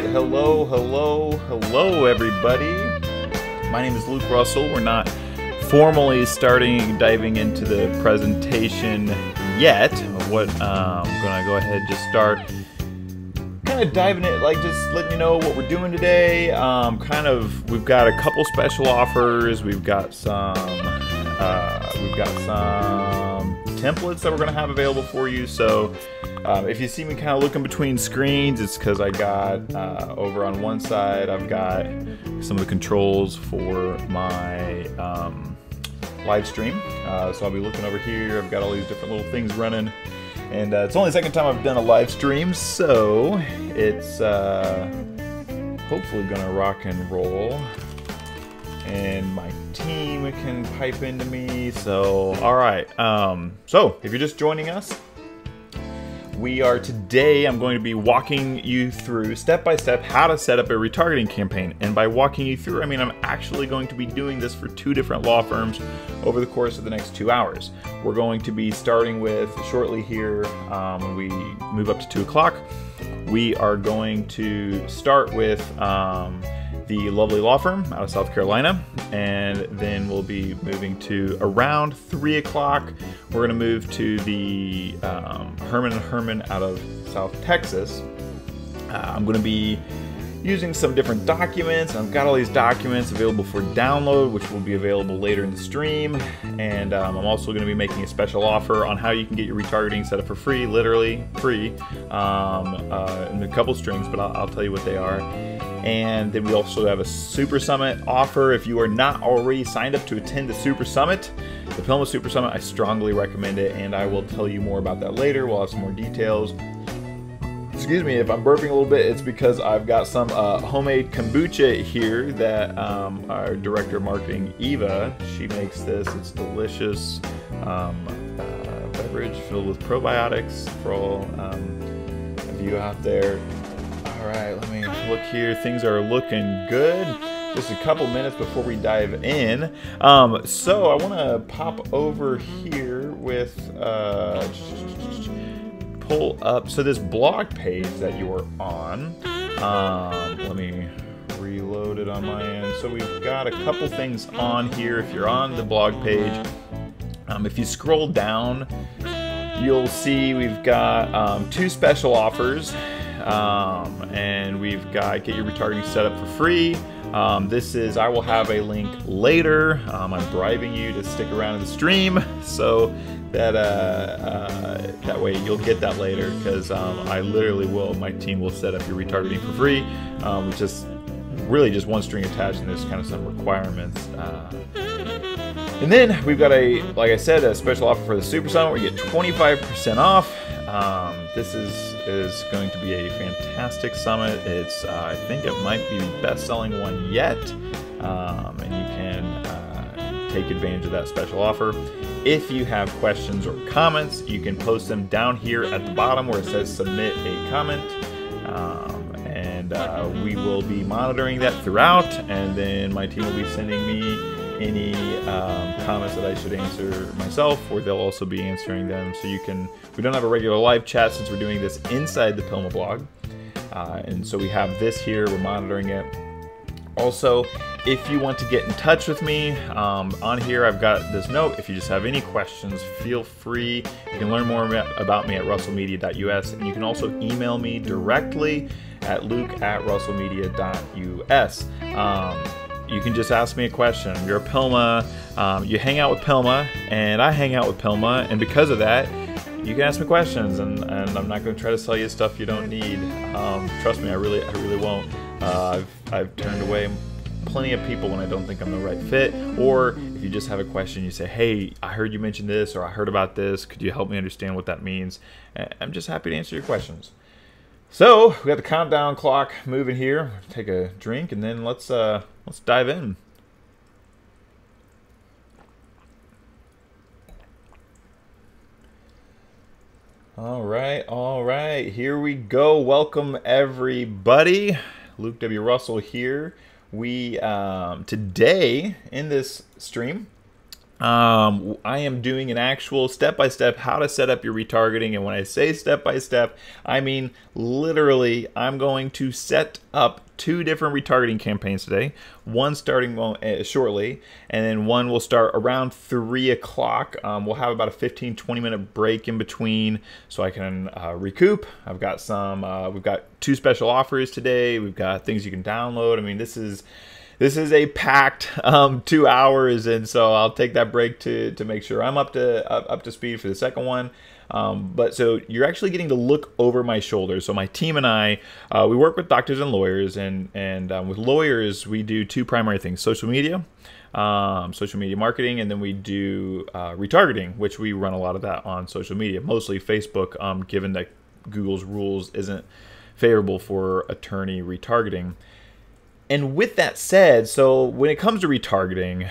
right, hello everybody. My name is Luke Russell. We're not formally diving into the presentation yet. What I'm gonna go ahead and just start kind of diving it, like just letting you know what we're doing today. We've got a couple special offers. We've got some templates that we're gonna have available for you. So if you see me kind of looking between screens, it's because I got over on one side I've got some of the controls for my live stream. So I'll be looking over here. I've got all these different little things running, and it's only the second time I've done a live stream, so it's hopefully gonna rock and roll, and my team can pipe into me. So all right, so if you're just joining us, I'm going to be walking you through step by step how to set up a retargeting campaign. And by walking you through, I mean I'm actually going to be doing this for 2 different law firms over the course of the next 2 hours. We're going to be starting with shortly here, when we move up to 2 o'clock, we are going to start with the lovely law firm out of South Carolina, and then we'll be moving to around 3 o'clock. We're going to move to the Herman & Herman out of South Texas. I'm going to be using some different documents. I've got all these documents available for download, which will be available later in the stream. And I'm also going to be making a special offer on how you can get your retargeting set up for free, literally free, in a couple strings, but I'll tell you what they are. And then we also have a Super Summit offer. If you are not already signed up to attend the Super Summit, the PILMMA Super Summit, I strongly recommend it, and I will tell you more about that later. We'll have some more details. Excuse me if I'm burping a little bit, it's because I've got some homemade kombucha here that our Director of Marketing, Eva, she makes this. It's delicious beverage filled with probiotics for all of you out there. All right, let me look here. Things are looking good. Just a couple minutes before we dive in. So I want to pop over here with pull up. So this blog page that you are on. Let me reload it on my end. So we've got a couple things on here. If you're on the blog page, if you scroll down, you'll see we've got 2 special offers. And we've got get your retargeting set up for free. I will have a link later. I'm bribing you to stick around in the stream so that that way you'll get that later, because I literally will. My team will set up your retargeting for free. It's just really just 1 string attached, and there's kind of some requirements. And then we've got like I said, a special offer for the Super Summit where you get 25% off. This is going to be a fantastic summit. It's I think it might be the best-selling one yet, and you can take advantage of that special offer. If you have questions or comments, you can post them down here at the bottom where it says submit a comment, and we will be monitoring that throughout, and then my team will be sending me any comments that I should answer myself, or they'll also be answering them. So we don't have a regular live chat since we're doing this inside the PILMMA blog, and so we have this here, we're monitoring it. Also, if you want to get in touch with me, on here I've got this note. If you just have any questions, feel free. You can learn more about me at russellmedia.us, and you can also email me directly at luke@russellmedia.us. You can just ask me a question. You're a PILMMA, you hang out with PILMMA, and I hang out with PILMMA, and because of that, you can ask me questions, and I'm not going to try to sell you stuff you don't need. Trust me, I really won't. I've turned away plenty of people when I don't think I'm the right fit, or if you just have a question, you say, hey, I heard you mention this, or I heard about this, could you help me understand what that means? I'm just happy to answer your questions. So we got the countdown clock moving here. Take a drink, and then let's dive in. All right, here we go. Welcome everybody. Luke W. Russell here. We today in this stream, I am doing an actual step-by-step how to set up your retargeting. And when I say step-by-step, I mean literally I'm going to set up 2 different retargeting campaigns today. One starting shortly, and then one will start around 3 o'clock. We'll have about a 15-20 minute break in between so I can recoup. I've got we've got 2 special offers today. We've got things you can download. I mean, this is a packed 2 hours, and so I'll take that break to make sure I'm up to speed for the second one. But so you're actually getting to look over my shoulder. So my team and I, we work with doctors and lawyers, and with lawyers we do 2 primary things: social media marketing, and then we do retargeting, which we run a lot of that on social media, mostly Facebook, given that Google's rules isn't favorable for attorney retargeting. And with that said, so when it comes to retargeting,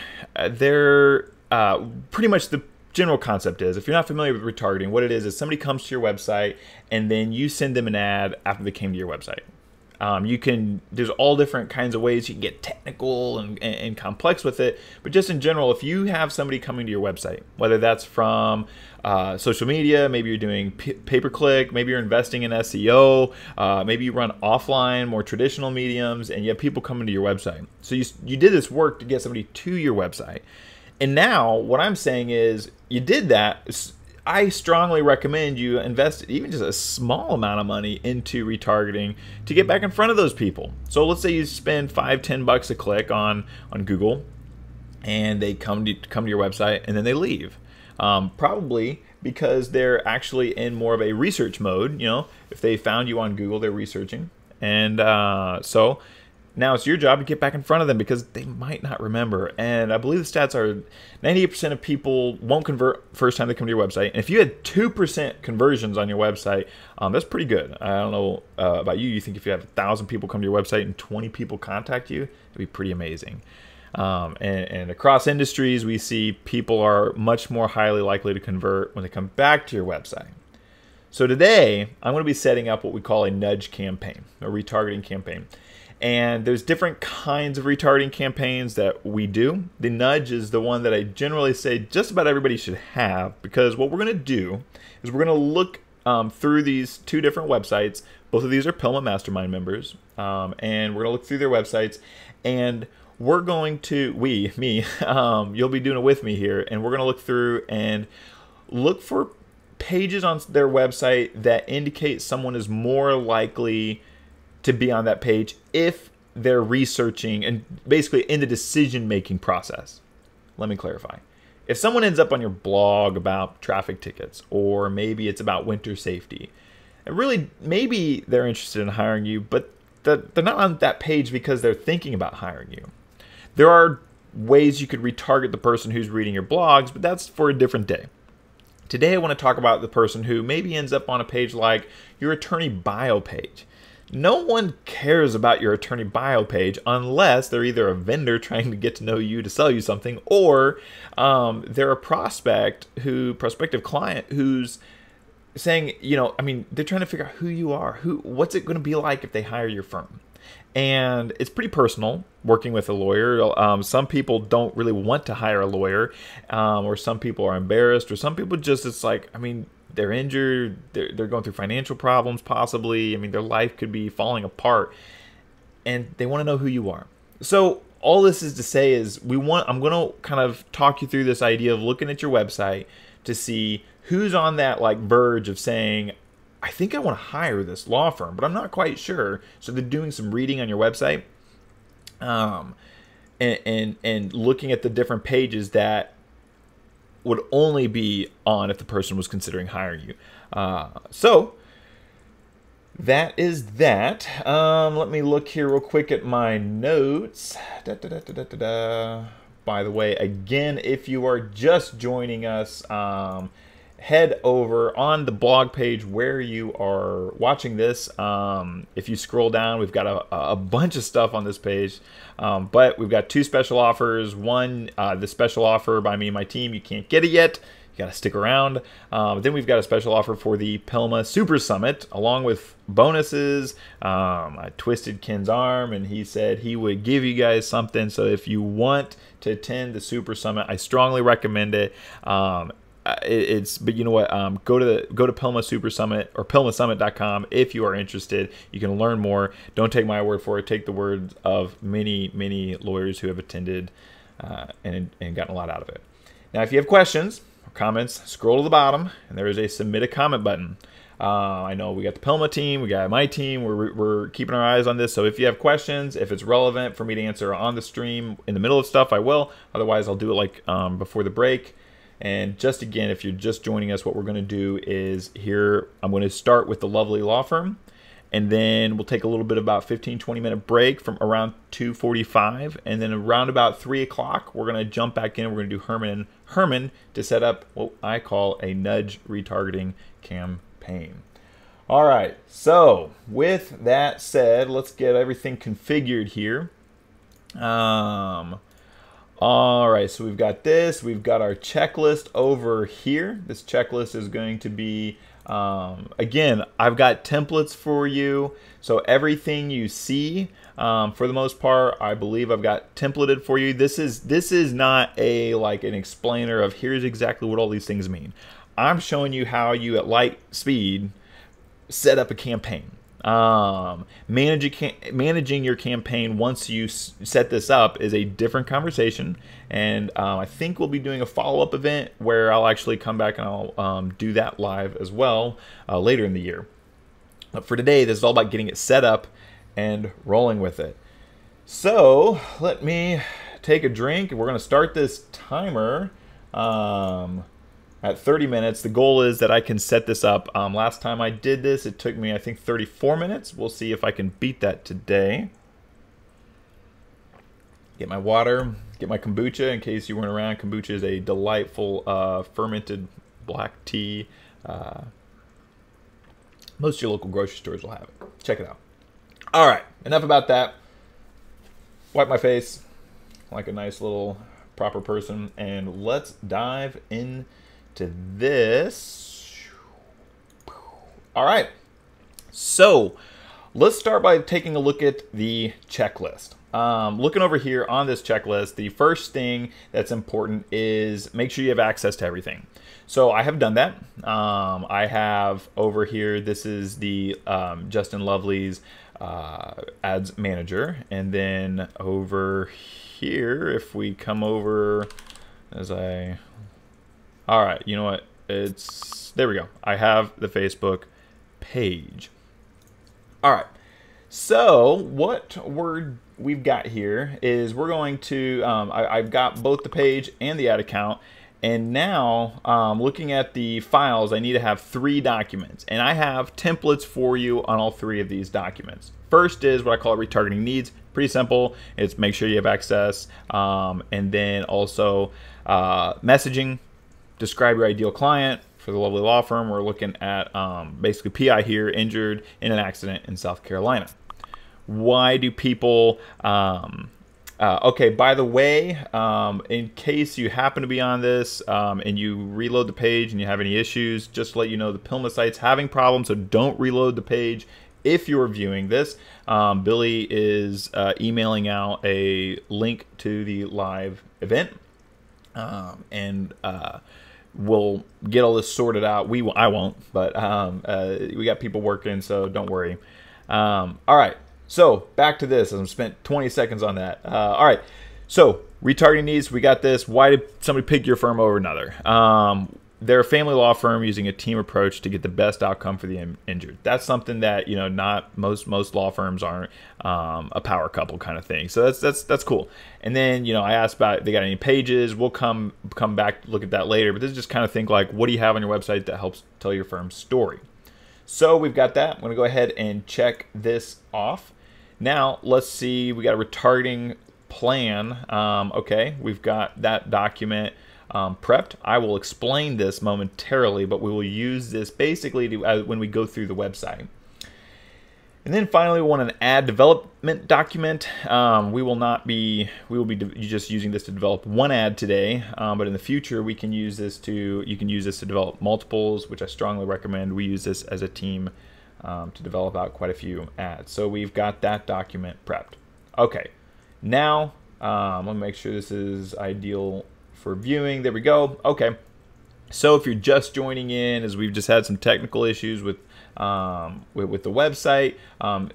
pretty much the general concept is, if you're not familiar with retargeting, what it is somebody comes to your website and then you send them an ad after they came to your website. There's all different kinds of ways you can get technical and complex with it, but just in general, if you have somebody coming to your website, whether that's from social media, maybe you're doing pay-per-click, maybe you're investing in SEO, maybe you run offline, more traditional mediums, and you have people coming to your website. So you did this work to get somebody to your website. And now what I'm saying is you did that. I strongly recommend you invest even just a small amount of money into retargeting to get back in front of those people. So let's say you spend $5-10 a click on Google, and they come to your website and then they leave. Probably because they're actually in more of a research mode. You know, if they found you on Google, they're researching, and so now it's your job to get back in front of them because they might not remember. And I believe the stats are 98% of people won't convert first time they come to your website. And if you had 2% conversions on your website, that's pretty good. I don't know about you. You think if you have 1,000 people come to your website and 20 people contact you, it'd be pretty amazing. And across industries, we see people are much more highly likely to convert when they come back to your website. So today, I'm going to be setting up what we call a nudge campaign, a retargeting campaign. And there's different kinds of retargeting campaigns that we do. The nudge is the one that I generally say just about everybody should have, because what we're going to do is we're going to look through these 2 different websites. Both of these are PILMMA Mastermind members, and we're going to look through their websites, and we're going to, you'll be doing it with me here, and we're going to look through and look for pages on their website that indicate someone is more likely to be on that page if they're researching and basically in the decision-making process. Let me clarify. If someone ends up on your blog about traffic tickets, or maybe it's about winter safety, and really maybe they're interested in hiring you, but they're not on that page because they're thinking about hiring you. There are ways you could retarget the person who's reading your blogs, but that's for a different day. Today I want to talk about the person who maybe ends up on a page like your attorney bio page. No one cares about your attorney bio page unless they're either a vendor trying to get to know you to sell you something, or they're a prospective client who's saying, they're trying to figure out who you are, what's it going to be like if they hire your firm. And it's pretty personal working with a lawyer. Some people don't really want to hire a lawyer, or some people are embarrassed, or some people just, they're injured, they're going through financial problems possibly. Their life could be falling apart, and they want to know who you are. So all this is to say is I'm going to kind of talk you through this idea of looking at your website to see who's on that verge of saying, I think I want to hire this law firm, but I'm not quite sure. So they're doing some reading on your website, and looking at the different pages that would only be on if the person was considering hiring you. So that is that. Let me look here real quick at my notes. By the way, again, if you are just joining us, head over on the blog page where you are watching this. If you scroll down, we've got a bunch of stuff on this page, but we've got 2 special offers. One, the special offer by me and my team, you can't get it yet. you got to stick around. Then we've got a special offer for the PILMMA Super Summit, along with bonuses. I twisted Ken's arm, and he said he would give you guys something. So if you want to attend the Super Summit, I strongly recommend it. But you know what? Go to PILMMA Super Summit or PILMMASummit.com if you are interested. You can learn more. Don't take my word for it. Take the words of many lawyers who have attended and gotten a lot out of it. Now, if you have questions or comments, scroll to the bottom, and there is a submit a comment button. I know we got the PILMMA team, we got my team. We're keeping our eyes on this. So if you have questions, if it's relevant for me to answer on the stream in the middle of stuff, I will. Otherwise, I'll do it like before the break. And just again, if you're just joining us, what we're going to do is here, I'm going to start with the lovely law firm, and then we'll take a little bit about 15-20 minute break from around 2:45, and then around about 3 o'clock, we're going to jump back in. We're going to do Herman to set up what I call a nudge retargeting campaign. All right, so with that said, let's get everything configured here. All right, so we've got this. We've got our checklist over here. This checklist is going to be, again, I've got templates for you. So everything you see, for the most part, I believe I've got templated for you. This is not like an explainer of here's exactly what all these things mean. I'm showing you how you at light speed set up a campaign. Managing your campaign once you set this up is a different conversation, and I think we'll be doing a follow-up event where I'll actually come back and I'll do that live as well later in the year. But for today, this is all about getting it set up and rolling with it. So let me take a drink. We're going to start this timer at 30 minutes. The goal is that I can set this up. Last time I did this, it took me, I think, 34 minutes. We'll see if I can beat that today. Get my water, get my kombucha, in case you weren't around. Kombucha is a delightful fermented black tea. Most of your local grocery stores will have it. Check it out. All right, enough about that. Wipe my face like a nice little proper person, and let's dive in to this. All right, so let's start by taking a look at the checklist. Looking over here on this checklist, the first thing that's important is make sure you have access to everything. So I have done that. I have over here, this is the Justin Lovely's ads manager, and then over here, if we come over all right, you know what? There we go. I have the Facebook page. All right. So what we've got here is we're going to, I've got both the page and the ad account. And now looking at the files, I need to have 3 documents. And I have templates for you on all 3 of these documents. First is what I call retargeting needs. Pretty simple. It's make sure you have access. And then also messaging. Describe your ideal client. For the lovely law firm, we're looking at basically PI here, injured in an accident in South Carolina. Why do people, okay, by the way, in case you happen to be on this and you reload the page and you have any issues, just to let you know, the PILMMA site's having problems, so don't reload the page if you're viewing this. Billy is emailing out a link to the live event, and we'll get all this sorted out. I won't, but we got people working, so don't worry. All right, so back to this. I've spent 20 seconds on that. All right, so retargeting needs, we got this. Why did somebody pick your firm over another? They're a family law firm using a team approach to get the best outcome for the injured. That's something that, you know, not most law firms aren't a power couple kind of thing. So that's cool. And then, you know, I asked about if they got any pages. We'll come back look at that later. But this is just kind of think like, what do you have on your website that helps tell your firm's story? So we've got that. I'm going to go ahead and check this off. Now let's see. We got a retargeting plan. Okay, we've got that document prepped. I will explain this momentarily, but we will use this basically to, when we go through the website. And then finally, we want an ad development document. We will be just using this to develop one ad today, but in the future you can use this to develop multiples, which I strongly recommend. We use this as a team to develop out quite a few ads. So we've got that document prepped. Okay, now I'm gonna make sure this is ideal for viewing. There we go. Okay, so if you're just joining in, as we've just had some technical issues with the website,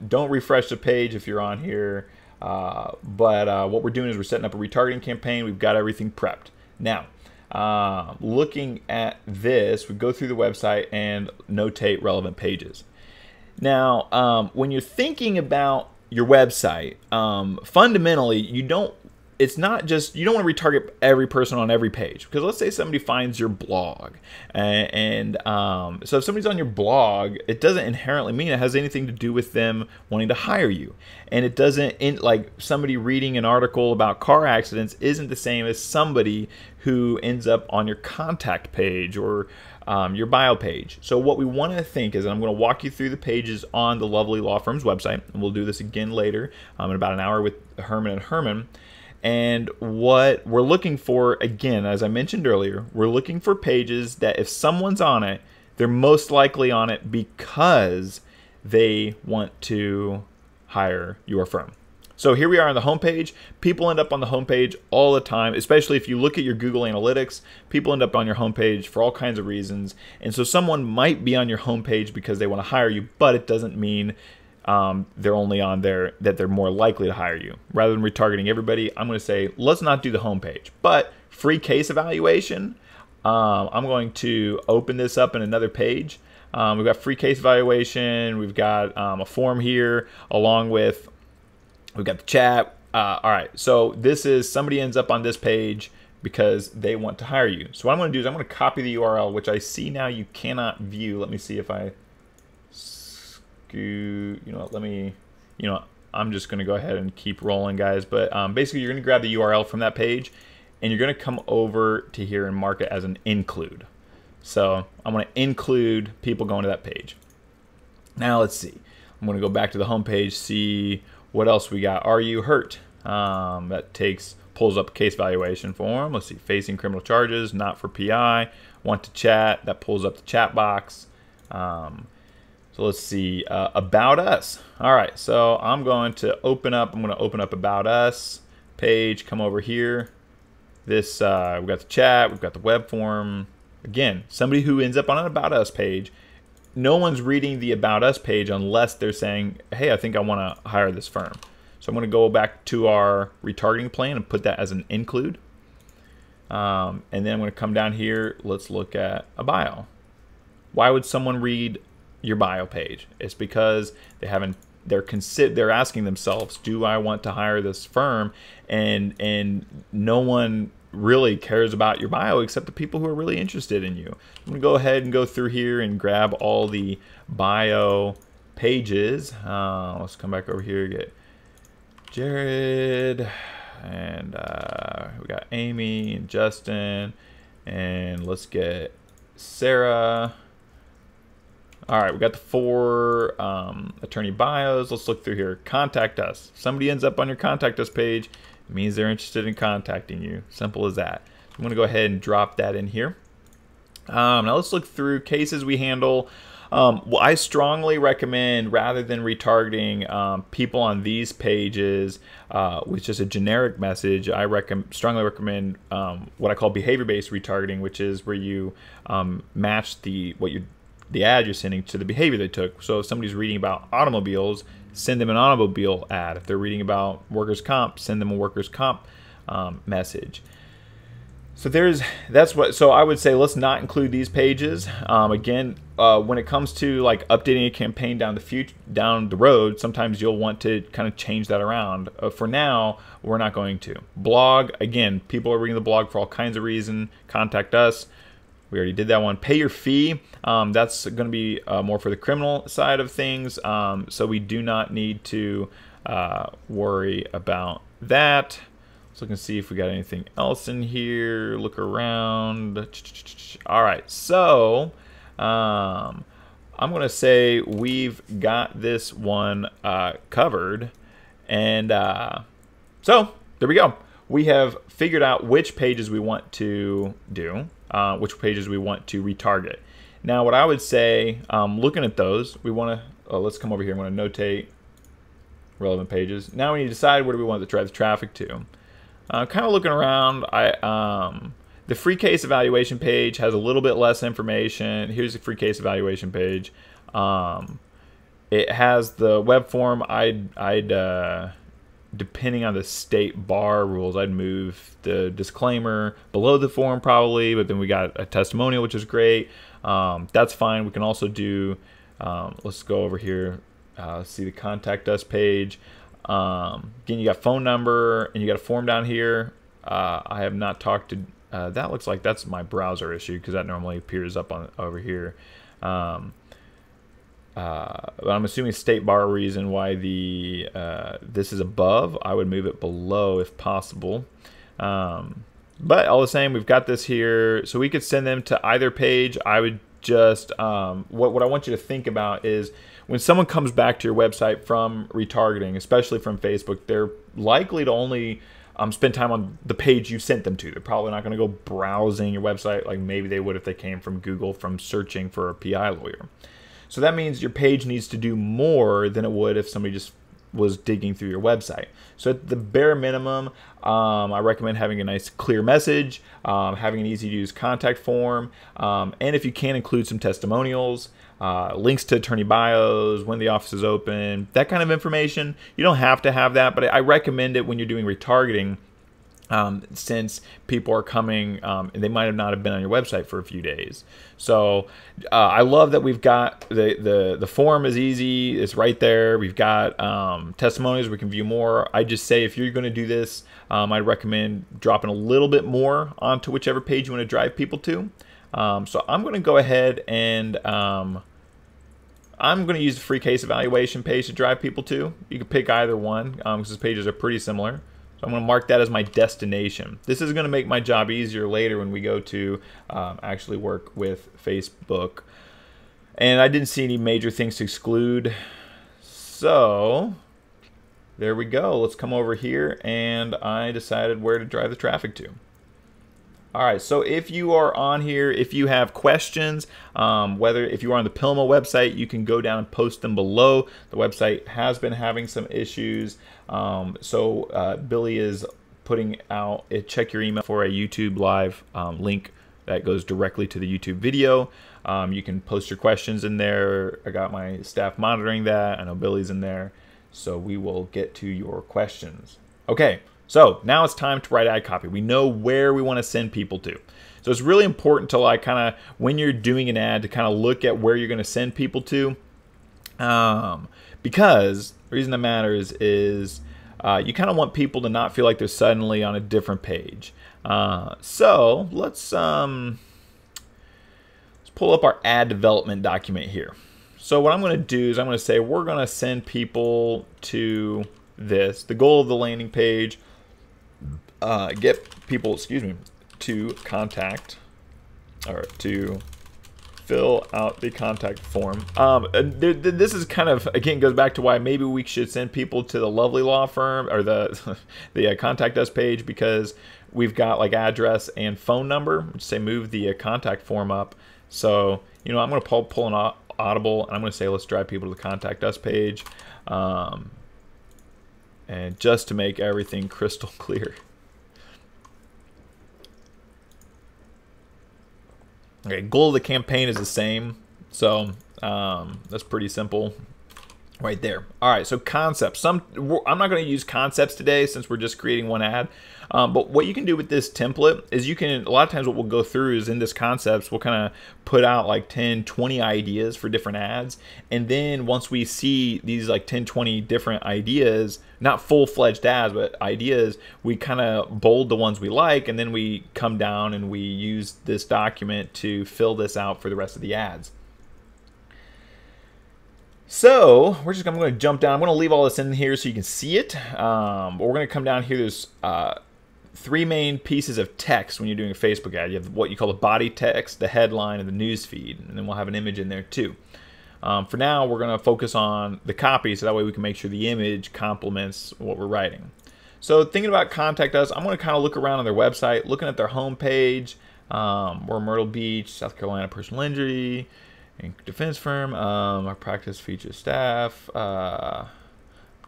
don't refresh the page if you're on here, but what we're doing is we're setting up a retargeting campaign. We've got everything prepped. Now, looking at this, we go through the website and notate relevant pages. Now, when you're thinking about your website, fundamentally, you don't want to retarget every person on every page, because let's say somebody finds your blog, and so if somebody's on your blog, it doesn't inherently mean it has anything to do with them wanting to hire you, and it doesn't, like somebody reading an article about car accidents isn't the same as somebody who ends up on your contact page or your bio page. So what we want to think is, and I'm going to walk you through the pages on the lovely law firm's website, and we'll do this again later in about an hour with Herman and Herman. And what we're looking for, again, as I mentioned earlier, we're looking for pages that if someone's on it, they're most likely on it because they want to hire your firm. So here we are on the homepage. People end up on the homepage all the time, especially if you look at your Google Analytics. People end up on your homepage for all kinds of reasons. And so someone might be on your homepage because they want to hire you, but it doesn't mean they're only on there that they're more likely to hire you. Rather than retargeting everybody, I'm going to say, let's not do the homepage. But free case evaluation, I'm going to open this up in another page. We've got free case evaluation. We've got a form here, along with, we've got the chat. All right, so this is, somebody ends up on this page because they want to hire you. So what I'm going to do is I'm going to copy the URL, which I see now you cannot view. Let me see if I... I'm just going to go ahead and keep rolling, guys. But basically, you're going to grab the URL from that page, and you're going to come over to here and mark it as an include. So I'm going to include people going to that page. Now let's see. I'm going to go back to the home page, see what else we got. Are you hurt? That pulls up a case evaluation form. Let's see. Facing criminal charges, not for PI. Want to chat. That pulls up the chat box. So let's see, about us. All right, so I'm going to open up about us page, come over here. This, we've got the chat, we've got the web form. Again, somebody who ends up on an about us page, no one's reading the about us page unless they're saying, hey, I think I want to hire this firm. So I'm going to go back to our retargeting plan and put that as an include. And then I'm going to come down here, let's look at a bio. Why would someone read your bio page? It's because they're asking themselves, do I want to hire this firm? And no one really cares about your bio except the people who are really interested in you. I'm gonna go ahead and go through here and grab all the bio pages. Let's come back over here, get Jared, and we got Amy and Justin, and let's get Sarah. All right, we got the 4 attorney bios. Let's look through here. Contact us. If somebody ends up on your contact us page, it means they're interested in contacting you. Simple as that. I'm going to go ahead and drop that in here. Now let's look through cases we handle. Well, I strongly recommend, rather than retargeting people on these pages with just a generic message, I strongly recommend what I call behavior-based retargeting, which is where you match the ad you're sending to the behavior they took. So if somebody's reading about automobiles, send them an automobile ad. If they're reading about workers' comp, send them a workers' comp message. So so I would say let's not include these pages. Again, when it comes to like updating a campaign down the road, sometimes you'll want to kind of change that around. For now, we're not going to. Blog, again, people are reading the blog for all kinds of reasons. Contact us. We already did that one. Pay your fee. That's going to be more for the criminal side of things. So we do not need to worry about that. Let's look and see if we got anything else in here. Look around. All right. So I'm going to say we've got this one covered. And so there we go. We have figured out which pages we want to do, which pages we want to retarget. Now, what I would say, looking at those, we want to, let's come over here. I'm going to notate relevant pages. Now we need to decide where do we want to drive the traffic to. Kind of looking around, the free case evaluation page has a little bit less information. Here's the free case evaluation page. It has the web form. I'd depending on the state bar rules, I'd move the disclaimer below the form probably, but then we got a testimonial, which is great. That's fine. We can also do, let's go over here, see the contact us page. Again, you got phone number and you got a form down here. I have not talked to, that looks like that's my browser issue because that normally appears up on over here. But I'm assuming state bar reason why the this is above. I would move it below if possible. But all the same, we've got this here, so we could send them to either page. I would just what I want you to think about is when someone comes back to your website from retargeting, especially from Facebook, they're likely to only spend time on the page you sent them to. They're probably not going to go browsing your website like maybe they would if they came from Google from searching for a PI lawyer. So that means your page needs to do more than it would if somebody just was digging through your website. So at the bare minimum, I recommend having a nice clear message, having an easy to use contact form, and if you can include some testimonials, links to attorney bios, when the office is open, that kind of information. You don't have to have that, but I recommend it when you're doing retargeting. Since people are coming and they might have not have been on your website for a few days. So I love that we've got the form is easy, it's right there. We've got testimonials, we can view more. I just say if you're going to do this, I'd recommend dropping a little bit more onto whichever page you want to drive people to. So I'm going to go ahead and I'm going to use the free case evaluation page to drive people to. You can pick either one because these pages are pretty similar. So I'm going to mark that as my destination. This is going to make my job easier later when we go to actually work with Facebook. And I didn't see any major things to exclude. So there we go. Let's come over here, and I decided where to drive the traffic to. All right, so if you are on here, if you have questions, if you are on the PILMMA website, you can go down and post them below. The website has been having some issues. Billy is putting out check your email for a YouTube live link that goes directly to the YouTube video. You can post your questions in there. I got my staff monitoring that. I know Billy's in there. So we will get to your questions. Okay. So now it's time to write ad copy. We know where we want to send people to. So it's really important to when you're doing an ad to kind of look at where you're going to send people to. Because the reason that matters is you kind of want people to not feel like they're suddenly on a different page. So let's pull up our ad development document here. So what I'm going to do is I'm going to say we're going to send people to this. The goal of the landing page, get people, to contact or to fill out the contact form. This is kind of, again, goes back to why maybe we should send people to the lovely law firm or the contact us page, because we've got like address and phone number. Just say move the contact form up. So, I'm going to pull an audible, and I'm going to say let's drive people to the contact us page. And just to make everything crystal clear. Okay, goal of the campaign is the same, so that's pretty simple right there. All right, so concepts. I'm not going to use concepts today since we're just creating one ad, but what you can do with this template is a lot of times what we'll go through is in this concepts, we'll kind of put out like 10, 20 ideas for different ads, and then once we see these like 10, 20 different ideas, not full-fledged ads, but ideas, we kind of bold the ones we like, and then we come down and we use this document to fill this out for the rest of the ads. So I'm going to jump down. I'm going to leave all this in here so you can see it. But we're going to come down here. There's 3 main pieces of text when you're doing a Facebook ad. You have what you call the body text, the headline, and the news feed, and then we'll have an image in there too. For now, we're going to focus on the copy, so that way we can make sure the image complements what we're writing. So thinking about contact us, I'm going to kind of look around on their website, looking at their homepage. We're Myrtle Beach, South Carolina, personal injury and defense firm. Our practice features staff.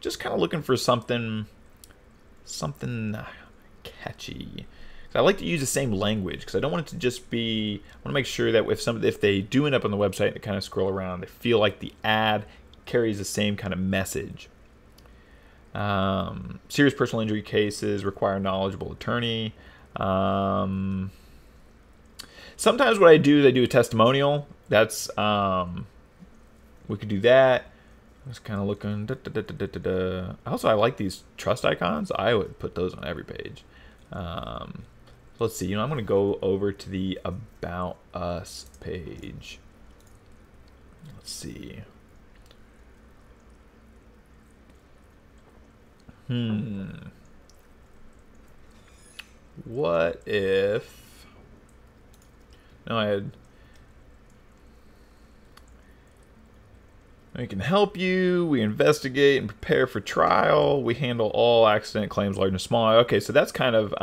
Just kind of looking for something catchy. I like to use the same language because I don't want it to just be. I want to make sure that if they do end up on the website and kind of scroll around, they feel like the ad carries the same kind of message. Serious personal injury cases require a knowledgeable attorney. Sometimes what I do is I do a testimonial. That's we could do that. I was kind of looking. Also, I like these trust icons. I would put those on every page. Let's see. I'm going to go over to the About Us page. Let's see. What if? No, we can help you. We investigate and prepare for trial. We handle all accident claims, large and small. Okay, so that's kind of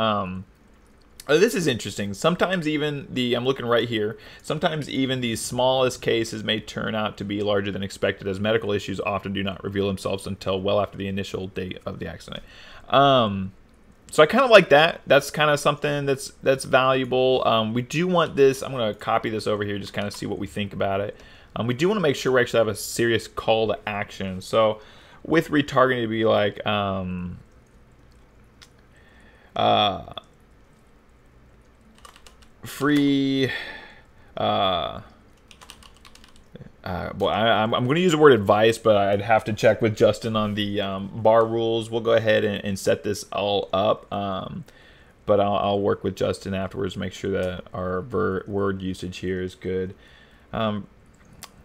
this is interesting. Sometimes even I'm looking right here. Sometimes even the smallest cases may turn out to be larger than expected, as medical issues often do not reveal themselves until well after the initial date of the accident. So I kind of like that. That's kind of something that's valuable. We do want this. I'm going to copy this over here, just kind of see what we think about it. We do want to make sure we actually have a serious call to action. So with retargeting, to be like, free, well, I'm going to use the word advice, but I'd have to check with Justin on the bar rules. We'll go ahead and set this all up, but I'll work with Justin afterwards to make sure that our word usage here is good.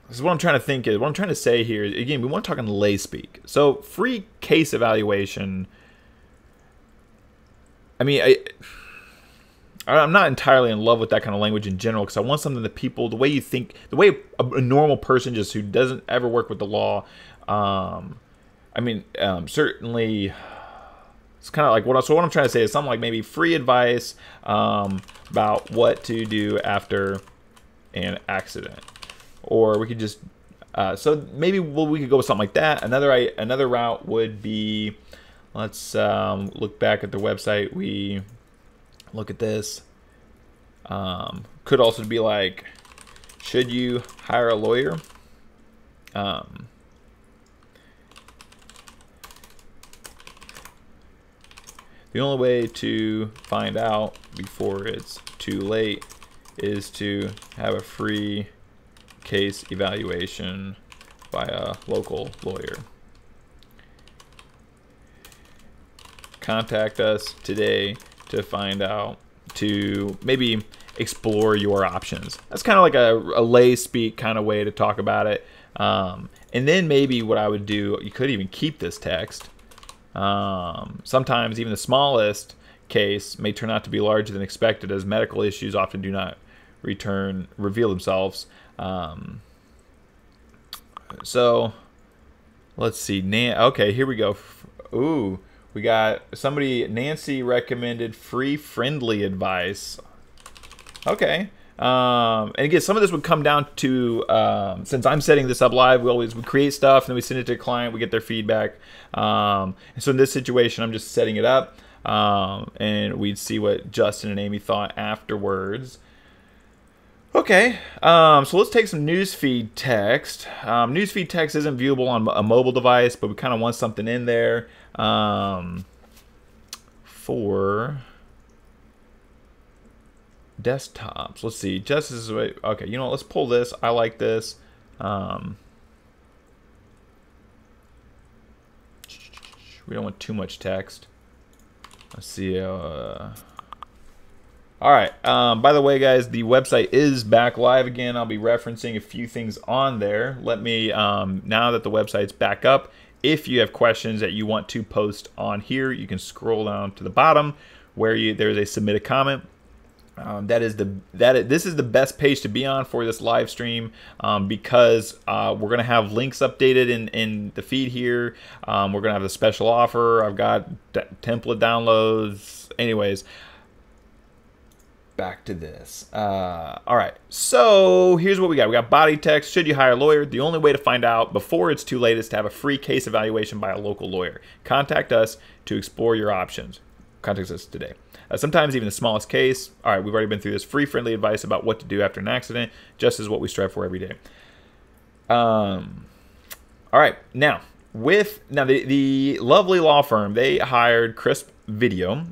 This is what I'm trying to think is, what I'm trying to say here is, again, we want to talk in lay speak. So free case evaluation, I mean, I'm not entirely in love with that kind of language in general, because I want something that people, the way you think, the way a normal person just who doesn't ever work with the law, certainly, it's kind of like what I'm trying to say is something like maybe free advice about what to do after an accident. Or we could just, so maybe we could go with something like that. Another route would be, let's look back at the website. We look at this. Could also be like, should you hire a lawyer? The only way to find out before it's too late is to have a free case evaluation by a local lawyer. Contact us today to find out, to maybe explore your options. That's kind of like a lay speak kind of way to talk about it. And then maybe what I would do, you could even keep this text. Sometimes even the smallest case may turn out to be larger than expected, as medical issues often do not reveal themselves. So let's see. Okay, here we go. Ooh, we got somebody. Nancy recommended free friendly advice. Okay. And again, some of this would come down to, since I'm setting this up live, we create stuff and then we send it to a client, we get their feedback. And so in this situation, I'm just setting it up, and we'd see what Justin and Amy thought afterwards. Okay, so let's take some newsfeed text. Newsfeed text isn't viewable on a mobile device, but we kind of want something in there for desktops. Let's see. Justice. Okay, you know what? Let's pull this. I like this. We don't want too much text. Let's see. All right. By the way, guys, the website is back live again. I'll be referencing a few things on there. Let me, now that the website's back up, if you have questions that you want to post on here, you can scroll down to the bottom where there's a submit a comment. This is the best page to be on for this live stream, because we're gonna have links updated in the feed here. We're gonna have a special offer. I've got template downloads. Anyways, back to this. All right, so here's what we got. We got body text. Should you hire a lawyer? The only way to find out before it's too late is to have a free case evaluation by a local lawyer. Contact us to explore your options. Contact us today. Sometimes even the smallest case. All right, we've already been through this. Free, friendly advice about what to do after an accident, just as what we strive for every day. All right, now the lovely law firm, they hired Crisp Video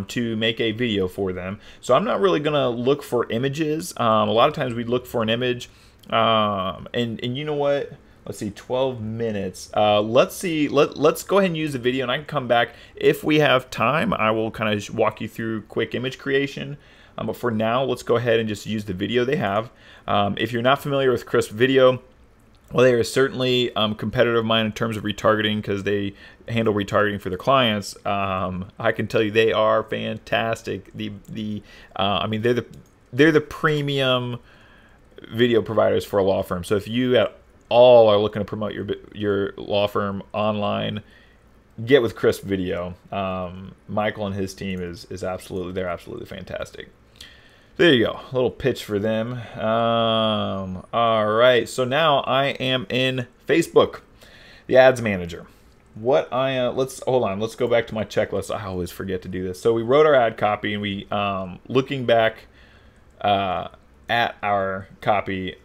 to make a video for them. So I'm not really gonna look for images. A lot of times we look for an image, and you know what? Let's see, 12 minutes. Let's go ahead and use the video, and I can come back if we have time. I will kind of walk you through quick image creation. But for now, let's go ahead and just use the video they have. If you're not familiar with Crisp Video, well, they are certainly competitor of mine in terms of retargeting, because they handle retargeting for their clients. I can tell you they are fantastic. I mean, they're the premium video providers for a law firm. So if you at all are looking to promote your law firm online, get with Crisp Video. Michael and his team they're absolutely fantastic. There you go, a little pitch for them. All right, so now I am in Facebook, the ads manager. Let's go back to my checklist. I always forget to do this. So we wrote our ad copy, and we looking back at our copy,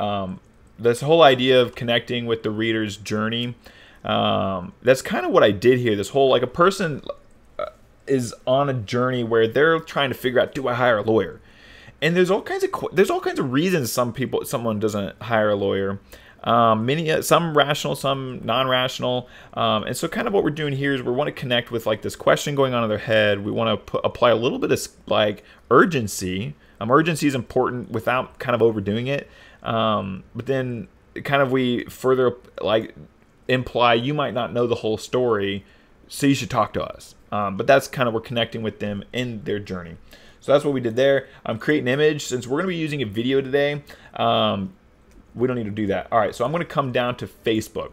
this whole idea of connecting with the reader's journey, that's kind of what I did here. This whole, like, a person is on a journey where they're trying to figure out, do I hire a lawyer? And there's all kinds of reasons someone doesn't hire a lawyer. Some rational, some non-rational, and so kind of what we're doing here is we want to connect with, like, this question going on in their head. We want to apply a little bit of, like, urgency. Urgency is important without kind of overdoing it. But then kind of we further, like, imply you might not know the whole story, so you should talk to us. But that's kind of, we're connecting with them in their journey. So that's what we did there. Create an image. Since we're going to be using a video today, we don't need to do that. All right, so I'm going to come down to Facebook.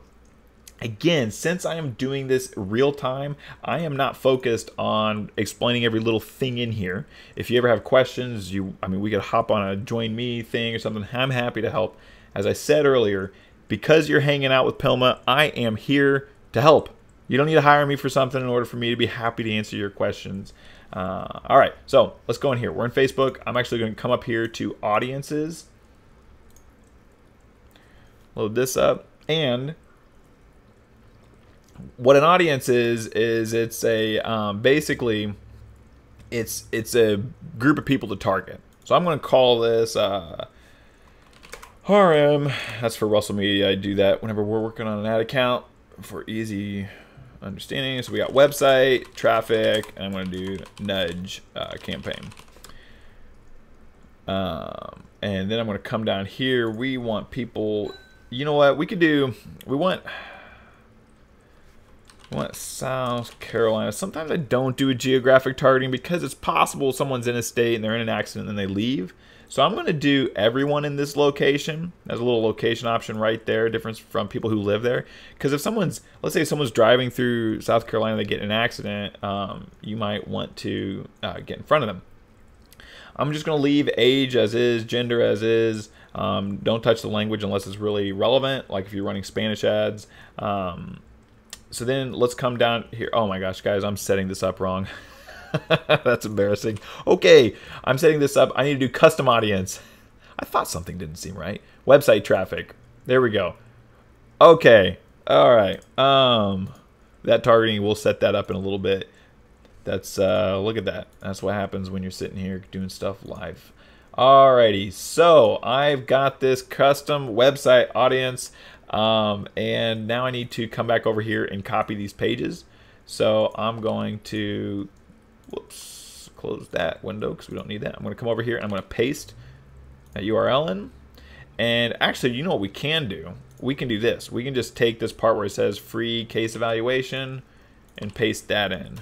Again, since I am doing this real time, I am not focused on explaining every little thing in here. If you ever have questions, we could hop on a join me thing or something. I'm happy to help. As I said earlier, because you're hanging out with PILMMA, I am here to help. You don't need to hire me for something in order for me to be happy to answer your questions. All right, so let's go in here. We're in Facebook. I'm actually going to come up here to audiences, load this up, and what an audience is it's a basically it's a group of people to target. So I'm going to call this RM. That's for Russell Media. I do that whenever we're working on an ad account for easy understanding. So we got website, traffic, and I'm going to do nudge campaign. And then I'm going to come down here. We want people, you know what we could do? We want South Carolina. Sometimes I don't do a geographic targeting because it's possible someone's in a state and they're in an accident and then they leave. So I'm going to do everyone in this location. There's a little location option right there, difference from people who live there. Because if let's say someone's driving through South Carolina, they get in an accident, you might want to get in front of them. I'm just going to leave age as is, gender as is. Don't touch the language unless it's really relevant, like if you're running Spanish ads. So then let's come down here. Oh my gosh, guys, I'm setting this up wrong. That's embarrassing. Okay, I'm setting this up. I need to do custom audience. I thought something didn't seem right. Website traffic. There we go. Okay. All right. That targeting, we'll set that up in a little bit. That's look at that. That's what happens when you're sitting here doing stuff live. Alrighty. So I've got this custom website audience. And now I need to come back over here and copy these pages. So I'm going to, whoops, close that window because we don't need that. I'm going to come over here and I'm going to paste that URL in. And actually, you know what we can do? We can do this. We can just take this part where it says free case evaluation and paste that in.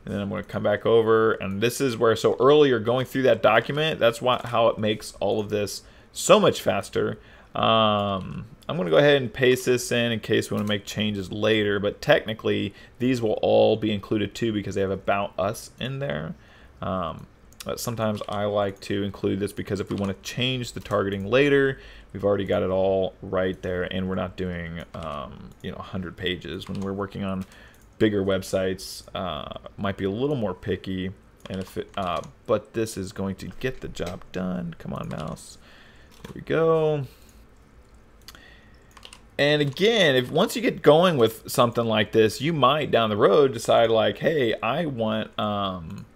And then I'm going to come back over, and this is where, so earlier going through that document, that's how it makes all of this so much faster. I'm going to go ahead and paste this in case we want to make changes later, but technically these will all be included too because they have About Us in there. But sometimes I like to include this because if we want to change the targeting later, we've already got it all right there, and we're not doing 100 pages. When we're working on bigger websites, might be a little more picky, and but this is going to get the job done. Come on, mouse. There we go. And again, once you get going with something like this, you might down the road decide like, hey, I want, and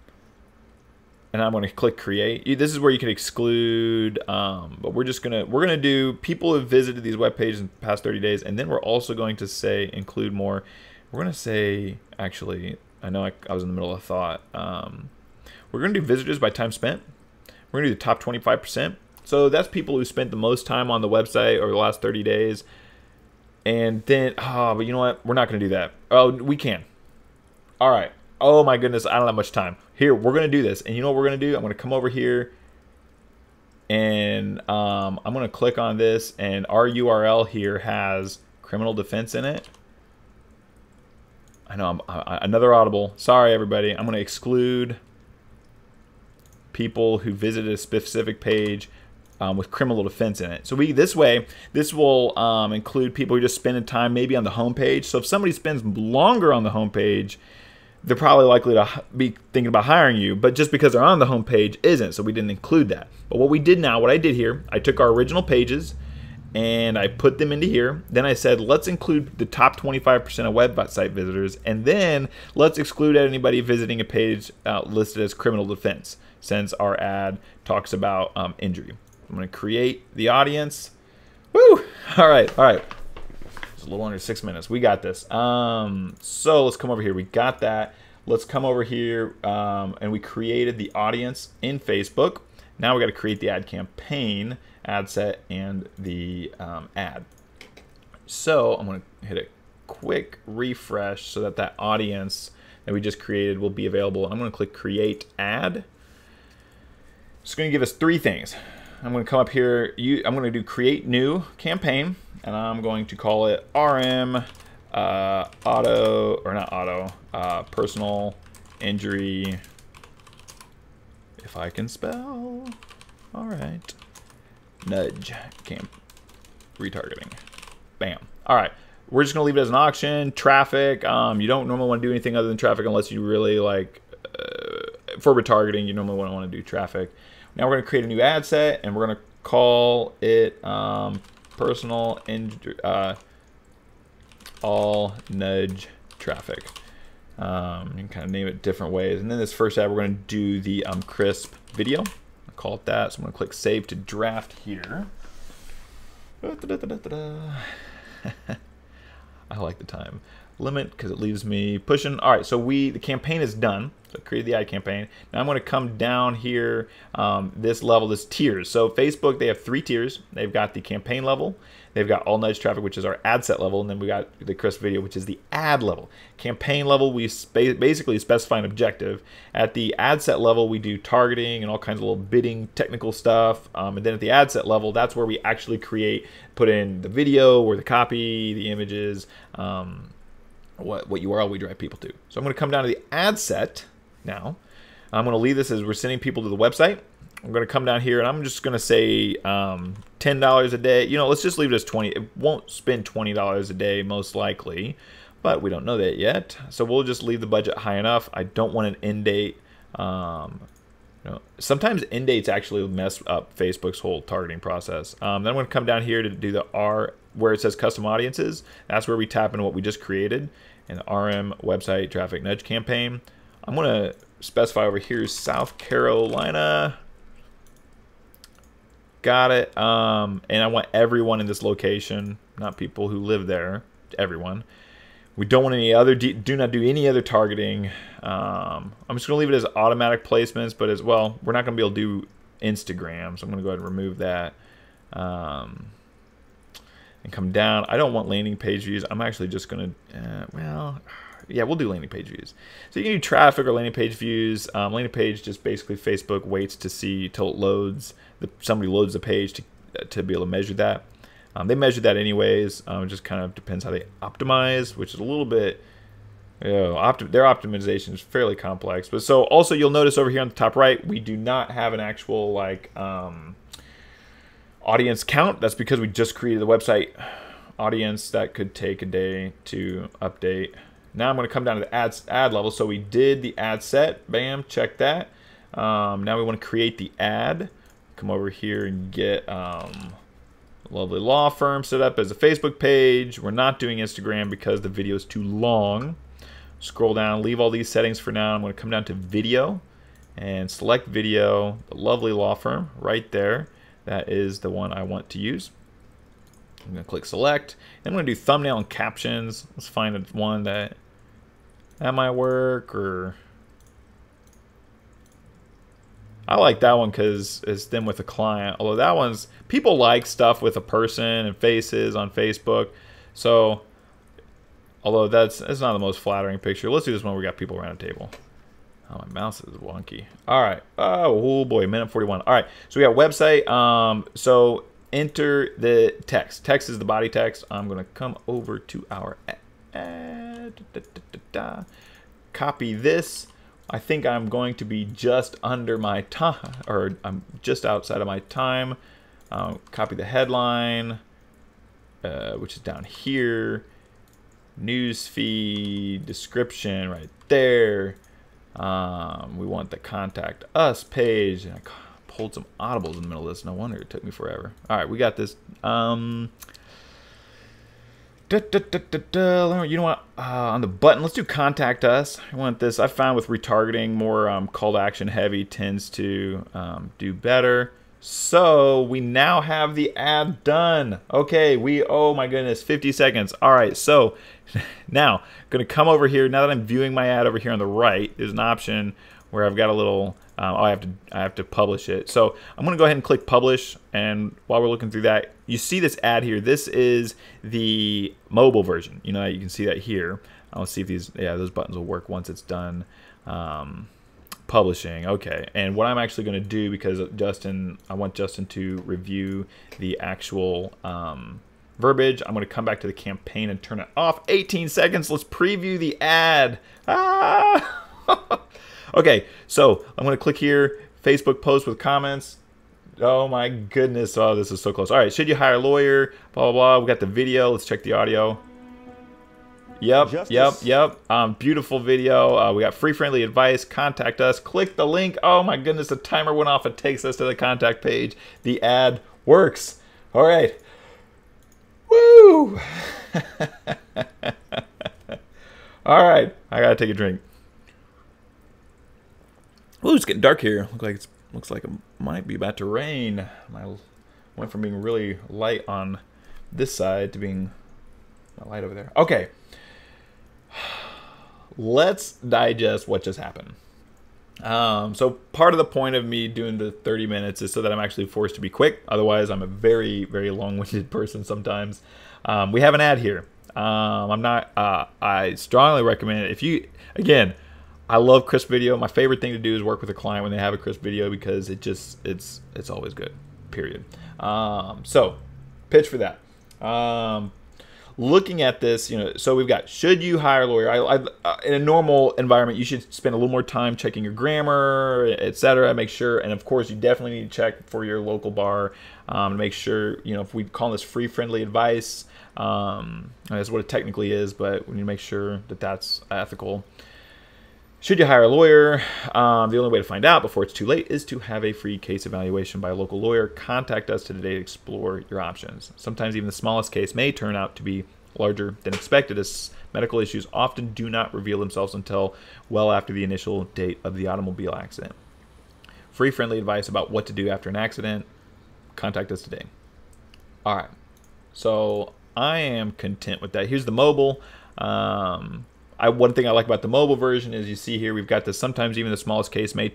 I'm going to click create. This is where you can exclude, but we're going to do people who have visited these web pages in the past 30 days, and then we're also going to say include more. We're going to say, actually, I know I was in the middle of a thought. We're going to do visitors by time spent. We're going to do the top 25%. So that's people who spent the most time on the website over the last 30 days. And then, but you know what? We're not going to do that. Oh, we can. All right. Oh my goodness, I don't have much time. Here, we're going to do this. And you know what we're going to do? I'm going to come over here, and I'm going to click on this, and our URL here has criminal defense in it. I know, another audible. Sorry, everybody. I'm going to exclude people who visited a specific page with criminal defense in it. So this will include people who just spending time maybe on the home page. So if somebody spends longer on the home page, they're probably likely to be thinking about hiring you, but just because they're on the home page isn't, so we didn't include that. But what I did here, I took our original pages and I put them into here. Then I said, let's include the top 25% of website visitors, and then let's exclude anybody visiting a page listed as criminal defense, since our ad talks about injury. I'm going to create the audience. Woo! All right. It's a little under 6 minutes. We got this. So let's come over here. We got that. Let's come over here, and we created the audience in Facebook. Now we got to create the ad campaign, ad set, and the ad. So I'm going to hit a quick refresh so that audience that we just created will be available. I'm going to click create ad. It's going to give us three things. I'm going to come up here. I'm going to do create new campaign, and I'm going to call it RM personal injury. If I can spell. All right. Nudge retargeting. Bam. All right. We're just going to leave it as an auction. Traffic. You don't normally want to do anything other than traffic unless you really like, for retargeting, you normally want to do traffic. Now we're going to create a new ad set, and we're going to call it personal injury, all nudge traffic. You can kind of name it different ways. And then this first ad, we're going to do the crisp video. I'll call it that. So I'm going to click save to draft here. I like the time limit because it leaves me pushing. All right, so the campaign is done. So I created the ad campaign. Now I'm going to come down here, this level, this tiers. So Facebook, they have 3 tiers. They've got the campaign level. They've got all nudge traffic, which is our ad set level. And then we got the crisp video, which is the ad level. Campaign level, we basically specify an objective. At the ad set level, we do targeting and all kinds of little bidding technical stuff. And then at the ad set level, that's where we actually put in the video or the copy, the images, what URL we drive people to. So I'm going to come down to the ad set now. I'm going to leave this as we're sending people to the website. I'm going to come down here, and I'm just going to say $10 a day. You know, let's just leave it as 20. It won't spend $20 a day most likely, but we don't know that yet. So we'll just leave the budget high enough. I don't want an end date. Sometimes end dates actually mess up Facebook's whole targeting process. Then I'm going to come down here to do the where it says custom audiences. That's where we tap into what we just created in the RM website traffic nudge campaign. I'm going to specify over here South Carolina. Got it. And I want everyone in this location, not people who live there, everyone. We don't want any other, do not do any other targeting. I'm just going to leave it as automatic placements, but as well, we're not going to be able to do Instagram, so I'm going to go ahead and remove that. And come down. I don't want landing page views. I'm actually just going to, well, yeah, we'll do landing page views. So you can do traffic or landing page views. Landing page, just basically Facebook waits to see till it loads. Somebody loads the page to be able to measure that. They measure that anyways. It just kind of depends how they optimize, which is a little bit, their optimization is fairly complex. But so also you'll notice over here on the top right, we do not have an actual like audience count. That's because we just created the website audience. That could take a day to update. Now I'm going to come down to the ad level. So we did the ad set. Bam, check that. Now we want to create the ad. Come over here and get lovely law firm set up as a Facebook page. We're not doing Instagram because the video is too long. Scroll down, leave all these settings for now. I'm going to come down to video and select video, the lovely law firm right there. That is the one I want to use. I'm going to click select. Then I'm going to do thumbnail and captions. Let's find one that might work. Or I like that one because it's them with a client. Although that one's, people like stuff with a person and faces on Facebook. So, although that's not the most flattering picture. Let's do this one where we got people around a table. Oh, my mouse is wonky. All right. Oh boy, minute 41. All right. So we got website. So enter the text. Text is the body text. I'm going to come over to our ad. Copy this. I think I'm going to be just under my time, or I'm just outside of my time. Copy the headline, which is down here. News feed, description right there. We want the contact us page. And I pulled some audibles in the middle of this. No wonder it took me forever. All right, we got this. You know what? On the button, let's do contact us. I want this. I found with retargeting, more call to action heavy tends to do better. So we now have the ad done. Okay, oh my goodness, 50 seconds. All right, so now I'm gonna come over here. Now that I'm viewing my ad over here on the right, there's an option where I've got a little, I have to publish it. So I'm gonna go ahead and click publish. And while we're looking through that, you see this ad here. This is the mobile version. You know, you can see that here. I'll see if those buttons will work once it's done. Publishing. Okay, and what I'm actually going to do, because I want Justin to review the actual verbiage, I'm going to come back to the campaign and turn it off. 18 seconds. Let's preview the ad. Okay, so I'm going to click here, Facebook post with comments. Oh my goodness. Oh, this is so close. All right, should you hire a lawyer? Blah, blah, blah. We got the video. Let's check the audio. Yep. Beautiful video. We got free friendly advice. Contact us. Click the link. Oh my goodness, the timer went off. It takes us to the contact page. The ad works. All right. Woo! All right. I gotta take a drink. Ooh, it's getting dark here. Looks like it might be about to rain. I went from being really light on this side to being light over there. Okay. Let's digest what just happened. So part of the point of me doing the 30 minutes is so that I'm actually forced to be quick. Otherwise, I'm a very, very long-winded person sometimes. We have an ad here. I strongly recommend it. If you, again, I love crisp video. My favorite thing to do is work with a client when they have a crisp video because it's always good, period. So pitch for that. Looking at this, so we've got, should you hire a lawyer? In a normal environment, you should spend a little more time checking your grammar, etc. Make sure, and of course, you definitely need to check for your local bar to make sure, if we call this free friendly advice, that's what it technically is, but we need to make sure that that's ethical. Should you hire a lawyer? The only way to find out before it's too late is to have a free case evaluation by a local lawyer. Contact us today to explore your options. Sometimes even the smallest case may turn out to be larger than expected, as medical issues often do not reveal themselves until well after the initial date of the automobile accident. Free friendly advice about what to do after an accident. Contact us today. All right. So I am content with that. Here's the mobile. One thing I like about the mobile version is you see here we've got this, sometimes even the smallest case may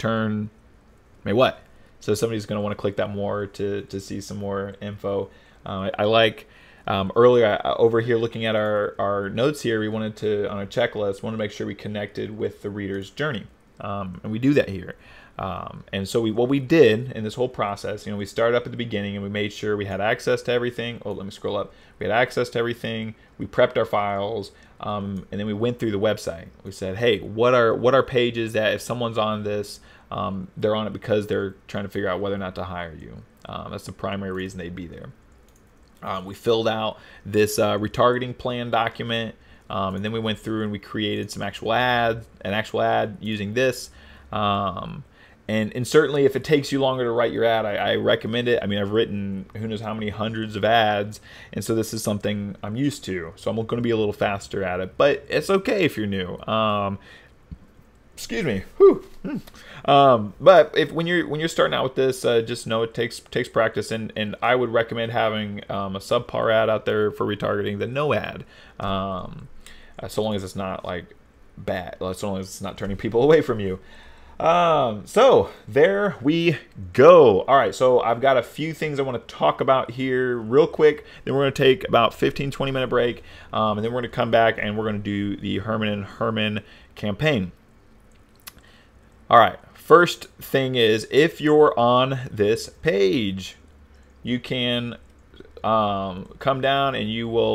what? So somebody's going to want to click that more to see some more info. I like Earlier over here looking at our notes here, we wanted to, on our checklist, want to make sure we connected with the reader's journey. And we do that here. And so what we did in this whole process, we started up at the beginning and we made sure we had access to everything. Oh, let me scroll up. We had access to everything. We prepped our files, and then we went through the website. We said, hey, what are pages that if someone's on this, they're on it because they're trying to figure out whether or not to hire you. That's the primary reason they'd be there. We filled out this retargeting plan document, and then we went through and we created an actual ad using this. And certainly if it takes you longer to write your ad, I recommend it. I mean, I've written who knows how many hundreds of ads, and so this is something I'm used to. So I'm going to be a little faster at it, but it's okay if you're new. Excuse me. But when you're starting out with this, just know it takes practice, and I would recommend having a subpar ad out there for retargeting than no ad, so long as it's not like bad, so long as it's not turning people away from you. So there we go. All right, so I've got a few things I want to talk about here real quick. Then we're going to take about 15-20 minute break, and then we're going to come back and we're going to do the Herman and Herman campaign. All right, first thing is, if you're on this page, you can come down and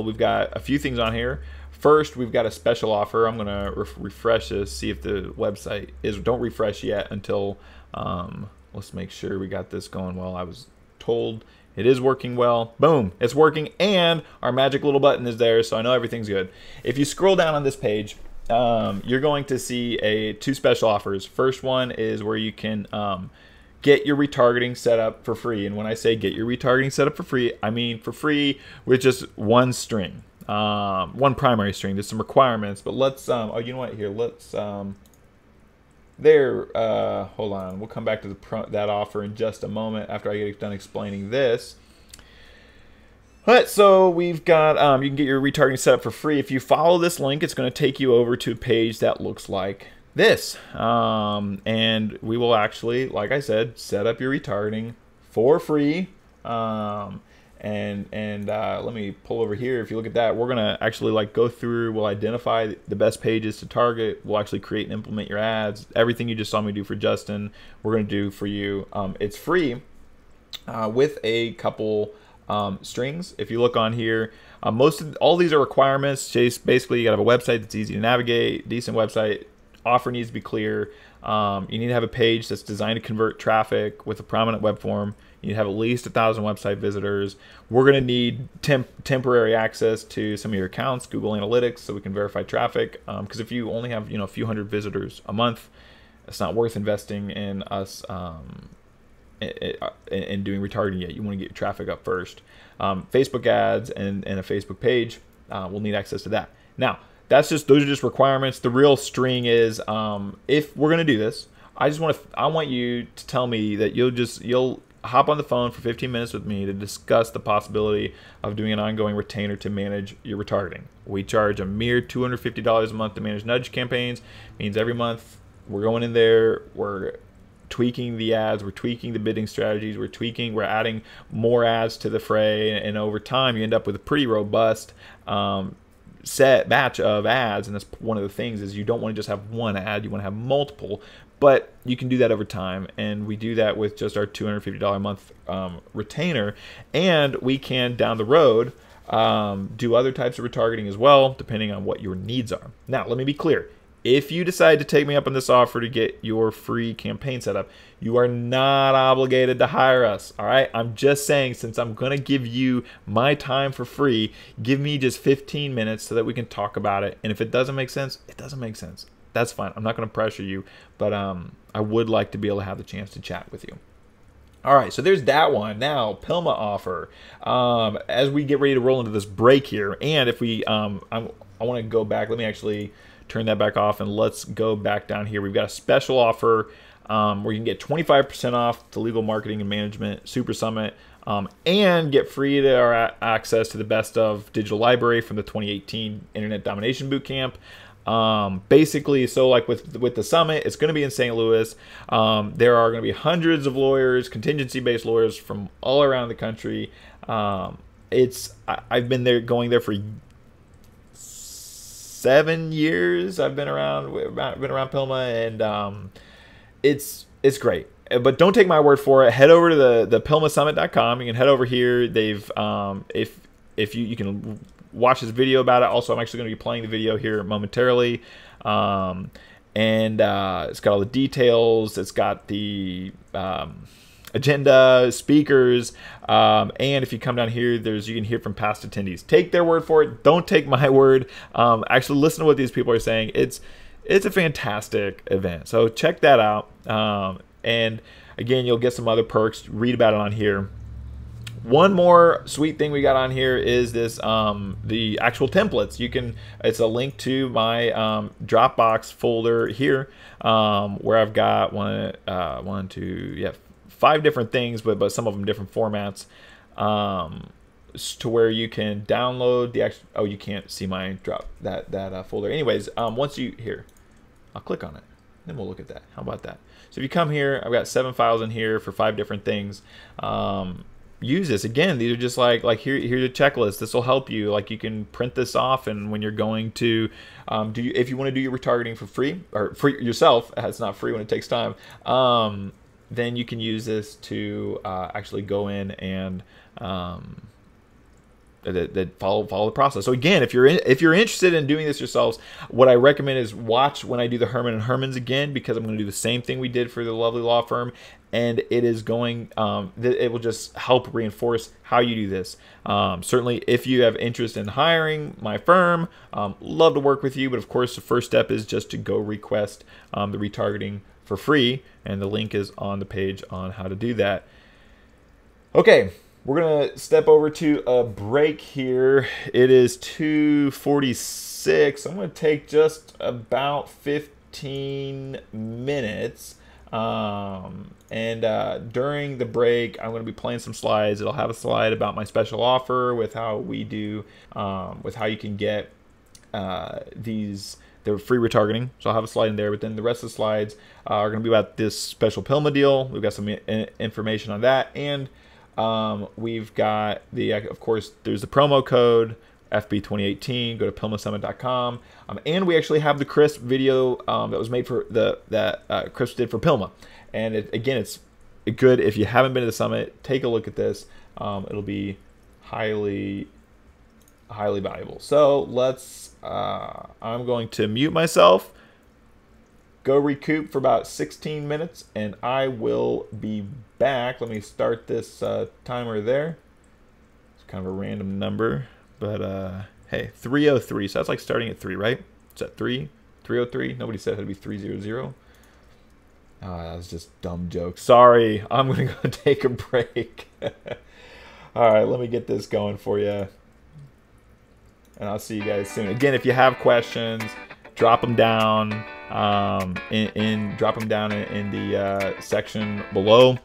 we've got a few things on here. First, we've got a special offer. I'm gonna refresh this, see if the website is. Don't refresh yet until let's make sure we got this going well. I was told it is working well. Boom, it's working, and our magic little button is there, so I know everything's good. If you scroll down on this page, you're going to see two special offers. First one is where you can get your retargeting set up for free. And when I say get your retargeting set up for free, I mean for free with just one string. One primary string. There's some requirements, but let's oh, you know what, here, let's hold on, we'll come back to that offer in just a moment after I get done explaining this. All right, so we've got you can get your retargeting set up for free. If you follow this link, it's going to take you over to a page that looks like this, and we will actually, like I said, set up your retargeting for free. Let me pull over here. If you look at that, we're gonna actually go through, we'll identify the best pages to target, we'll actually create and implement your ads. Everything you just saw me do for Justin, we're gonna do for you. It's free with a couple strings. If you look on here, all these are requirements. Basically, you gotta have a website that's easy to navigate, decent website, offer needs to be clear. You need to have a page that's designed to convert traffic with a prominent web form. You need to have at least 1,000 website visitors. We're going to need temporary access to some of your accounts, Google Analytics, so we can verify traffic. Because if you only have a few hundred visitors a month, it's not worth investing in us in doing retargeting yet. You want to get your traffic up first. Facebook ads and a Facebook page, we'll need access to that. Now, those are just requirements. The real string is, if we're going to do this, I want you to tell me that you'll hop on the phone for 15 minutes with me to discuss the possibility of doing an ongoing retainer to manage your retargeting. We charge a mere $250 a month to manage nudge campaigns. It means every month we're going in there, we're tweaking the ads, we're tweaking the bidding strategies, we're adding more ads to the fray, and over time you end up with a pretty robust set batch of ads. And that's one of the things, is you don't want to just have one ad, you want to have multiple, but you can do that over time, and we do that with just our $250 a month retainer. And we can, down the road, do other types of retargeting as well, depending on what your needs are. Now, let me be clear. If you decide to take me up on this offer to get your free campaign set up, you are not obligated to hire us, all right? I'm just saying, since I'm going to give you my time for free, give me just 15 minutes so that we can talk about it. And if it doesn't make sense, it doesn't make sense. That's fine. I'm not going to pressure you, but I would like to be able to have the chance to chat with you. All right, so there's that one. Now, PILMMA offer. As we get ready to roll into this break here, and if we, I want to go back. Let me actually turn that back off, and let's go back down here. We've got a special offer where you can get 25% off the Legal Marketing and Management Super Summit, and get free access to the Best of Digital Library from the 2018 Internet Domination Bootcamp. Basically, so like with the summit, it's going to be in St. Louis. There are going to be hundreds of lawyers, contingency-based lawyers from all around the country. I've been going there for 7 years. I've been around PILMMA, and it's great. But don't take my word for it. Head over to the PILMMAsummit.com. You can head over here. They've if you can watch this video about it. Also, I'm actually going to be playing the video here momentarily. And it's got all the details. It's got the agenda, speakers, and if you come down here, you can hear from past attendees. Take their word for it. Don't take my word. Actually, listen to what these people are saying. It's a fantastic event. So check that out. And again, you'll get some other perks. Read about it on here. One more sweet thing we got on here is this the actual templates. It's a link to my Dropbox folder here, where I've got 5 different things, but some of them different formats, to where you can download the actual. Oh, you can't see my that folder. Anyways, once here, I'll click on it, then we'll look at that. How about that? So if you come here, I've got 7 files in here for 5 different things. Use this. Again, these are just like here's a checklist. This will help you. Like, you can print this off, and when you're going to if you want to do your retargeting for free, or for yourself, it's not free when it takes time, then you can use this to actually go in and follow the process. So again, if you're interested in doing this yourselves, what I recommend is watch when I do the Herman and Hermans again, because I'm going to do the same thing we did for the lovely law firm, and it is going it will just help reinforce how you do this. Certainly, if you have interest in hiring my firm, love to work with you. But of course, the first step is just to go request the retargeting for free, and the link is on the page on how to do that. Okay. We're going to step over to a break here. It is 2:46. I'm going to take just about 15 minutes. During the break, I'm going to be playing some slides. It'll have a slide about my special offer with how we do, with how you can get they're free retargeting. So I'll have a slide in there, but then the rest of the slides are going to be about this special PILMMA deal. We've got some information on that, and we've got of course, there's the promo code FB2018. Go to PILMMAsummit.com, and we actually have the crisp video that was made for that Chris did for PILMMA. And again, it's good. If you haven't been to the summit, take a look at this. It'll be highly valuable. So let's. I'm going to mute myself. Go recoup for about 16 minutes, and I will be back. Let me start this timer there. It's kind of a random number, but hey, 3:03. So that's like starting at 3, right? Is that 3? 3:03? Nobody said it had to be 3:00. That was just dumb joke. Sorry, I'm going to go take a break. All right, let me get this going for you, and I'll see you guys soon. Again, if you have questions, drop them down. Drop them down in the section below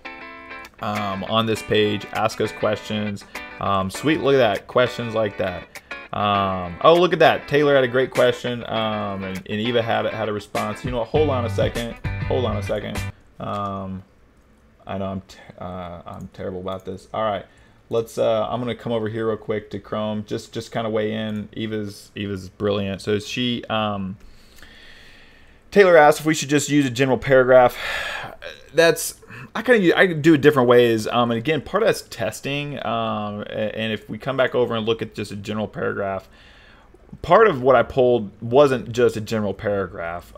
on this page. Ask us questions. Sweet, look at that, questions like that. Oh, look at that, Taylor had a great question, and Eva had a response. You know what, hold on a second. I know I'm terrible about this. All right, let's I'm gonna come over here real quick to Chrome, just kind of weigh in. Eva's brilliant. So she Taylor asked if we should just use a general paragraph. I can do it different ways. And again, part of that's testing. And if we come back over and look at just a general paragraph, part of what I pulled wasn't just a general paragraph.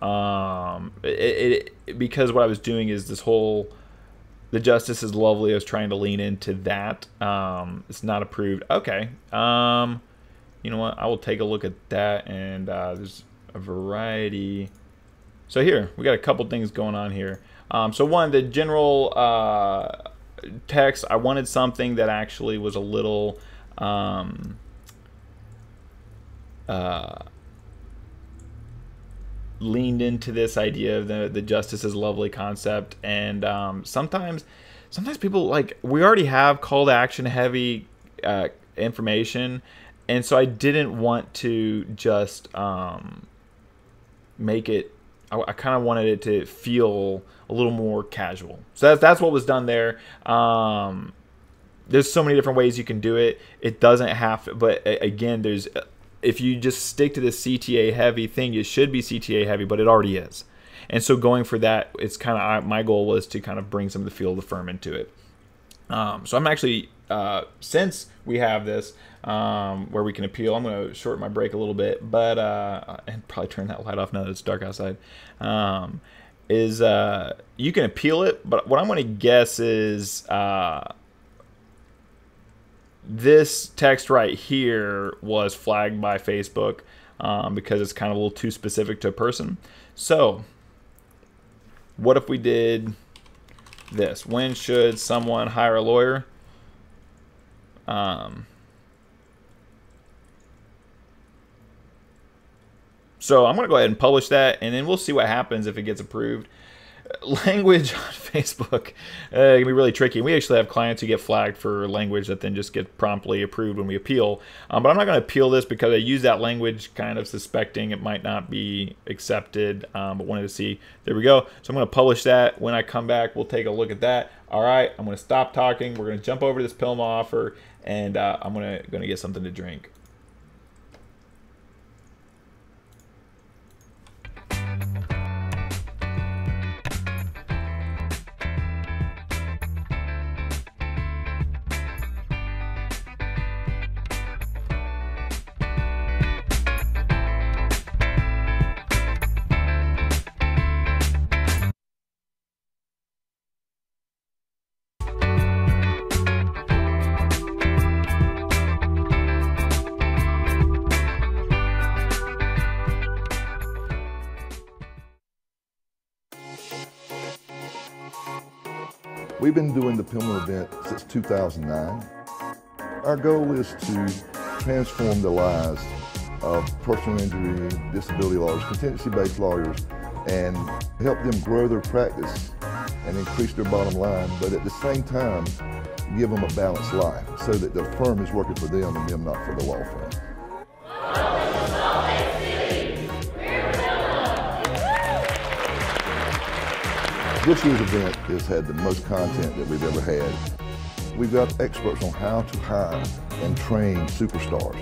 Because what I was doing is this whole, the justice is lovely. I was trying to lean into that. It's not approved. Okay. You know what? I will take a look at that. And there's a variety. So here, we got a couple things going on here. So one, the general text, I wanted something that actually was a little leaned into this idea of the justice is lovely concept. And sometimes people, like, we already have call to action heavy information. And so I didn't want to just make it, I kind of wanted it to feel a little more casual. So that's what was done there. there's so many different ways you can do it. It doesn't have to, but again, if you just stick to this CTA heavy thing, it should be CTA heavy, but it already is. And so going for that, it's kind of, my goal was to kind of bring some of the feel of the firm into it. So I'm actually, since we have this where we can appeal, I'm going to shorten my break a little bit, but and probably turn that light off now that it's dark outside. You can appeal it, but what I'm going to guess is this text right here was flagged by Facebook because it's kind of a little too specific to a person. So what if we did this? When should someone hire a lawyer? So I'm going to go ahead and publish that, and then we'll see what happens if it gets approved. Language on Facebook can be really tricky. We actually have clients who get flagged for language that then just get promptly approved when we appeal. But I'm not going to appeal this because I use that language kind of suspecting it might not be accepted, but wanted to see. There we go. So I'm going to publish that. When I come back, we'll take a look at that. All right, I'm going to stop talking. We're going to jump over to this PILMMA offer, and I'm going to get something to drink. We've been doing the PILMMA event since 2009. Our goal is to transform the lives of personal injury, disability lawyers, contingency-based lawyers, and help them grow their practice and increase their bottom line, but at the same time, give them a balanced life so that the firm is working for them and them not for the law firm. This year's event has had the most content that we've ever had. We've got experts on how to hire and train superstars,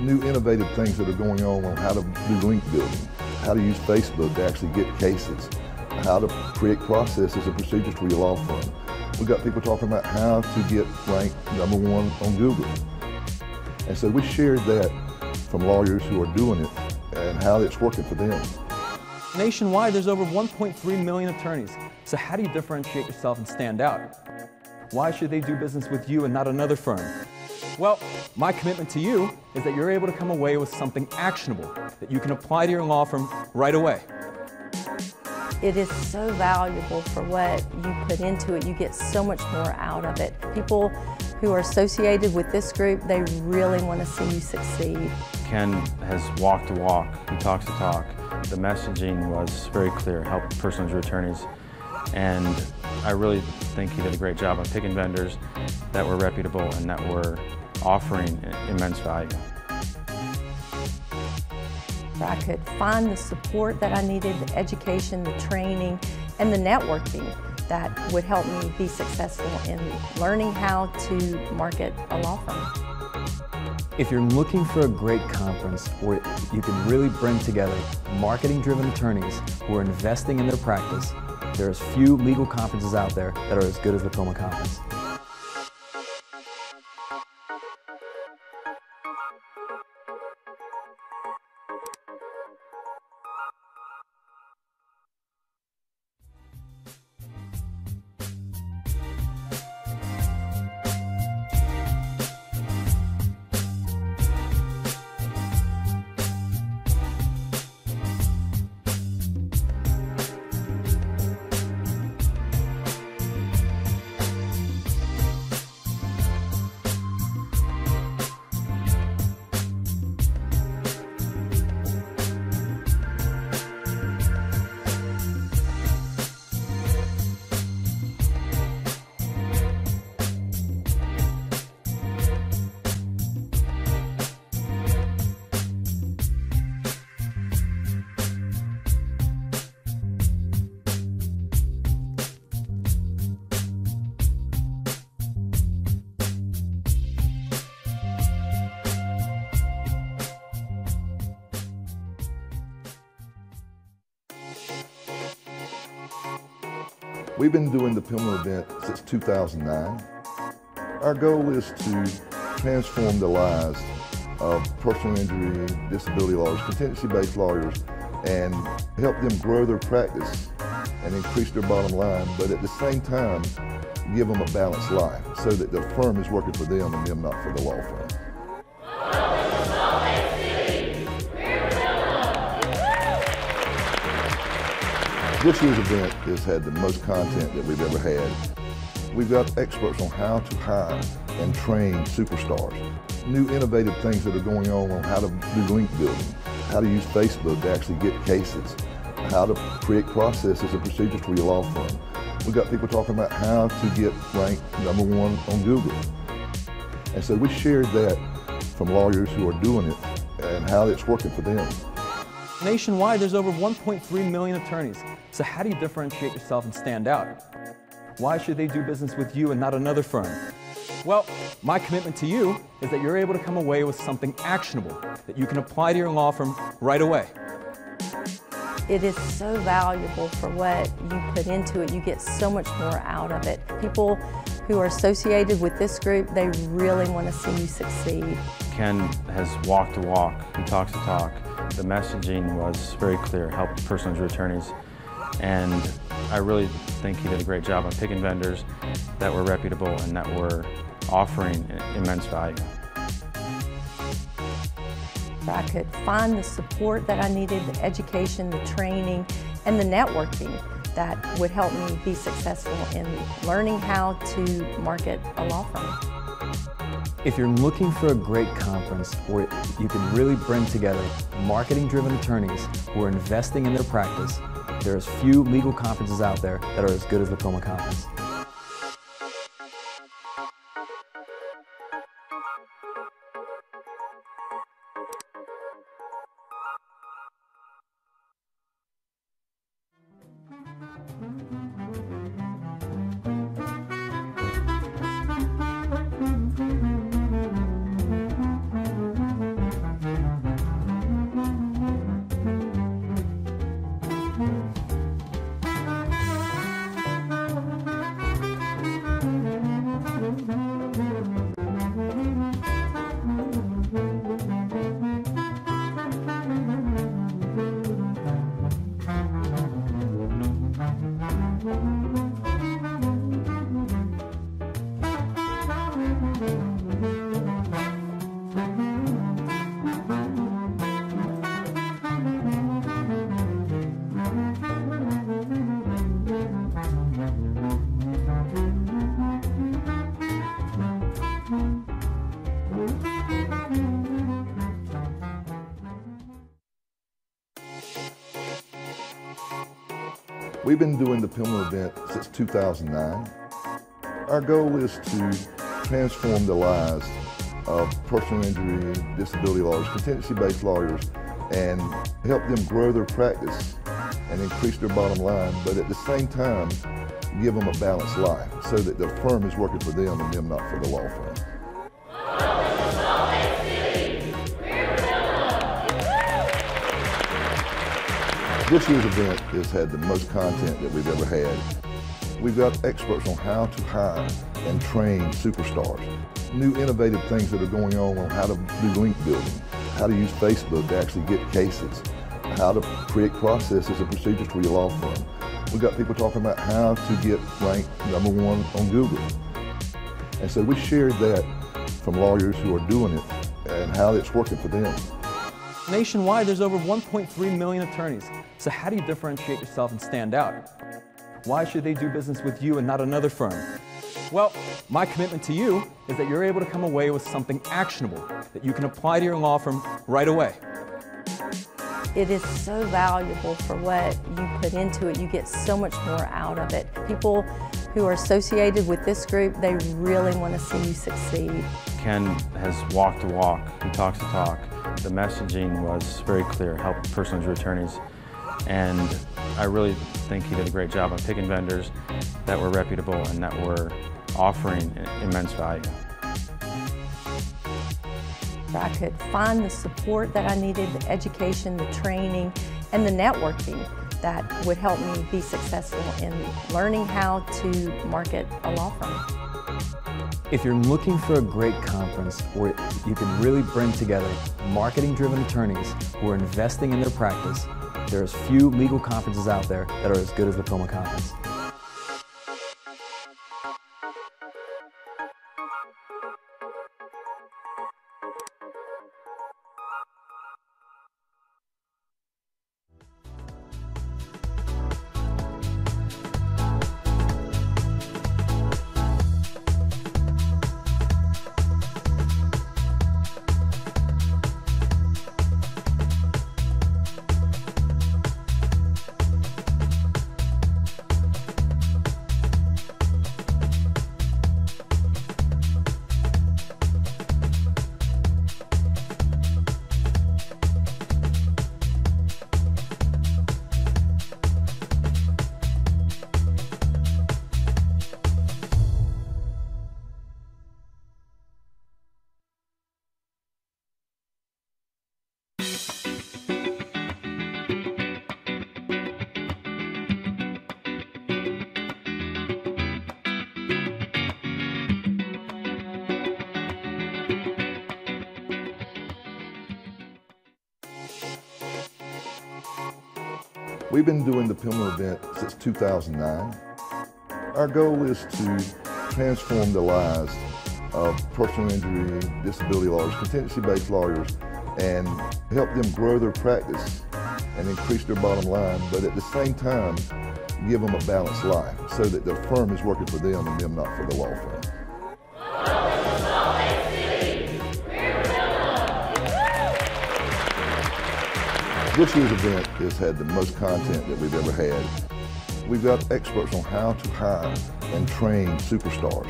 new innovative things that are going on how to do link building, how to use Facebook to actually get cases, how to create processes and procedures for your law firm. We've got people talking about how to get ranked #1 on Google. And so we shared that from lawyers who are doing it and how it's working for them. Nationwide, there's over 1.3 million attorneys. So how do you differentiate yourself and stand out? Why should they do business with you and not another firm? Well, my commitment to you is that you're able to come away with something actionable that you can apply to your law firm right away. It is so valuable for what you put into it. You get so much more out of it. People who are associated with this group, they really want to see you succeed. Ken has walked the walk, he talks the talk. The messaging was very clear, help personal injury attorneys, and I really think he did a great job of picking vendors that were reputable and that were offering immense value. I could find the support that I needed, the education, the training, and the networking that would help me be successful in learning how to market a law firm. If you're looking for a great conference where you can really bring together marketing-driven attorneys who are investing in their practice, there's few legal conferences out there that are as good as the PILMMA conference. We've been doing the PILMMA event since 2009. Our goal is to transform the lives of personal injury, disability lawyers, contingency-based lawyers, and help them grow their practice and increase their bottom line, but at the same time, give them a balanced life so that the firm is working for them and them not for the law firm. This year's event has had the most content that we've ever had. We've got experts on how to hire and train superstars, new innovative things that are going on how to do link building, how to use Facebook to actually get cases, how to create processes and procedures for your law firm. We've got people talking about how to get ranked #1 on Google. And so we shared that from lawyers who are doing it and how it's working for them. Nationwide, there's over 1.3 million attorneys. So how do you differentiate yourself and stand out? Why should they do business with you and not another firm? Well, my commitment to you is that you're able to come away with something actionable that you can apply to your law firm right away. It is so valuable for what you put into it. You get so much more out of it. People who are associated with this group, they really want to see you succeed. Ken has walked the walk, he talks the talk. The messaging was very clear, helped personal injury attorneys, and I really think he did a great job on picking vendors that were reputable and that were offering immense value. I could find the support that I needed, the education, the training, and the networking that would help me be successful in learning how to market a law firm. If you're looking for a great conference where you can really bring together marketing-driven attorneys who are investing in their practice, there's few legal conferences out there that are as good as the PILMMA conference. We've been doing the PILMMA event since 2009. Our goal is to transform the lives of personal injury, disability lawyers, contingency-based lawyers, and help them grow their practice and increase their bottom line, but at the same time, give them a balanced life so that the firm is working for them and them not for the law firm. This year's event has had the most content that we've ever had. We've got experts on how to hire and train superstars, new innovative things that are going on how to do link building, how to use Facebook to actually get cases, how to create processes and procedures for your law firm. We've got people talking about how to get ranked #1 on Google. And so we shared that from lawyers who are doing it and how it's working for them. Nationwide, there's over 1.3 million attorneys. So how do you differentiate yourself and stand out? Why should they do business with you and not another firm? Well, my commitment to you is that you're able to come away with something actionable that you can apply to your law firm right away. It is so valuable for what you put into it. You get so much more out of it. People who are associated with this group, they really want to see you succeed. Ken has walked the walk, he talks the talk. The messaging was very clear, helped personal injury attorneys, and I really think he did a great job on picking vendors that were reputable and that were offering immense value. I could find the support that I needed, the education, the training, and the networking that would help me be successful in learning how to market a law firm. If you're looking for a great conference where you can really bring together marketing-driven attorneys who are investing in their practice, there's few legal conferences out there that are as good as the PILMMA conference. We've been doing the PILMMA event since 2009. Our goal is to transform the lives of personal injury, disability lawyers, contingency-based lawyers, and help them grow their practice and increase their bottom line, but at the same time, give them a balanced life so that their firm is working for them and them not for the law firm. This year's event has had the most content that we've ever had. We've got experts on how to hire and train superstars,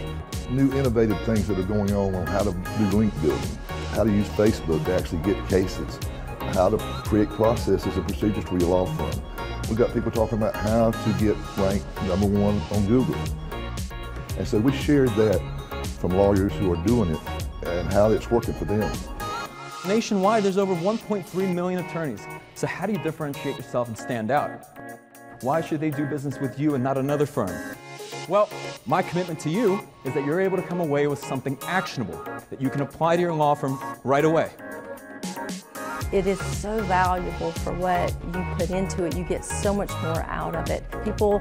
new innovative things that are going on how to do link building, how to use Facebook to actually get cases, how to create processes and procedures for your law firm. We've got people talking about how to get ranked #1 on Google. And so we shared that from lawyers who are doing it and how it's working for them. Nationwide, there's over 1.3 million attorneys. So how do you differentiate yourself and stand out? Why should they do business with you and not another firm? Well, my commitment to you is that you're able to come away with something actionable that you can apply to your law firm right away. It is so valuable for what you put into it. You get so much more out of it. People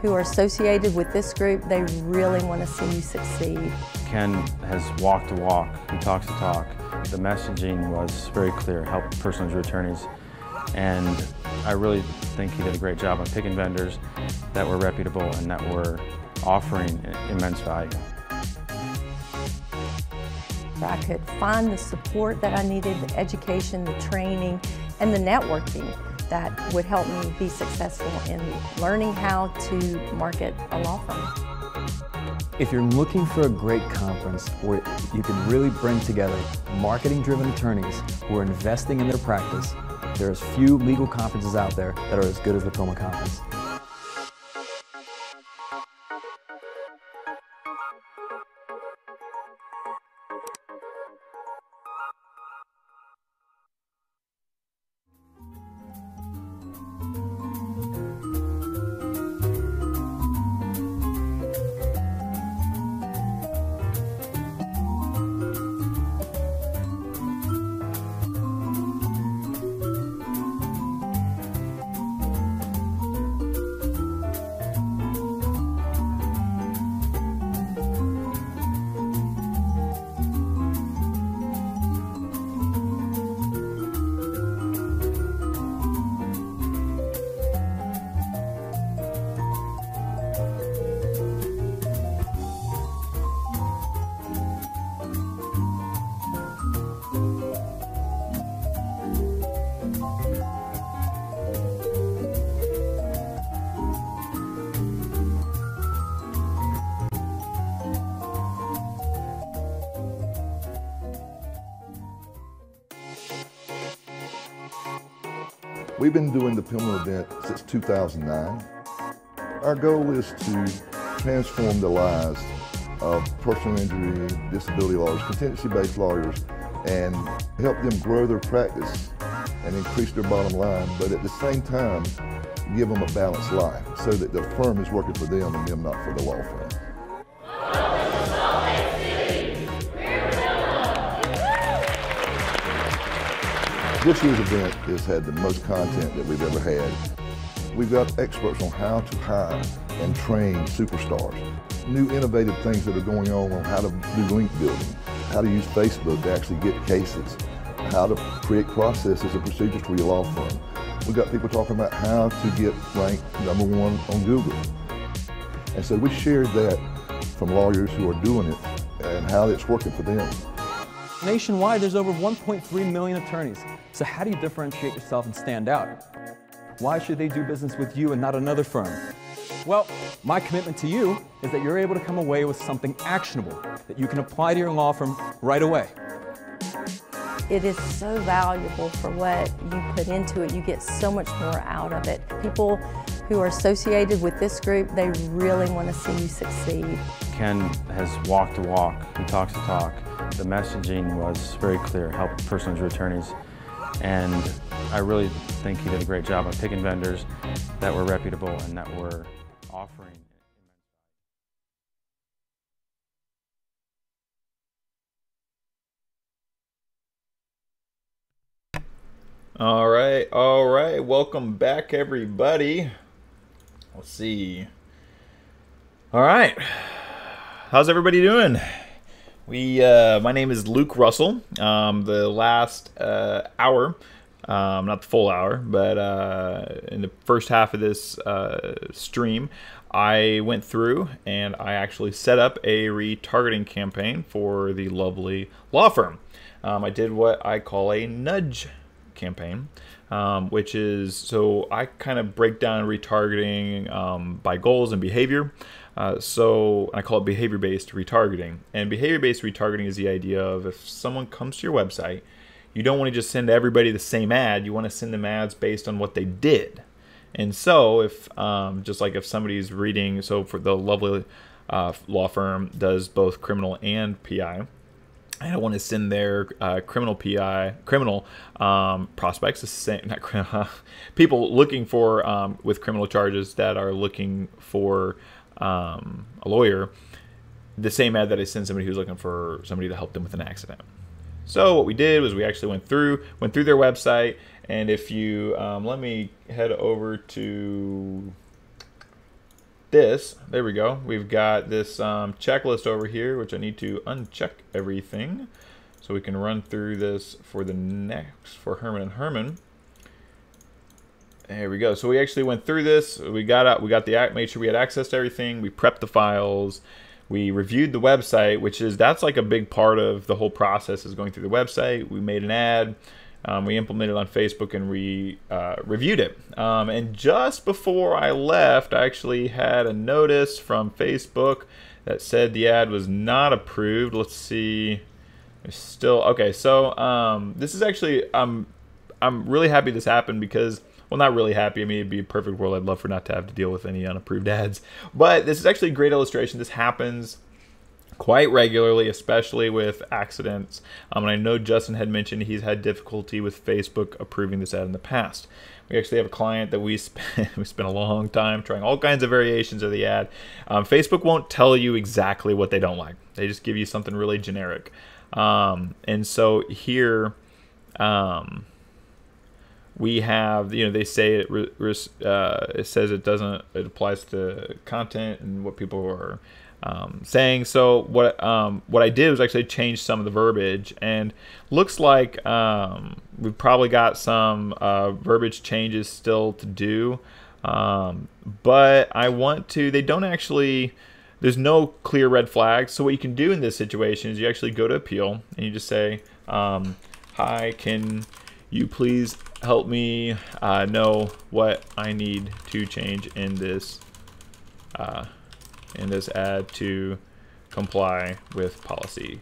who are associated with this group, they really want to see you succeed. Ken has walked the walk, he talks the talk. The messaging was very clear, help personal injury attorneys, and I really think he did a great job on picking vendors that were reputable and that were offering immense value. I could find the support that I needed, the education, the training, and the networking that would help me be successful in learning how to market a law firm. If you're looking for a great conference where you can really bring together marketing-driven attorneys who are investing in their practice, there's few legal conferences out there that are as good as the PILMMA conference. We've been doing the PILMMA event since 2009. Our goal is to transform the lives of personal injury, disability lawyers, contingency-based lawyers, and help them grow their practice and increase their bottom line, but at the same time, give them a balanced life so that the firm is working for them and them not for the law firm. This year's event has had the most content that we've ever had. We've got experts on how to hire and train superstars. New innovative things that are going on how to do link building, how to use Facebook to actually get cases, how to create processes and procedures for your law firm. We've got people talking about how to get ranked #1 on Google. And so we shared that from lawyers who are doing it and how it's working for them. Nationwide, there's over 1.3 million attorneys. So how do you differentiate yourself and stand out? Why should they do business with you and not another firm? Well, my commitment to you is that you're able to come away with something actionable that you can apply to your law firm right away. It is so valuable for what you put into it. You get so much more out of it. People who are associated with this group, they really want to see you succeed. Ken has walked the walk, he talks the talk. The messaging was very clear, help personal injury attorneys. And I really think he did a great job of picking vendors that were reputable and that were offering. All right. Welcome back, everybody. Let's see. All right. How's everybody doing? My name is Luke Russell. The last hour, not the full hour, but in the first half of this stream, I went through and I actually set up a retargeting campaign for the lovely law firm. I did what I call a nudge campaign, which is, so I kind of break down retargeting by goals and behavior. So I call it behavior-based retargeting. And behavior-based retargeting is the idea of if someone comes to your website, you don't want to just send everybody the same ad. You want to send them ads based on what they did. And so if, just like if somebody's reading, so for the lovely law firm does both criminal and PI, I don't want to send their criminal prospects, the same, not criminal, people looking for with criminal charges that are looking for a lawyer, the same ad that I send somebody who's looking for somebody to help them with an accident. So what we did was we actually went through their website, and if you let me head over to this, there we go. We've got this checklist over here, which I need to uncheck everything so we can run through this for the next, for Herman and Herman. There we go. So we actually went through this. We got the made sure we had access to everything. We prepped the files. We reviewed the website, that's like a big part of the whole process is going through the website. We made an ad. We implemented it on Facebook and we reviewed it. And just before I left, I actually had a notice from Facebook that said the ad was not approved. Let's see. It's still okay. So this is actually I'm really happy this happened because, well, not really happy. I mean, it'd be a perfect world. I'd love for not to have to deal with any unapproved ads. But this is actually a great illustration. This happens quite regularly, especially with accidents. And I know Justin had mentioned he's had difficulty with Facebook approving this ad in the past. We actually have a client that we spent a long time trying all kinds of variations of the ad. Facebook won't tell you exactly what they don't like. They just give you something really generic. And so here, we have, they say it says it applies to content and what people are saying. So what I did was actually change some of the verbiage, and looks like we've probably got some verbiage changes still to do. But I want to, there's no clear red flags. So what you can do in this situation is you actually go to appeal and you just say, hi, can you please help me know what I need to change in this ad to comply with policy.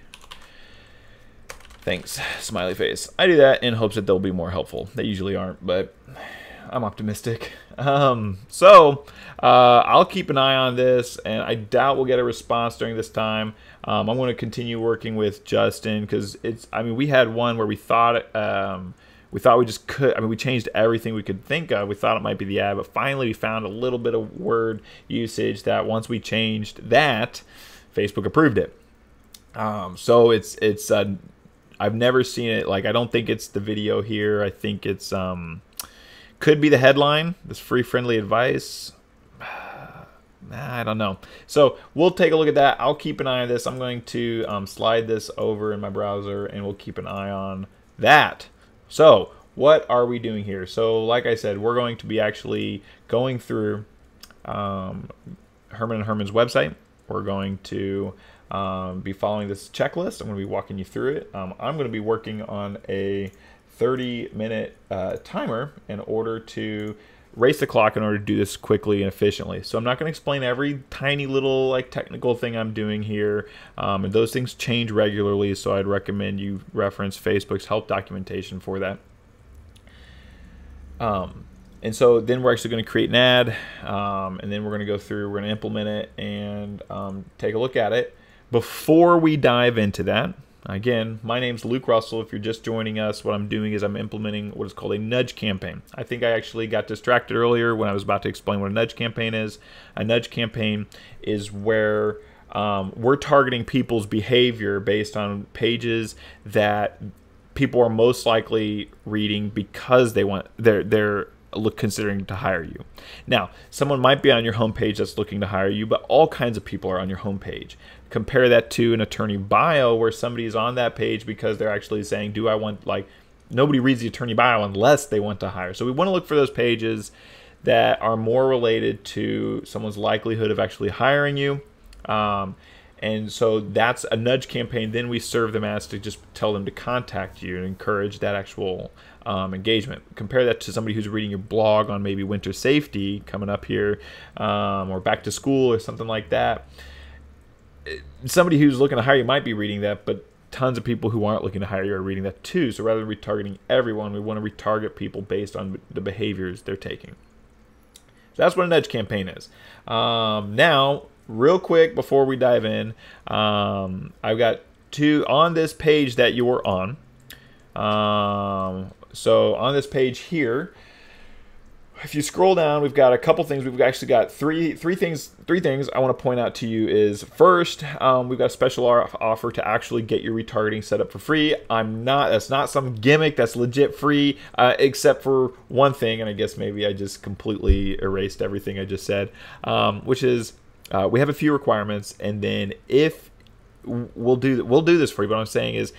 Thanks, smiley face. I do that in hopes that they'll be more helpful. They usually aren't, but I'm optimistic. So I'll keep an eye on this, and I doubt we'll get a response during this time. I'm going to continue working with Justin because we had one where we thought we thought we just could, I mean, we changed everything we could think of. We thought it might be the ad, but finally we found a little bit of word usage that once we changed that, Facebook approved it. So it's I've never seen it. Like, I don't think it's the video here. I think it's could be the headline. This free friendly advice. I don't know. So we'll take a look at that. I'll keep an eye on this. I'm going to slide this over in my browser, and we'll keep an eye on that. So what are we doing here? So like I said, we're going to be actually going through Herman and Herman's website. We're going to be following this checklist. I'm going to be walking you through it. I'm going to be working on a 30-minute timer in order to race the clock in order to do this quickly and efficiently. So I'm not going to explain every tiny little like technical thing I'm doing here, and those things change regularly, so I'd recommend you reference Facebook's help documentation for that. And so then we're actually going to create an ad, and then we're going to go through, we're going to implement it and take a look at it. Before we dive into that, again, my name's Luke Russell. If you're just joining us, what I'm doing is I'm implementing what is called a nudge campaign. I think I actually got distracted earlier when I was about to explain what a nudge campaign is. A nudge campaign is where we're targeting people's behavior based on pages that people are most likely reading because they're considering to hire you. Now, someone might be on your homepage that's looking to hire you, but all kinds of people are on your homepage. Compare that to an attorney bio where somebody is on that page because they're actually saying, do I want, like, nobody reads the attorney bio unless they want to hire. So we want to look for those pages that are more related to someone's likelihood of actually hiring you. And so that's a nudge campaign. Then we serve them as to just tell them to contact you and encourage that actual engagement. Compare that to somebody who's reading your blog on maybe winter safety coming up here, or back to school or something like that. Somebody who's looking to hire you might be reading that, but tons of people who aren't looking to hire you are reading that too. So rather than retargeting everyone, we want to retarget people based on the behaviors they're taking. So that's what a nudge campaign is. Now, real quick before we dive in, I've got two on this page that you're on. So on this page here, if you scroll down, we've got a couple things. We've actually got three things I want to point out to you is, first, we've got a special offer to actually get your retargeting set up for free. That's not some gimmick, that's legit free, except for one thing, and I guess maybe I just completely erased everything I just said, which is we have a few requirements, and then if we'll do this for you, but what I'm saying is,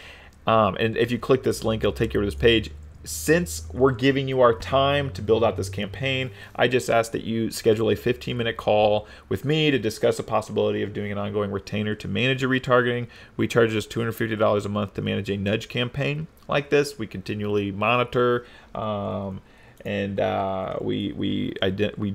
and if you click this link, it'll take you to this page. Since we're giving you our time to build out this campaign, I just ask that you schedule a 15-minute call with me to discuss the possibility of doing an ongoing retainer to manage your retargeting. We charge us $250 a month to manage a nudge campaign like this. We continually monitor, and we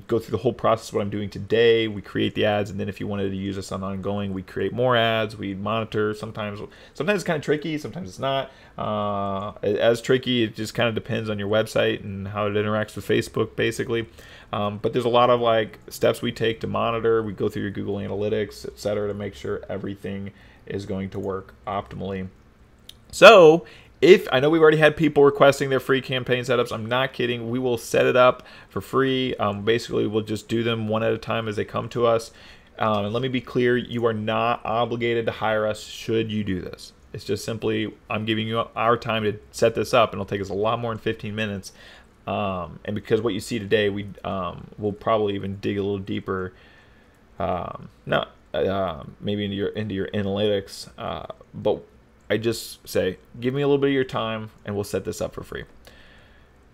go through the whole process of what I'm doing today. We create the ads, and then if you wanted to use us on ongoing, we create more ads. We monitor. Sometimes it's kind of tricky, sometimes it's not as tricky. It just kind of depends on your website and how it interacts with Facebook, basically. But there's a lot of like steps we take to monitor. We go through your Google Analytics, etc., to make sure everything is going to work optimally. So if I know we've already had people requesting their free campaign setups, I'm not kidding. We will set it up for free. Basically, we'll just do them one at a time as they come to us. And let me be clear, you are not obligated to hire us should you do this. It's just simply, I'm giving you our time to set this up, and it'll take us a lot more than 15 minutes. And because what you see today, we'll probably even dig a little deeper, maybe into your analytics, but I just say, give me a little bit of your time and we'll set this up for free.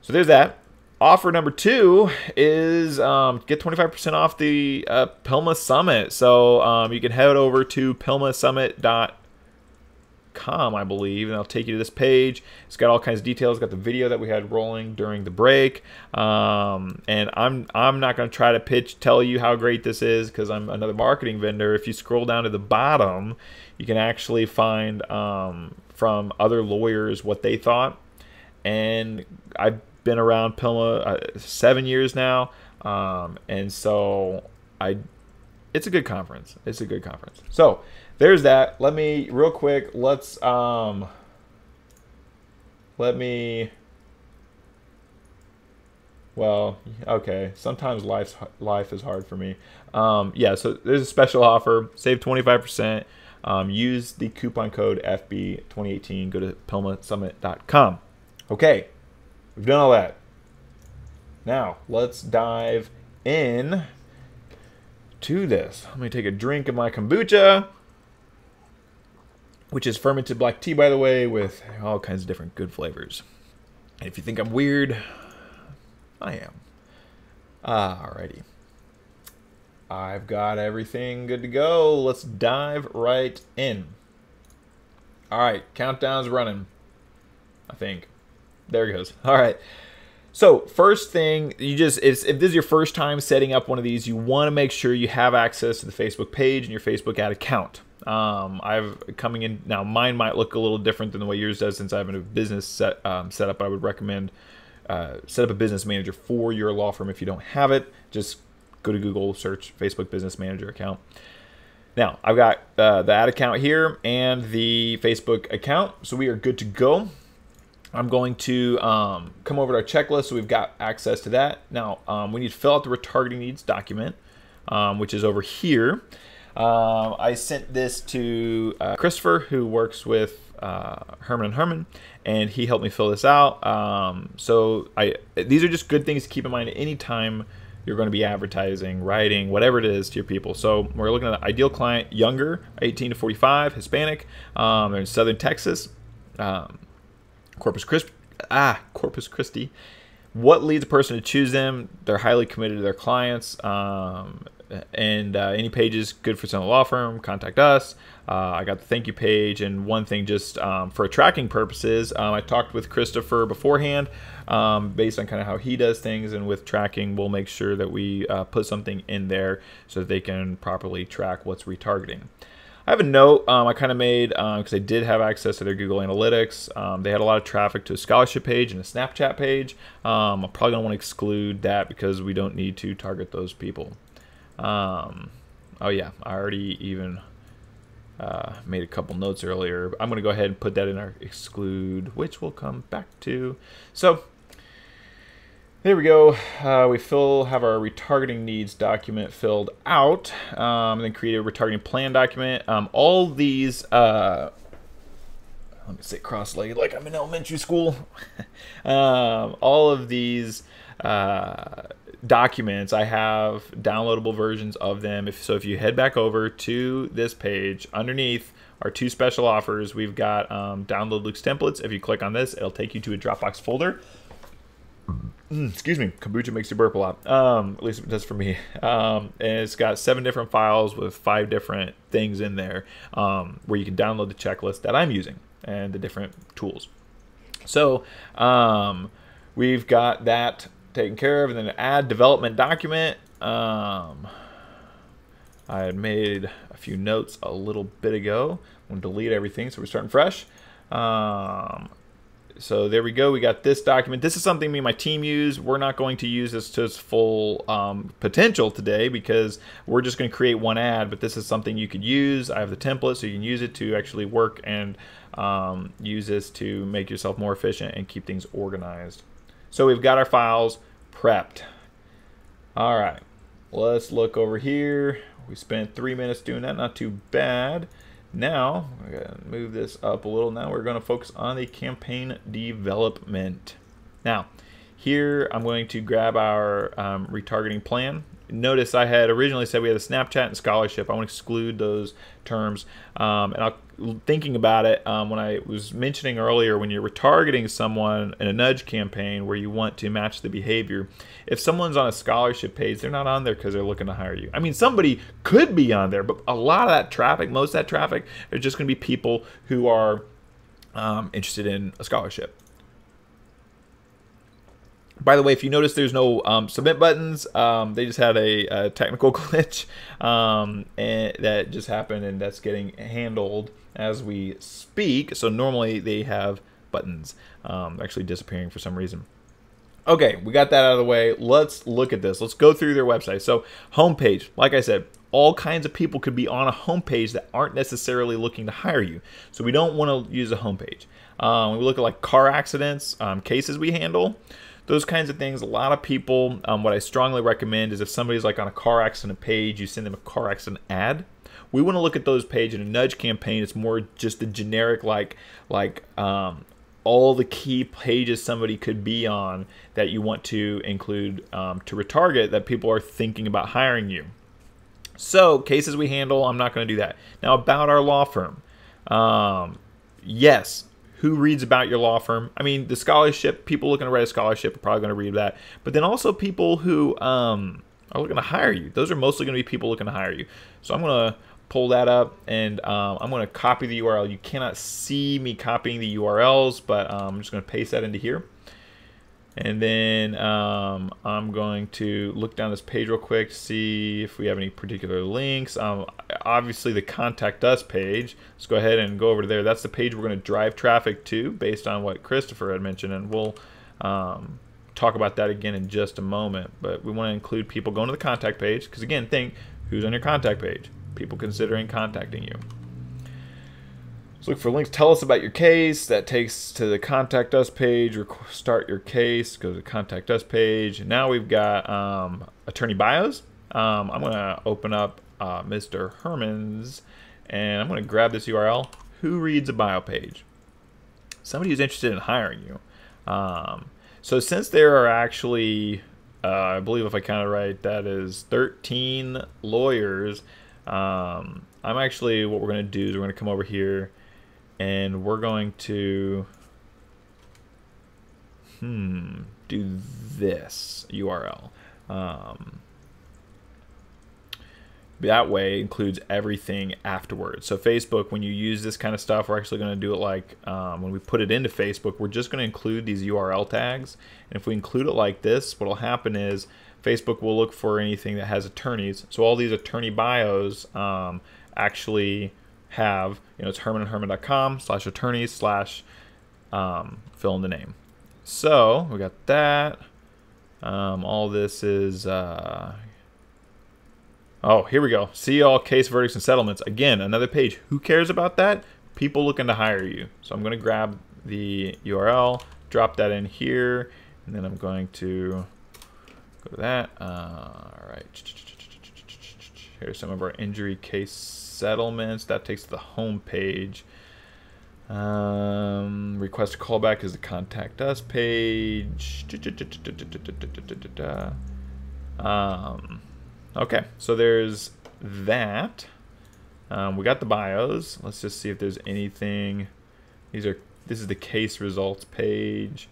So there's that. Offer number 2 is get 25% off the PILMMA Summit. So you can head over to PILMMASummit.com, I believe, and I'll take you to this page. It's got all kinds of details. It's got the video that we had rolling during the break. And I'm not going to try to tell you how great this is because I'm another marketing vendor. If you scroll down to the bottom, you can actually find from other lawyers what they thought. And I've been around PILMMA 7 years now, and so it's a good conference. It's a good conference. So there's that. Let me real quick. Let me Well, okay. Sometimes life is hard for me. Yeah, so there's a special offer. Save 25%. Use the coupon code FB2018. Go to PILMMAsummit.com. Okay, we've done all that. Now, let's dive in to this. Let me take a drink of my kombucha, which is fermented black tea, by the way, with all kinds of different good flavors. And if you think I'm weird, I am. Alrighty. I've got everything good to go. Let's dive right in. Alright, countdown's running, I think. There it goes. Alright. So first thing, if this is your first time setting up one of these, you want to make sure you have access to the Facebook page and your Facebook ad account. Coming in now, mine might look a little different than the way yours does since I have a business set up. I would recommend set up a business manager for your law firm. If you don't have it, just go to Google, search Facebook Business Manager account. Now, I've got the ad account here and the Facebook account, so we are good to go. I'm going to come over to our checklist, so we've got access to that. Now, we need to fill out the retargeting needs document, which is over here. I sent this to Christopher, who works with Herman & Herman, and he helped me fill this out. These are just good things to keep in mind anytime you're going to be advertising, writing, whatever it is to your people. So we're looking at the ideal client, younger, 18 to 45, Hispanic. They're in Southern Texas, Corpus Christi. What leads a person to choose them? They're highly committed to their clients. Any pages good for some law firm, contact us. I got the thank you page, and one thing just for tracking purposes, I talked with Christopher beforehand based on kind of how he does things, and with tracking we'll make sure that we put something in there so that they can properly track what's retargeting. I have a note I kind of made because I did have access to their Google Analytics. They had a lot of traffic to a scholarship page and a Snapchat page. I'm probably going to want to exclude that because we don't need to target those people. Oh yeah, I already even made a couple notes earlier. I'm going to go ahead and put that in our exclude, which we'll come back to. So there we go. We have our retargeting needs document filled out, and then create a retargeting plan document. All these, let me sit cross-legged like I'm in elementary school. All of these documents, I have downloadable versions of them. If you head back over to this page, underneath our two special offers, we've got download Luke's templates. If you click on this, it'll take you to a Dropbox folder. Excuse me, kombucha makes you burp a lot. At least it does for me. And it's got 7 different files with 5 different things in there where you can download the checklist that I'm using and the different tools. So we've got that taken care of, and then an ad development document. I had made a few notes a little bit ago. I'm going to delete everything, so we're starting fresh. So there we go. We got this document. This is something me and my team use. We're not going to use this to its full potential today because we're just going to create one ad, but this is something you could use. I have the template, so you can use it to actually work and use this to make yourself more efficient and keep things organized. So we've got our files prepped. All right, let's look over here. We spent 3 minutes doing that, not too bad. Now, we're going to move this up a little. Now we're going to focus on the campaign development. Now, here I'm going to grab our retargeting plan. Notice I had originally said we had a Snapchat and scholarship. I want to exclude those terms. Thinking about it, when I was mentioning earlier, when you're retargeting someone in a nudge campaign where you want to match the behavior, if someone's on a scholarship page, they're not on there because they're looking to hire you. I mean, somebody could be on there, but a lot of that traffic, most of that traffic, are just going to be people who are interested in a scholarship. By the way, if you notice there's no submit buttons, they just had a technical glitch and that just happened, and that's getting handled as we speak. So normally they have buttons actually disappearing for some reason. Okay, we got that out of the way. Let's look at this. Let's go through their website. So homepage, like I said, all kinds of people could be on a homepage that aren't necessarily looking to hire you. So we don't want to use a homepage. We look at like car accidents, cases we handle. those kinds of things. A lot of people, what I strongly recommend is if somebody's like on a car accident page, you send them a car accident ad. We want to look at those pages. In a nudge campaign, it's more just a generic all the key pages somebody could be on that you want to include to retarget, that people are thinking about hiring you. So cases we handle, I'm not going to do that. Now about our law firm. Yes, who reads about your law firm? I mean, the scholarship, people looking to write a scholarship are probably going to read that. But then also people who are looking to hire you. Those are mostly going to be people looking to hire you. So I'm going to pull that up, and I'm going to copy the URL. You cannot see me copying the URLs, but I'm just going to paste that into here. And then I'm going to look down this page real quick to see if we have any particular links. Obviously the contact us page, let's go ahead and go over to there. That's the page we're going to drive traffic to based on what Christopher had mentioned, and we'll talk about that again in just a moment. But we want to include people going to the contact page, because again, think who's on your contact page. People considering contacting you. Let's look for links. Tell us about your case. That takes to the contact us page. Start your case. Go to the contact us page. And now we've got attorney bios. I'm going to open up Mr. Herman's, and I'm going to grab this URL. Who reads a bio page? Somebody who's interested in hiring you. So since there are actually, I believe if I count it right, that is 13 lawyers. I'm actually, what we're going to do is we're going to come over here and we're going to do this URL. That way it includes everything afterwards. So Facebook, when you use this kind of stuff, we're actually going to do it like when we put it into Facebook, we're just going to include these URL tags. And if we include it like this, what will happen is Facebook will look for anything that has attorneys. So all these attorney bios actually have, it's hermanandherman.com/attorneys/ fill in the name. So we got that. All this is, oh, here we go. See all case verdicts and settlements. Again, another page. Who cares about that? People looking to hire you. So I'm going to grab the URL, drop that in here, and then I'm going to go to that. All right. Here's some of our injury case settlements. That takes to the home page. Request a callback is the contact us page. Okay, so there's that. We got the bios. Let's just see if there's anything. This is the case results page.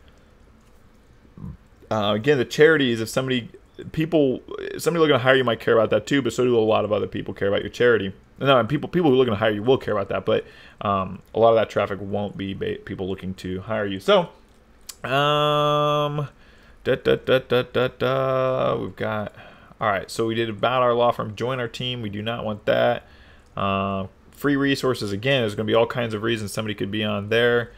Again, the charities, if somebody looking to hire you might care about that too, but so do a lot of other people care about your charity. No, and people who are looking to hire you will care about that, but a lot of that traffic won't be people looking to hire you. So, we've got, all right, so we did about our law firm. Join our team. We do not want that. Free resources, again, there's going to be all kinds of reasons somebody could be on there.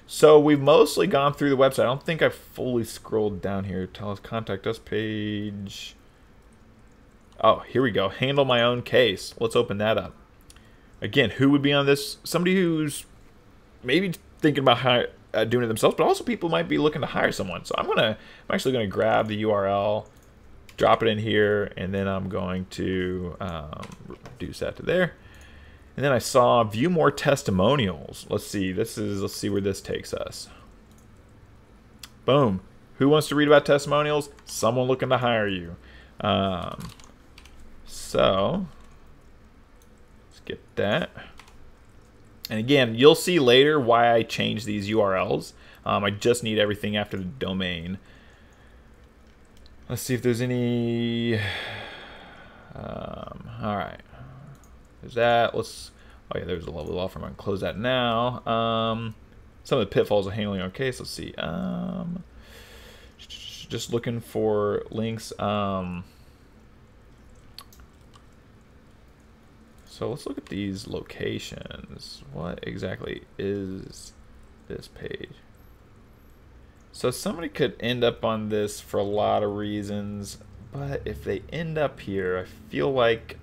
So we've mostly gone through the website. I don't think I've fully scrolled down here. Tell us, contact us page. Oh, here we go. Handle my own case. Let's open that up. Again, who would be on this? Somebody who's maybe thinking about doing it themselves, but also people might be looking to hire someone. So I'm actually going to grab the URL, drop it in here, and then I'm going to reduce that to there. And then I saw view more testimonials. Let's see. Let's see where this takes us. Boom. Who wants to read about testimonials? Someone looking to hire you. So let's get that. And again, you'll see later why I changed these URLs. I just need everything after the domain. Let's see if there's any. All right. There's that. Oh yeah, there's a lovely law firm. I can close that now. Some of the pitfalls of handling our case. Let's see. Just looking for links. So let's look at these locations. What exactly is this page? So somebody could end up on this for a lot of reasons, but if they end up here, I feel like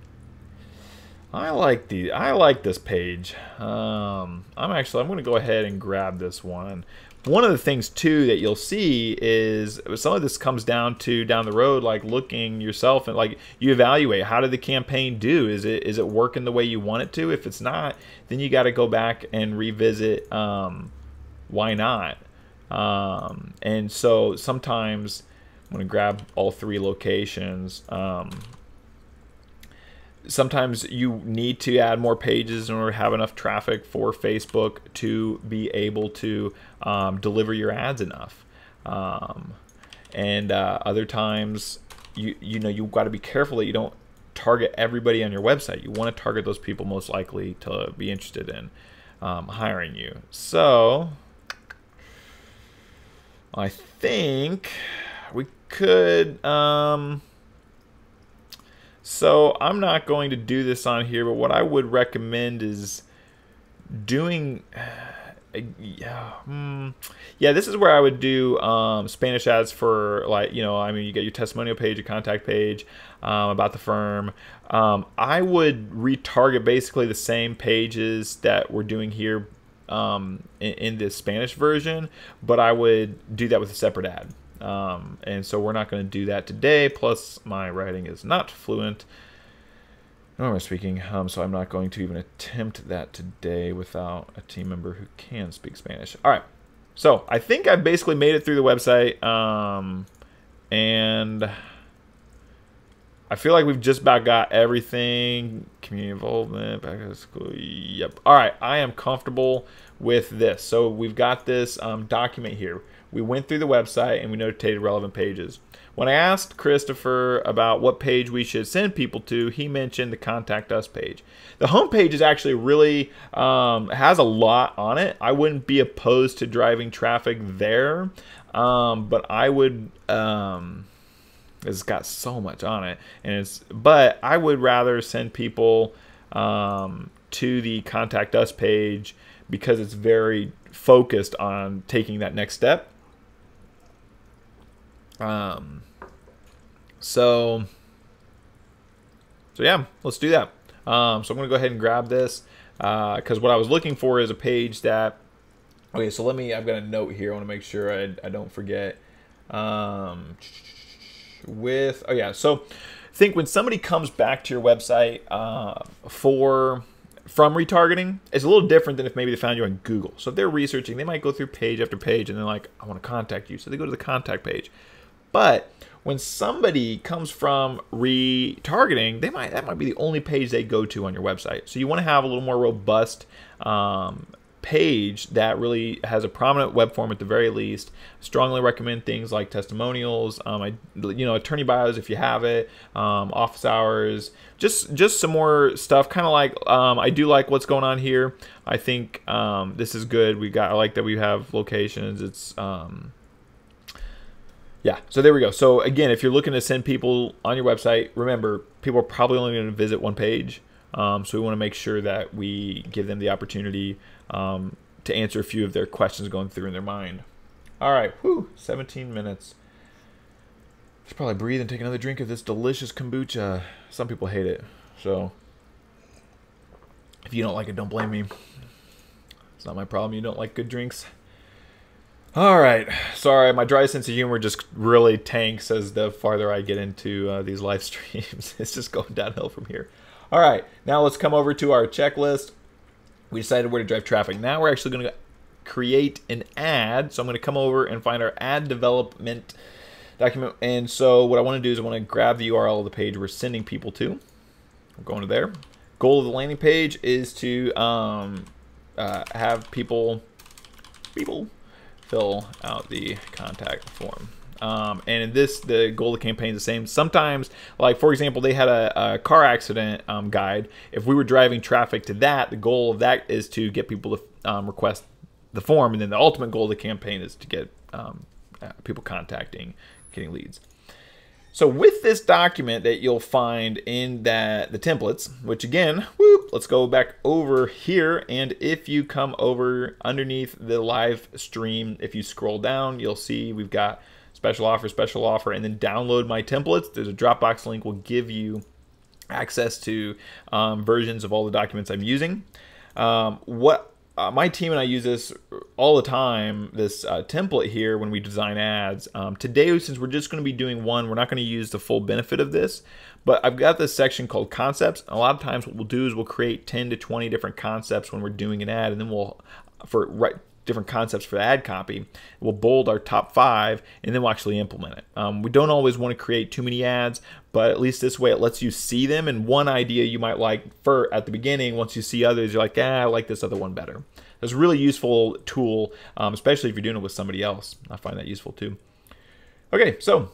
I like this page. I'm going to go ahead and grab this one. one of the things too that you'll see is some of this comes down to down the road, like looking yourself and like you evaluate, how did the campaign do? Is it working the way you want it to? If it's not, then you got to go back and revisit why not. And so sometimes I'm going to grab all 3 locations. Sometimes you need to add more pages in order to have enough traffic for Facebook to be able to deliver your ads enough. And other times, you've got to be careful that you don't target everybody on your website. You want to target those people most likely to be interested in hiring you. So I think we could... So I'm not going to do this on here, but what I would recommend is doing, this is where I would do Spanish ads for, like, you get your testimonial page, your contact page about the firm. I would retarget basically the same pages that we're doing here in this Spanish version, but I would do that with a separate ad. And so we're not going to do that today. Plus, my writing is not fluent, normally speaking, so I'm not going to even attempt that today without a team member who can speak Spanish. All right, so I think I've basically made it through the website, and I feel like we've just about got everything. Community involvement, back to school. Yep. All right, I am comfortable with this. So we've got this document here. We went through the website and we notated relevant pages. When I asked Christopher about what page we should send people to, he mentioned the Contact Us page. The home page is actually really has a lot on it. I wouldn't be opposed to driving traffic there, but I would. It's got so much on it, but I would rather send people to the Contact Us page because it's very focused on taking that next step. So yeah, let's do that. So I'm going to go ahead and grab this because what I was looking for is a page that. Okay, so I've got a note here. I want to make sure I don't forget. So I think when somebody comes back to your website from retargeting, it's a little different than if maybe they found you on Google. So if they're researching, they might go through page after page and they're like, I want to contact you. So they go to the contact page. But when somebody comes from retargeting, that might be the only page they go to on your website. So you want to have a little more robust page that really has a prominent web form at the very least. Strongly recommend things like testimonials, attorney bios if you have it, office hours, just some more stuff. Kind of like I do like what's going on here. I think this is good. I like that we have locations. It's yeah, so there we go. So again, if you're looking to send people on your website, remember, people are probably only going to visit one page. So we want to make sure that we give them the opportunity to answer a few of their questions going through in their mind. All right, 17 minutes. Should probably breathe and take another drink of this delicious kombucha. Some people hate it, so if you don't like it, don't blame me. It's not my problem. You don't like good drinks. All right, sorry, my dry sense of humor just really tanks as the farther I get into these live streams. It's just going downhill from here. All right, now let's come over to our checklist. We decided where to drive traffic. Now we're actually going to create an ad. So I'm going to come over and find our ad development document. And so what I want to do is I want to grab the URL of the page we're sending people to. I'm going to there. Goal of the landing page is to have people fill out the contact form. And in this, the goal of the campaign is the same. Sometimes, like for example, they had a car accident guide. If we were driving traffic to that, the goal of that is to get people to request the form, and then the ultimate goal of the campaign is to get people contacting, getting leads. So with this document that you'll find in the templates, which again, let's go back over here. And if you come over underneath the live stream, if you scroll down, you'll see we've got special offer, and then download my templates. There's a Dropbox link will give you access to versions of all the documents I'm using. What my team and I use this all the time, this template here when we design ads. Today, since we're just going to be doing one, we're not going to use the full benefit of this, but I've got this section called concepts. A lot of times what we'll do is we'll create 10 to 20 different concepts when we're doing an ad, and then we'll, different concepts for the ad copy, we'll bold our top 5, and then we'll actually implement it. We don't always want to create too many ads, but at least this way it lets you see them, and one idea you might like at the beginning, once you see others, you're like, I like this other one better. It's a really useful tool, especially if you're doing it with somebody else. I find that useful too. Okay, so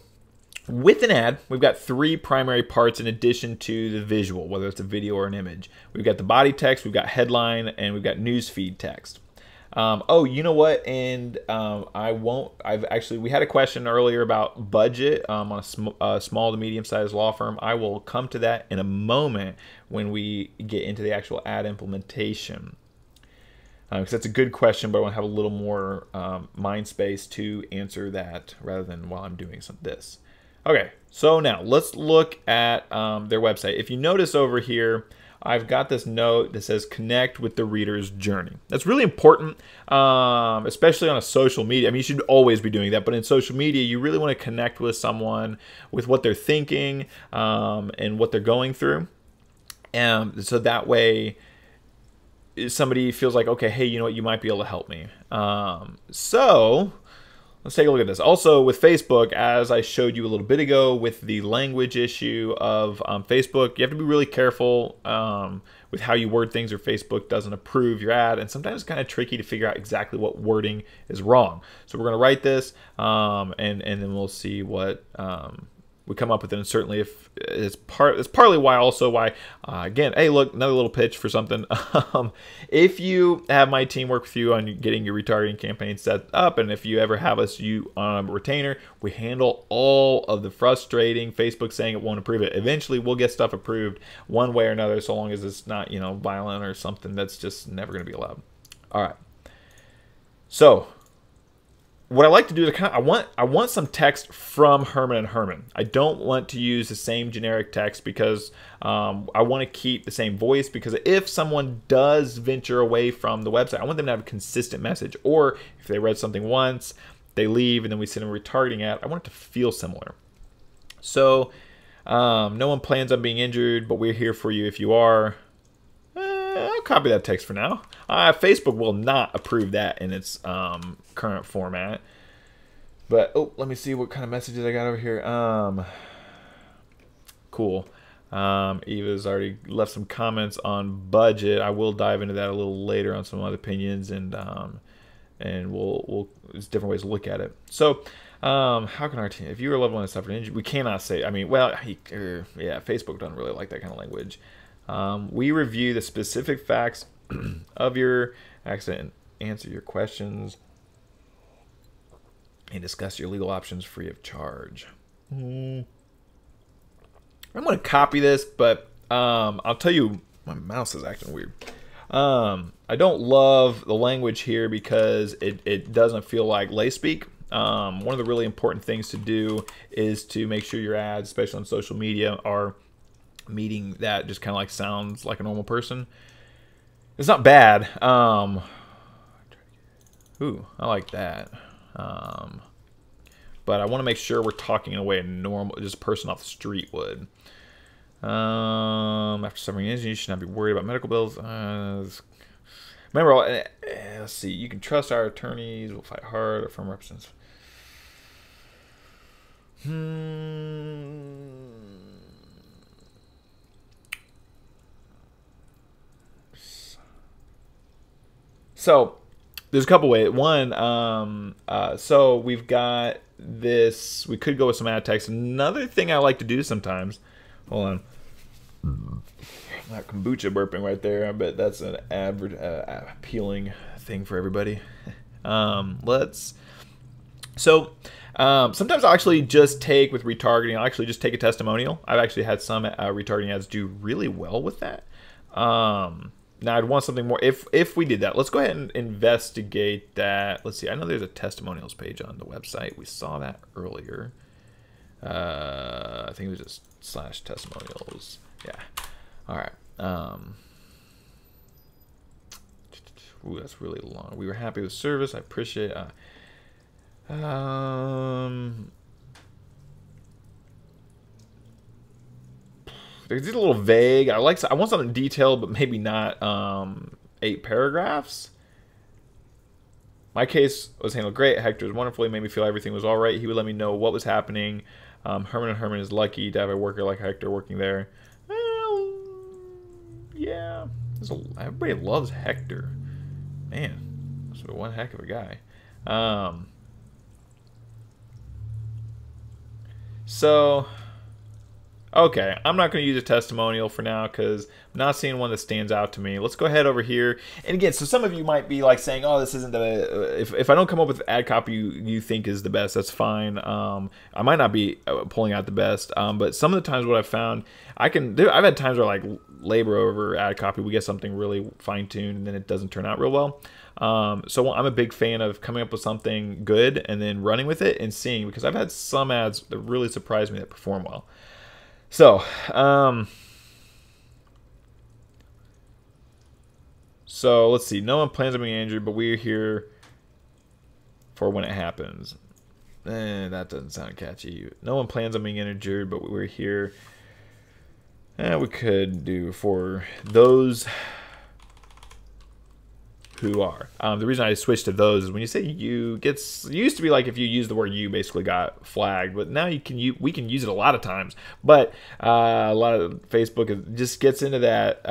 with an ad, we've got 3 primary parts in addition to the visual, whether it's a video or an image. We've got the body text, we've got headline, and we've got newsfeed text. Oh, you know what? And we had a question earlier about budget on a small to medium-sized law firm. I will come to that in a moment when we get into the actual ad implementation. Because that's a good question, but I want to have a little more mind space to answer that rather than while I'm doing this. Okay, so now let's look at their website. If you notice over here, I've got this note that says connect with the reader's journey. That's really important, especially on a social media. I mean, you should always be doing that, but in social media, you really want to connect with someone with what they're thinking and what they're going through. So that way, somebody feels like, okay, hey, you know what, you might be able to help me. So let's take a look at this. Also with Facebook, as I showed you a little bit ago with the language issue of Facebook, you have to be really careful with how you word things, or Facebook doesn't approve your ad. And sometimes it's kind of tricky to figure out exactly what wording is wrong. So we're going to write this and then we'll see what we come up with it. And certainly if it's partly why again, hey, look, another little pitch for something. If you have my team work with you on getting your retargeting campaign set up, and if you ever have us on a retainer, we handle all of the frustrating Facebook saying it won't approve it. Eventually we'll get stuff approved one way or another, so long as it's not, you know, violent or something that's just never going to be allowed. All right. So what I like to do is I want some text from Herman and Herman. I don't want to use the same generic text because I want to keep the same voice, because if someone does venture away from the website, I want them to have a consistent message. Or if they read something once, they leave, and then we send them a retargeting ad, I want it to feel similar. So no one plans on being injured, but we're here for you if you are. I'll copy that text for now. Facebook will not approve that in its current format. But, oh, let me see what kind of messages I got over here. Cool. Eva's already left some comments on budget. I will dive into that a little later on some other opinions, and there's different ways to look at it. So, how can our team, if you were a loved one that suffered injury, we cannot say, I mean, well, yeah, Facebook doesn't really like that kind of language. We review the specific facts of your accident, answer your questions, and discuss your legal options free of charge. I'm going to copy this, but I'll tell you, my mouse is acting weird. I don't love the language here because it doesn't feel like lay speak. One of the really important things to do is to make sure your ads, especially on social media, are meeting that just kind of like sounds like a normal person. It's not bad. Ooh, I like that. But I want to make sure we're talking in a way a normal, just a person off the street would. After suffering injury, you should not be worried about medical bills. Remember, let's see. You can trust our attorneys. We'll fight hard. Our firm represents. So there's a couple ways. One, so we've got this. We could go with some ad text. Another thing I like to do sometimes. Hold on. That kombucha burping right there. I bet that's an appealing thing for everybody. Sometimes I'll actually just take with retargeting. I'll actually just take a testimonial. I've actually had some retargeting ads do really well with that. Now I'd want something more. If we did that, let's go ahead and investigate that. Let's see. I know there's a testimonials page on the website. We saw that earlier. I think it was just /testimonials. Yeah. All right. Ooh, that's really long. We were happy with service. I appreciate it. It's a little vague. I want something detailed, but maybe not 8 paragraphs. My case was handled great. Hector was wonderful. He made me feel everything was all right. He would let me know what was happening. Herman is lucky to have a worker like Hector working there. Well, yeah. Everybody loves Hector. Man, that's one heck of a guy. So, okay, I'm not going to use a testimonial for now because I'm not seeing one that stands out to me. Let's go ahead over here. And again, so some of you might be like saying, oh, this isn't the... If I don't come up with ad copy you think is the best, that's fine. I might not be pulling out the best, but some of the times what I've found, I've had times where like labor over ad copy, we get something really fine-tuned and then it doesn't turn out real well. So I'm a big fan of coming up with something good and then running with it and seeing, because I've had some ads that really surprised me that perform well. So, let's see. No one plans on being injured, but we're here for when it happens. That doesn't sound catchy. No one plans on being injured, but we're here. We could do for those who are. The reason I switched to those is when you say you, it used to be like if you use the word you basically got flagged, but now we can use it a lot of times. But a lot of Facebook just gets into that.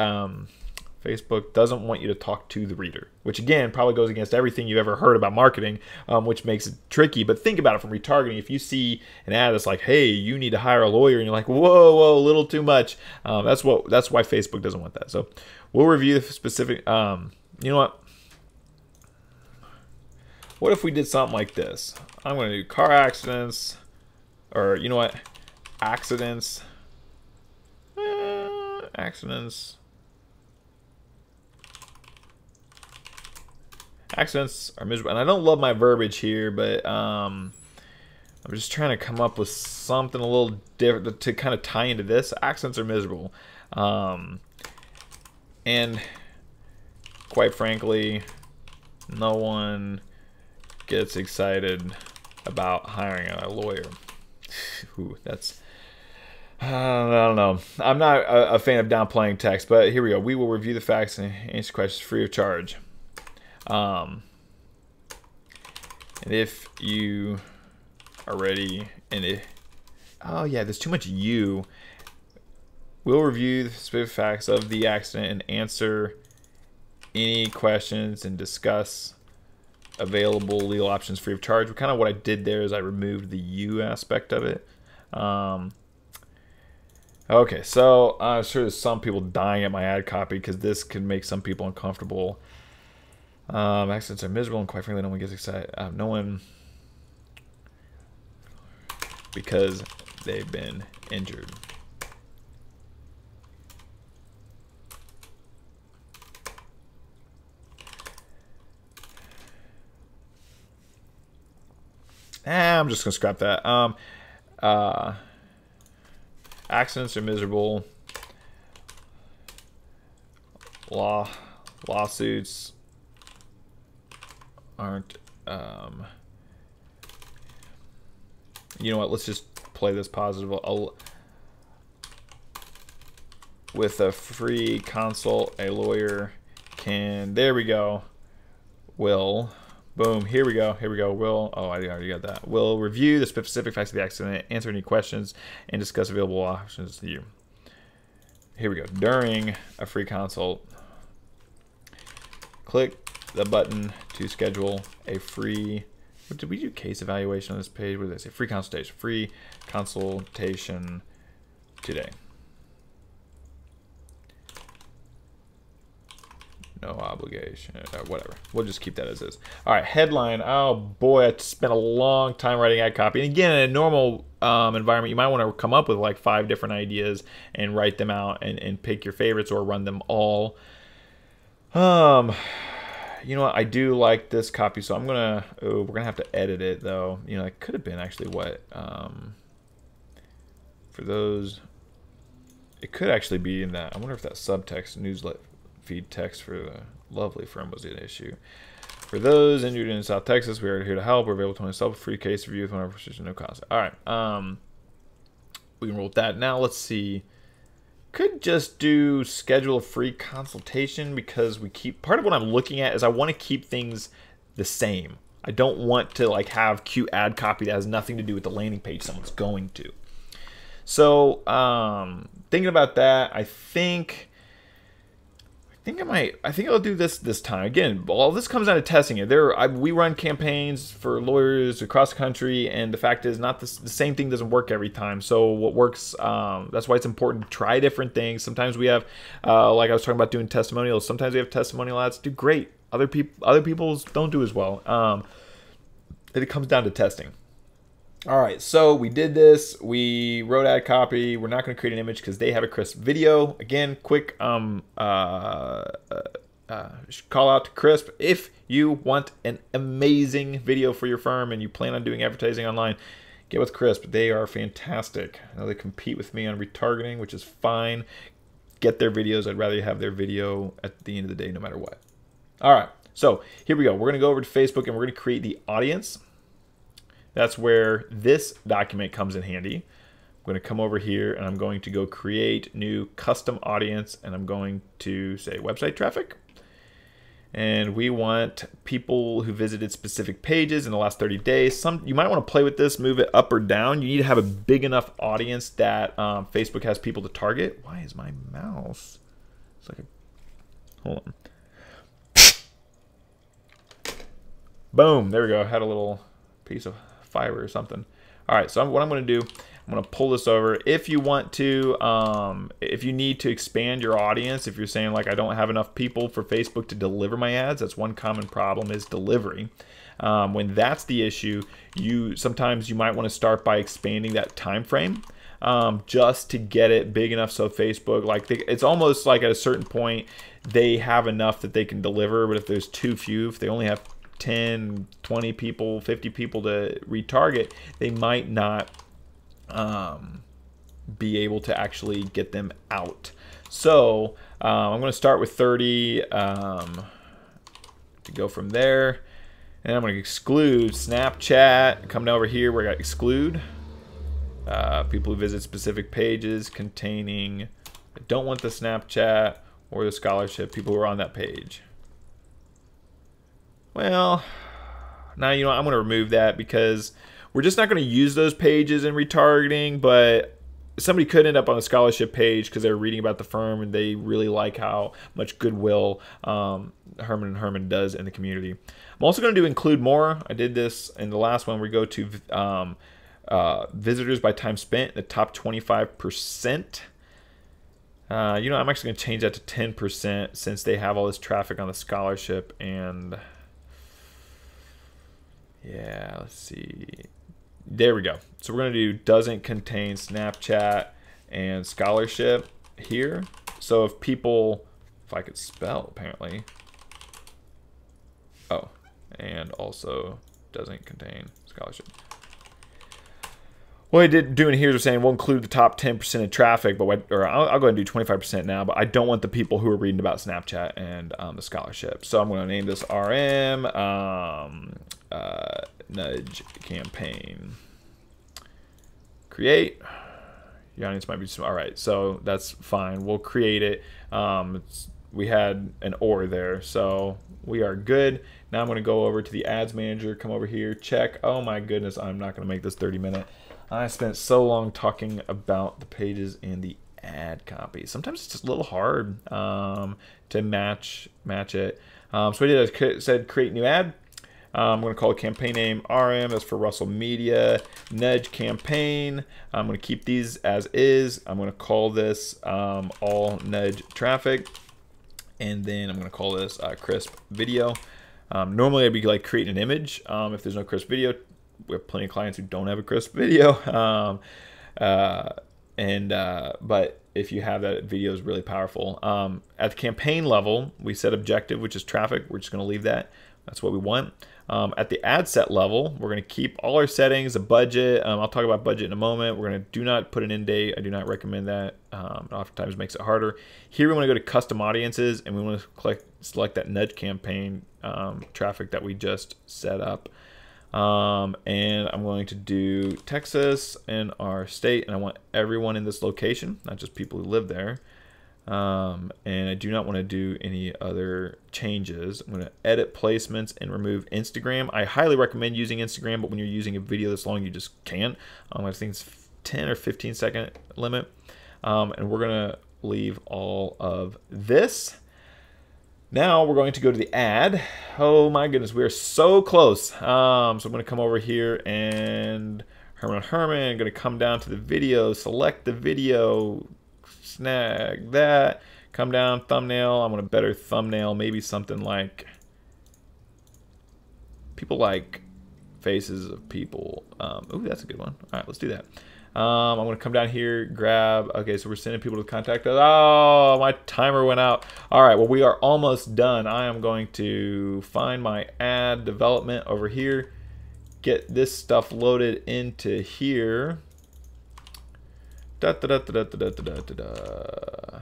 Facebook doesn't want you to talk to the reader, which again probably goes against everything you've ever heard about marketing, which makes it tricky. But think about it from retargeting. If you see an ad that's like, "Hey, you need to hire a lawyer," and you're like, "Whoa, a little too much," that's why Facebook doesn't want that. So we'll review the specific. You know what? What if we did something like this? I'm going to do car accidents, or you know what? Accidents. Accidents. Accidents are miserable. And I don't love my verbiage here, but I'm just trying to come up with something a little different to kind of tie into this. Accidents are miserable. And quite frankly, no one gets excited about hiring a lawyer. Ooh, that's... I don't know. I'm not a fan of downplaying text, but here we go. We will review the facts and answer questions free of charge. And if you are ready, oh yeah, there's too much you. We'll review the specific facts of the accident and answer any questions and discuss available legal options free of charge. Kind of what I did there is I removed the you aspect of it. Okay, so I'm sure there's some people dying at my ad copy because this can make some people uncomfortable. Accidents are miserable, and quite frankly, no one gets excited. No one, because they've been injured. I'm just gonna scrap that. Accidents are miserable. Lawsuits aren't. You know what? Let's just play this positive. With a free consult, a lawyer can. There we go. Will. Boom. Here we go. Here we go. Will. Oh, I already got that. Will review the specific facts of the accident, answer any questions, and discuss available options to you. Here we go. During a free consult, click the button to schedule a free. What did we do? Case evaluation on this page. What did they say? Free consultation. Free consultation today. No obligation. Whatever. We'll just keep that as is. All right. Headline. Oh boy, I spent a long time writing ad copy. And again, in a normal environment, you might want to come up with like 5 different ideas and write them out and pick your favorites or run them all. You know what? I do like this copy, so I'm gonna. Oh, we're gonna have to edit it though. You know, it could have been actually what. For those, it could actually be in that. I wonder if that subtext newslet feed text for the lovely firm was the issue. For those injured in South Texas, we are here to help. We're available to myself a free case review with one of our procedures, no cost. All right. We can roll with that. Now let's see. Could just do schedule a free consultation, because we keep, part of what I'm looking at is I want to keep things the same. I don't want to like have cute ad copy that has nothing to do with the landing page someone's going to. So thinking about that, I think I'll do this time. Again, all this comes down to testing it. We run campaigns for lawyers across the country, and the fact is, the same thing doesn't work every time. So what works, that's why it's important to try different things. Sometimes we have, like I was talking about doing testimonials. Sometimes we have testimonial ads do great. Other people's don't do as well. It comes down to testing. All right, so we did this. We wrote ad copy. We're not going to create an image because they have a crisp video. Again, quick call out to Crisp. If you want an amazing video for your firm and you plan on doing advertising online, get with Crisp. They are fantastic. I know they compete with me on retargeting, which is fine. Get their videos. I'd rather have their video at the end of the day, no matter what. All right, so here we go. We're going to go over to Facebook and we're going to create the audience. That's where this document comes in handy. I'm going to come over here and I'm going to go create new custom audience, and I'm going to say website traffic. And we want people who visited specific pages in the last 30 days. You might want to play with this, move it up or down. You need to have a big enough audience that Facebook has people to target. Why is my mouse? It's like hold on. Boom, there we go. I had a little piece of fiber or something. All right, so what I'm going to do, I'm going to pull this over. If you want to, if you need to expand your audience, if you're saying like I don't have enough people for Facebook to deliver my ads, that's one common problem is delivery. When that's the issue, sometimes you might want to start by expanding that time frame, just to get it big enough so Facebook, like it's almost like at a certain point they have enough that they can deliver, but if there's too few, if they only have 10, 20 people, 50 people to retarget, they might not be able to actually get them out. So I'm going to start with 30 to go from there. And I'm going to exclude Snapchat. Come down over here where I got exclude. People who visit specific pages containing, I don't want the Snapchat or the scholarship, people who are on that page. Well, now, you know, I'm going to remove that because we're just not going to use those pages in retargeting, but somebody could end up on a scholarship page because they're reading about the firm and they really like how much goodwill Herman & Herman does in the community. I'm also going to do include more. I did this in the last one. We go to visitors by time spent, the top 25%. You know, I'm actually going to change that to 10% since they have all this traffic on the scholarship. And yeah, let's see. There we go. So we're going to do doesn't contain Snapchat and scholarship here. So if people, if I could spell apparently. Oh, and also doesn't contain scholarship. What I did doing here is saying we'll include the top 10% of traffic, but I'll go ahead and do 25% now, but I don't want the people who are reading about Snapchat and the scholarship. So I'm going to name this RM nudge campaign. Create. Your audience might be all right, so that's fine. We'll create it. We had an or there, so we are good. Now I'm going to go over to the ads manager, come over here, check. Oh my goodness, I'm not going to make this 30-minute. I spent so long talking about the pages and the ad copy. Sometimes it's just a little hard to match it. So I did, I said create new ad. I'm going to call the campaign name RM. That's for Russell Media. Nudge campaign. I'm going to keep these as is. I'm going to call this all nudge traffic. And then I'm going to call this crisp video. Normally I'd be like creating an image if there's no crisp video. We have plenty of clients who don't have a crisp video. But if you have that, video is really powerful. At the campaign level, we set objective, which is traffic. We're just going to leave that. That's what we want. At the ad set level, we're going to keep all our settings, a budget. I'll talk about budget in a moment. We're going to do not put an end date. I do not recommend that. It oftentimes makes it harder. Here we want to go to custom audiences, and we want to select that nudge campaign traffic that we just set up. And I'm going to do Texas and our state, and I want everyone in this location, not just people who live there. And I do not want to do any other changes. I'm going to edit placements and remove Instagram. I highly recommend using Instagram, but when you're using a video this long, you just can't. I think it's 10 or 15 second limit. And we're going to leave all of this. Now we're going to go to the ad. Oh my goodness, we are so close. So I'm going to come over here and Herman, I'm going to come down to the video, select the video, snag that, come down, thumbnail. I want a better thumbnail, maybe something like people like faces of people. Ooh, that's a good one. All right, let's do that. I'm going to come down here, grab, okay, so we're sending people to contact us. Oh, my timer went out. All right, well, we are almost done. I am going to find my ad development over here, get this stuff loaded into here. Da, da, da, da, da, da, da, da, da.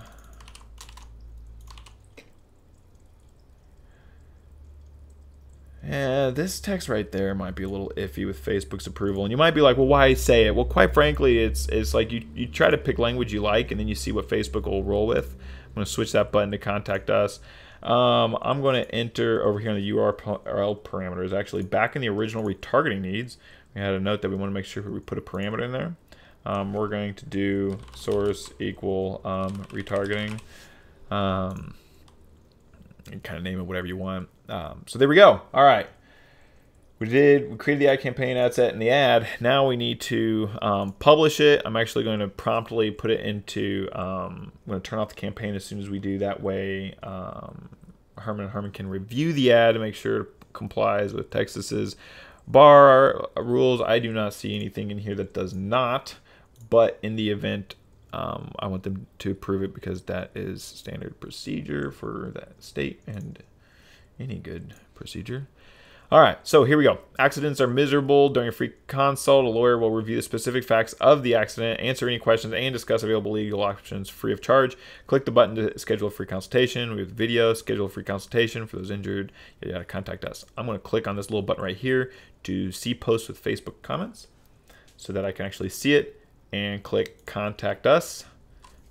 Yeah, this text right there might be a little iffy with Facebook's approval. And you might be like, well, why say it? Well, quite frankly, it's like you try to pick language you like, and then you see what Facebook will roll with. I'm going to switch that button to contact us. I'm going to enter over here on the URL parameters. Actually, back in the original retargeting needs, we had a note that we want to make sure we put a parameter in there. We're going to do source equal retargeting. You kind of name it whatever you want. So there we go. All right. We created the ad campaign, ad set, and the ad. Now we need to publish it. I'm actually going to promptly put it into, I'm going to turn off the campaign as soon as we do. That way Herman can review the ad and make sure it complies with Texas's bar rules. I do not see anything in here that does not, but in the event I want them to approve it because that is standard procedure for that state and any good procedure. All right, so here we go. Accidents are miserable. During a free consult, a lawyer will review the specific facts of the accident, answer any questions, and discuss available legal options free of charge. Click the button to schedule a free consultation. We have video, schedule a free consultation for those injured. You gotta contact us. I'm gonna click on this little button right here to see posts with Facebook comments so that I can actually see it, and click contact us.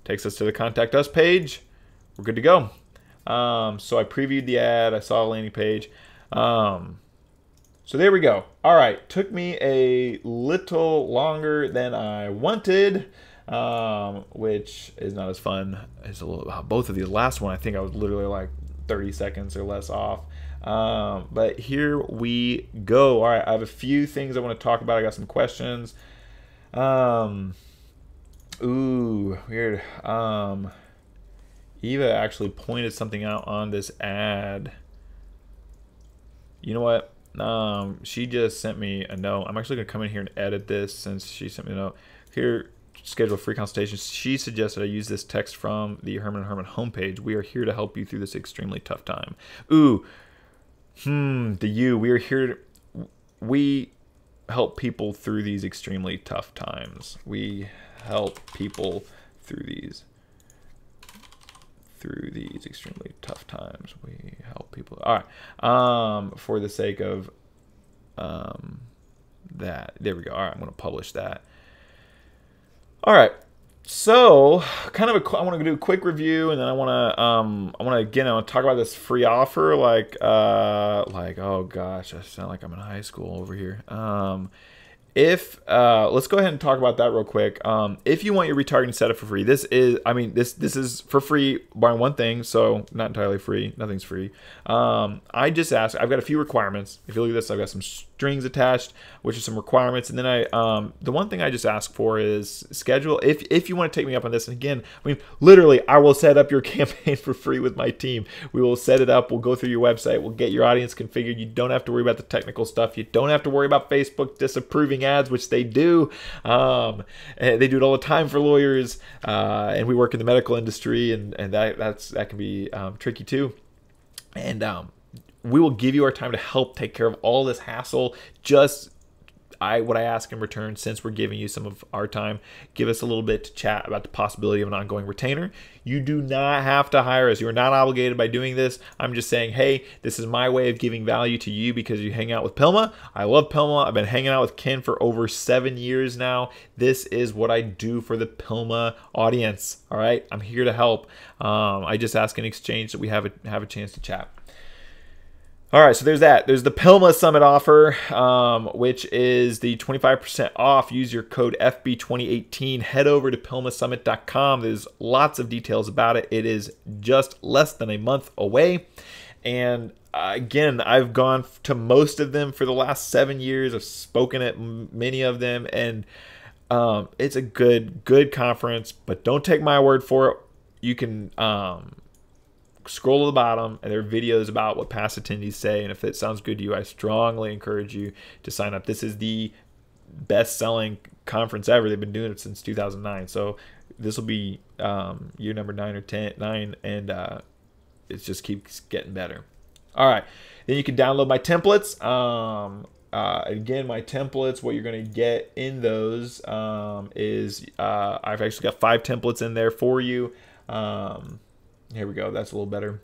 Takes us to the contact us page. We're good to go. So I previewed the ad. I saw a landing page. So there we go. All right, took me a little longer than I wanted, which is not as fun as both of these. Last one, I think I was literally like 30 seconds or less off. But here we go. All right, I have a few things I want to talk about. I got some questions. Ooh, weird. Eva actually pointed something out on this ad. You know what? She just sent me a note. I'm actually going to come in here and edit this since she sent me a note. Here, schedule a free consultation. She suggested I use this text from the Herman & Herman homepage. We are here to help you through this extremely tough time. Ooh, we are here we help people through these extremely tough times. We help people through these extremely tough times. We help people. All right. For the sake of that, there we go. All right, I'm going to publish that. All right. So, kind of I want to do a quick review, and then I want to talk about this free offer. Like oh gosh, I sound like I'm in high school over here. Let's go ahead and talk about that real quick. If you want your retargeting set up for free, this is for free barring one thing, so not entirely free. Nothing's free. I just asked. I've got a few requirements. If you look at this, I've got some strings attached, which are some requirements, and then the one thing I just ask for is schedule. If you want to take me up on this, and again, I mean, literally, I will set up your campaign for free with my team. We will set it up. We'll go through your website. We'll get your audience configured. You don't have to worry about the technical stuff. You don't have to worry about Facebook disapproving ads, which they do. They do it all the time for lawyers, and we work in the medical industry, and that can be tricky too. And we will give you our time to help take care of all this hassle. Just what I ask in return, since we're giving you some of our time, give us a little bit to chat about the possibility of an ongoing retainer. You do not have to hire us. You are not obligated by doing this. I'm just saying, hey, this is my way of giving value to you because you hang out with PILMMA. I love PILMMA. I've been hanging out with Ken for over 7 years now. This is what I do for the PILMMA audience. All right, I'm here to help. I just ask in exchange that we have a chance to chat. All right, so there's that. There's the PILMMA Summit offer, which is the 25% off. Use your code FB2018. Head over to PILMMASummit.com. There's lots of details about it. It is just less than a month away. And again, I've gone to most of them for the last 7 years. I've spoken at many of them, and it's a good conference. But don't take my word for it. You can scroll to the bottom, and there are videos about what past attendees say, and if it sounds good to you, I strongly encourage you to sign up. This is the best-selling conference ever. They've been doing it since 2009, so this will be year number 9 or 10, and it just keeps getting better. All right, then you can download my templates. Again, my templates, what you're going to get in those is I've actually got 5 templates in there for you. Here we go. That's a little better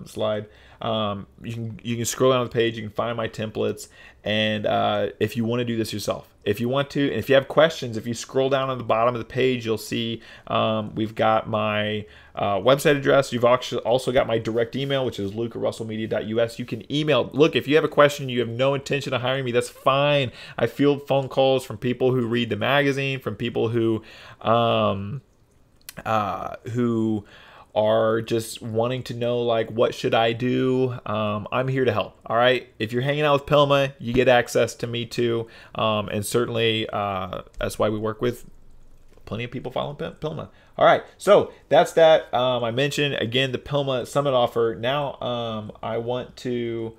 slide. You can scroll down the page. You can find my templates. And if you want to do this yourself, if you want to, and if you have questions, if you scroll down on the bottom of the page, you'll see we've got my website address. You've also got my direct email, which is luke@russellmedia.us. You can email. Look, if you have a question, you have no intention of hiring me, that's fine. I field phone calls from people who read the magazine, from people who are just wanting to know, like, what should I do? I'm here to help. All right. If you're hanging out with PILMMA, you get access to me too. And certainly that's why we work with plenty of people following PILMMA. All right. So that's that. I mentioned again the PILMMA Summit offer. Now I want to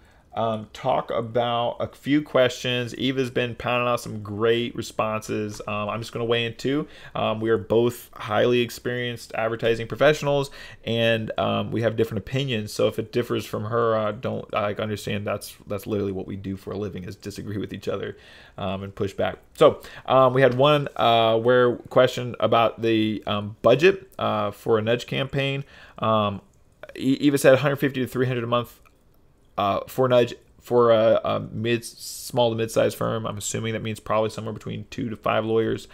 talk about a few questions. Eva's been pounding out some great responses. I'm just going to weigh in too. We are both highly experienced advertising professionals, and we have different opinions. So if it differs from her, don't understand. That's literally what we do for a living, is disagree with each other and push back. So we had one question about the budget for a nudge campaign. Eva said 150 to 300 a month. For nudge for a small to mid-sized firm. I'm assuming that means probably somewhere between 2 to 5 lawyers.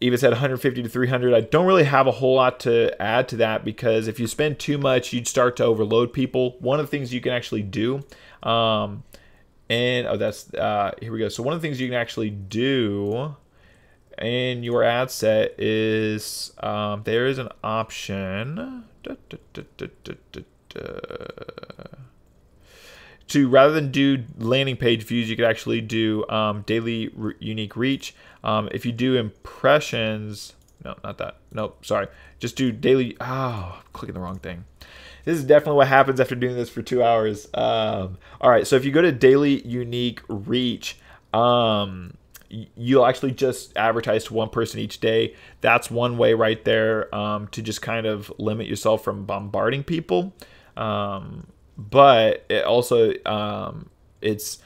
Eva said 150 to 300. I don't really have a whole lot to add to that, because if you spend too much, you'd start to overload people. One of the things you can actually do, here we go. So one of the things you can actually do in your ad set is there is an option. To rather than do landing page views, you could actually do daily unique reach. If you do impressions, no, not that. Nope, sorry. Just do daily. Oh, I'm clicking the wrong thing. This is definitely what happens after doing this for 2 hours. All right, so if you go to daily unique reach, you'll actually just advertise to one person each day. That's one way right there to just kind of limit yourself from bombarding people. But it also, excuse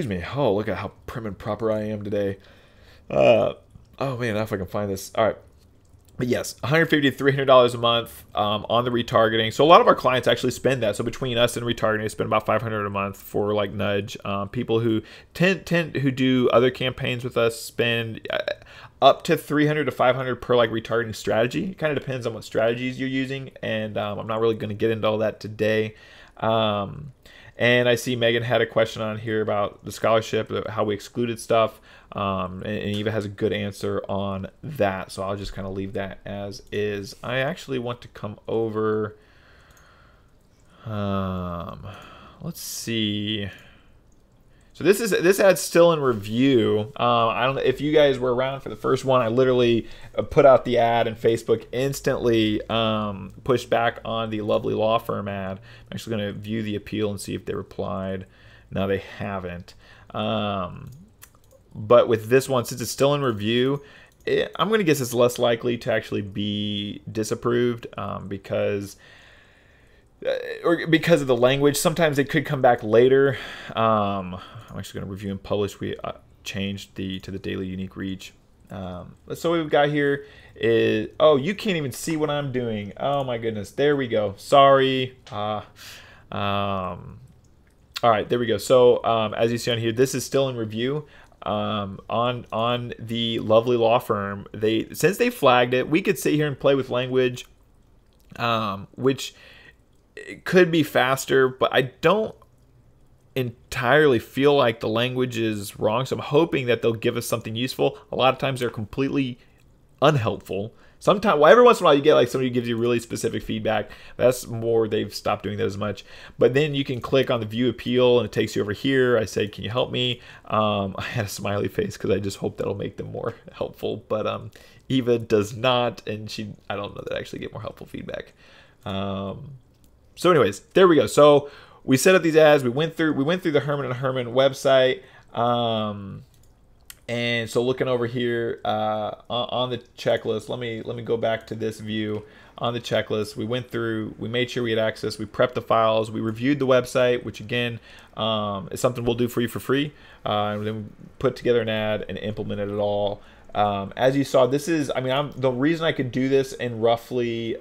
me. Oh, look at how prim and proper I am today. Oh man, now if I can find this. All right. But yes, $150 to $300 a month on the retargeting. So a lot of our clients actually spend that. So between us and retargeting, they spend about $500 a month for like nudge. People who who do other campaigns with us spend up to $300 to $500 per like retargeting strategy. It kind of depends on what strategies you're using, and I'm not really going to get into all that today. And I see Megan had a question on here about the scholarship, how we excluded stuff, and Eva has a good answer on that. So I'll just kind of leave that as is. I actually want to come over. Let's see. So this ad's still in review. I don't know if you guys were around for the first one. I literally put out the ad, and Facebook instantly pushed back on the lovely law firm ad. I'm actually going to view the appeal and see if they replied. No, they haven't. But with this one, since it's still in review, I'm going to guess it's less likely to actually be disapproved because or because of the language. Sometimes they could come back later. I'm actually going to review and publish. We changed to the daily unique reach. So what we've got here is, oh, you can't even see what I'm doing. Oh my goodness. There we go. Sorry. All right, there we go. So as you see on here, this is still in review. On the lovely law firm, since they flagged it, we could sit here and play with language, which it could be faster, but I don't entirely feel like the language is wrong. So I'm hoping that they'll give us something useful. A lot of times they're completely unhelpful. Sometimes, well, every once in a while you get like somebody who gives you really specific feedback. That's more, they've stopped doing that as much. But then you can click on the view appeal and it takes you over here. I said, can you help me? I had a smiley face because I just hope that'll make them more helpful. But Eva does not, and I don't know that I actually get more helpful feedback. So anyways, there we go. So we set up these ads. We went through the Herman & Herman website. And so looking over here on the checklist, let me go back to this view. On the checklist, we made sure we had access, we prepped the files, we reviewed the website, which again is something we'll do for you for free, and then put together an ad and implemented it all. As you saw, this is, the reason I could do this in roughly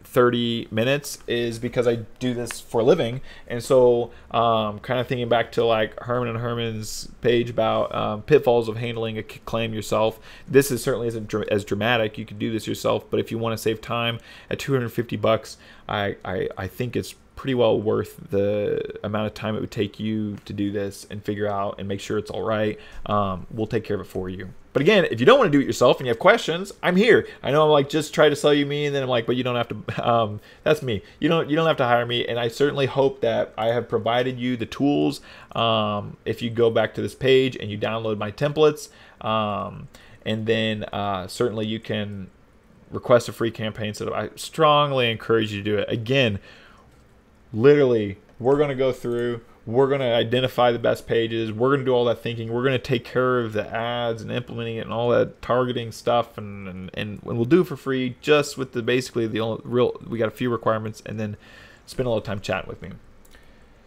30 minutes is because I do this for a living. And so kind of thinking back to like Herman & Herman's page about pitfalls of handling a claim yourself, this is certainly isn't as dramatic. You could do this yourself, but if you want to save time at $250, I think it's pretty well worth the amount of time it would take you to do this and figure out and make sure it's all right. We'll take care of it for you. But again, if you don't want to do it yourself and you have questions, I'm here. I know I'm like, just try to sell you me, and then I'm like, but you don't have to. That's me. You don't have to hire me. And I certainly hope that I have provided you the tools. If you go back to this page and you download my templates, and then certainly you can request a free campaign setup. I strongly encourage you to do it. Again, literally, we're going to go through. We're going to identify the best pages. We're going to do all that thinking. We're going to take care of the ads and implementing it and all that targeting stuff. And we'll do it for free, just with basically the only we got a few requirements, and then spend a lot of time chatting with me.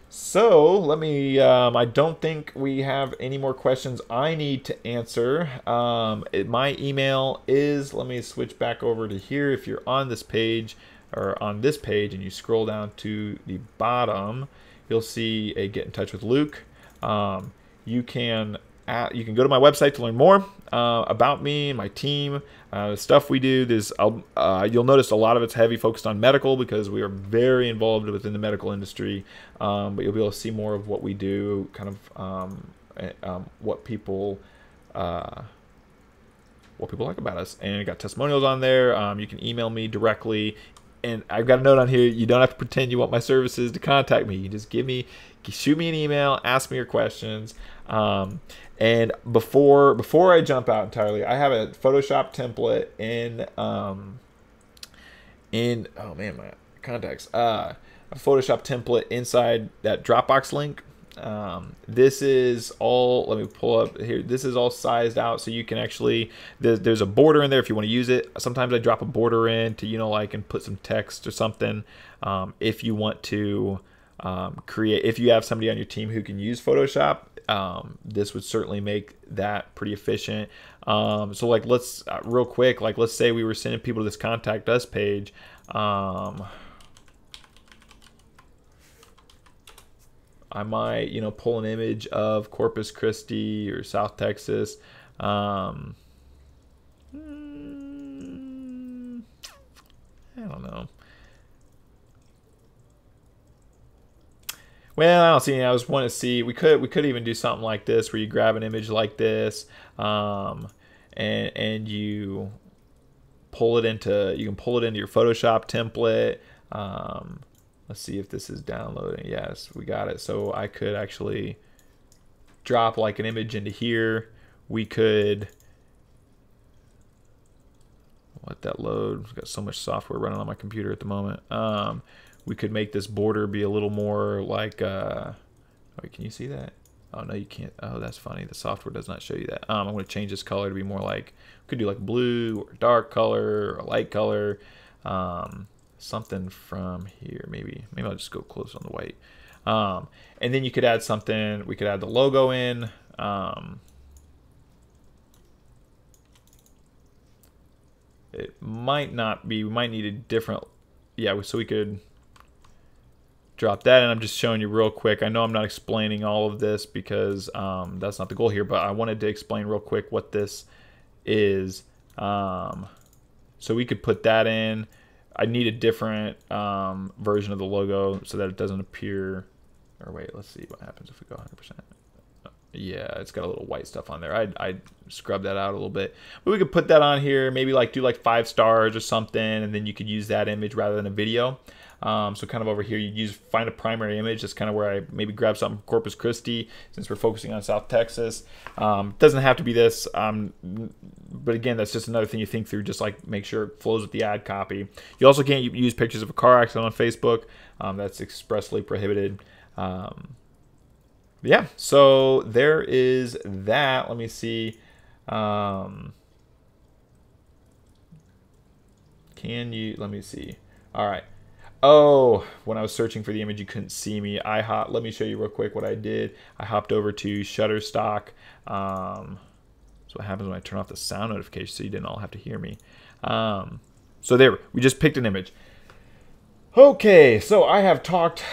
So let me, I don't think we have any more questions I need to answer. My email is, let me switch back over to here. If you're on this page or on this page and you scroll down to the bottom, you'll see a get in touch with Luke. You can go to my website to learn more about me and my team, the stuff we do. You'll notice a lot of it's heavy focused on medical because we are very involved within the medical industry. But you'll be able to see more of what we do, kind of what people like about us. And I got testimonials on there. You can email me directly. And I've got a note on here. You don't have to pretend you want my services to contact me. You just shoot me an email, ask me your questions. And before I jump out entirely, I have a Photoshop template in oh man, my contacts. A Photoshop template inside that Dropbox link. This is all, let me pull up here. This is all sized out so you can actually, there's a border in there if you want to use it. Sometimes I drop a border in to, like, and put some text or something. If you want to if you have somebody on your team who can use Photoshop, this would certainly make that pretty efficient. So like, let's real quick, like, let's say we were sending people to this contact us page. I might, pull an image of Corpus Christi or South Texas. I don't know. Well, I don't see any. I just want to see. We could even do something like this, where you grab an image like this, and you pull it into. You can pull it into your Photoshop template. Let's see if this is downloading. Yes, we got it. So I could actually drop like an image into here. We could let that load. I've got so much software running on my computer at the moment. We could make this border be a little more like, wait, can you see that? Oh, no, you can't. Oh, that's funny. The software does not show you that. I'm going to change this color to be more like, could do like blue or dark color or light color. something from here. Maybe I'll just go close on the white. And then you could add something. We could add the logo in. It might not be. We might need a different. Yeah, so we could drop that. And I'm just showing you real quick. I know I'm not explaining all of this because that's not the goal here, but I wanted to explain real quick what this is. So we could put that in. I need a different version of the logo so that it doesn't appear. Or wait, let's see what happens if we go 100%. Yeah, it's got a little white stuff on there. I'd scrub that out a little bit. But we could put that on here, maybe like do like 5 stars or something, and then you could use that image rather than a video. So kind of over here, you find a primary image. That's kind of where I maybe grab something from Corpus Christi, since we're focusing on South Texas. Doesn't have to be this, but again, that's just another thing you think through. Just like make sure it flows with the ad copy. You also can't use pictures of a car accident on Facebook. That's expressly prohibited. Yeah, so there is that. Let me see. Let me see. All right. Oh, when I was searching for the image, you couldn't see me. Let me show you real quick what I did. I hopped over to Shutterstock. That's what happens when I turn off the sound notification, so you didn't all have to hear me. So there, we just picked an image. Okay, so I have talked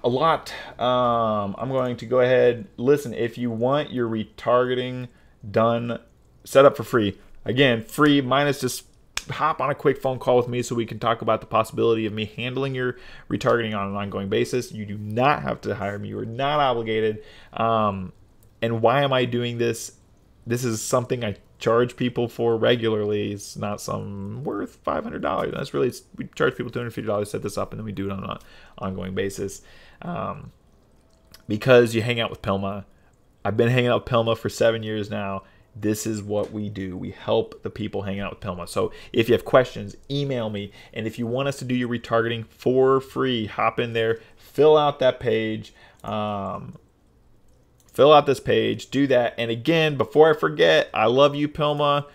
a lot. I'm going to go ahead. Listen, if you want your retargeting done, set up for free. Again, free minus just hop on a quick phone call with me so we can talk about the possibility of me handling your retargeting on an ongoing basis. You do not have to hire me. You are not obligated. And why am I doing this? This is something I charge people for regularly. It's not some worth $500. That's really, we charge people $250 to set this up, and then we do it on an ongoing basis. Because you hang out with PILMMA. I've been hanging out with PILMMA for 7 years now. This is what we do. We help the people hanging out with PILMMA. So if you have questions, email me. And if you want us to do your retargeting for free, hop in there, fill out that page. Fill out this page, do that. And again, before I forget, I love you, PILMMA.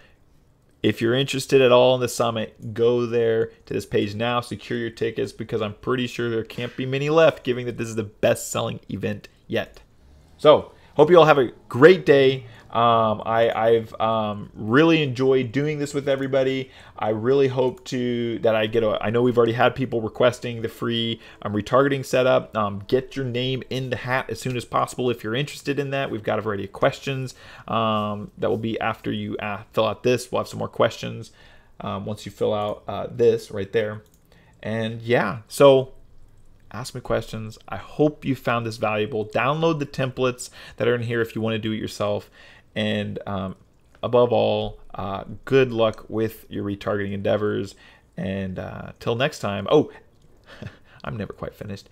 If you're interested at all in the summit, go there to this page now, secure your tickets, because I'm pretty sure there can't be many left, given that this is the best-selling event yet. So, hope you all have a great day. I've really enjoyed doing this with everybody. I really hope that I know we've already had people requesting the free retargeting setup. Get your name in the hat as soon as possible if you're interested in that. We've got a variety of questions that will be after you fill out this. We'll have some more questions once you fill out this right there. And yeah, so ask me questions. I hope you found this valuable. Download the templates that are in here if you want to do it yourself. And above all, good luck with your retargeting endeavors. And till next time. Oh, I'm never quite finished.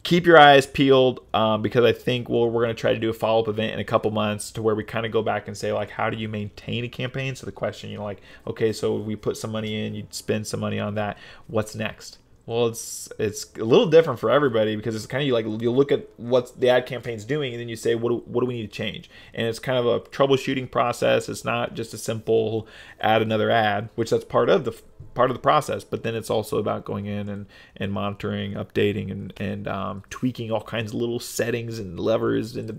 Keep your eyes peeled because I think we're going to try to do a follow-up event in a couple months to where we kind of go back and say, like, how do you maintain a campaign? So the question, like, okay, so we put some money in, you spend some money on that. What's next? Well, it's a little different for everybody, because it's kind of like you look at what the ad campaign's doing, and then you say, what do we need to change? And it's kind of a troubleshooting process. It's not just a simple add another ad, which that's part of the process. But then it's also about going in and monitoring, updating, and tweaking all kinds of little settings and levers in the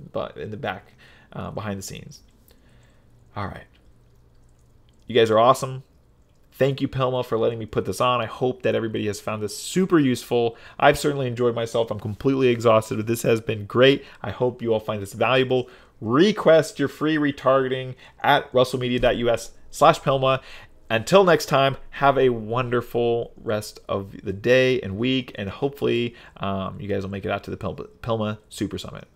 back behind the scenes. All right, you guys are awesome. Thank you, PILMMA, for letting me put this on. I hope that everybody has found this super useful. I've certainly enjoyed myself. I'm completely exhausted, but this has been great. I hope you all find this valuable. Request your free retargeting at russellmedia.us/PILMMA. Until next time, have a wonderful rest of the day and week, and hopefully you guys will make it out to the PILMMA Super Summit.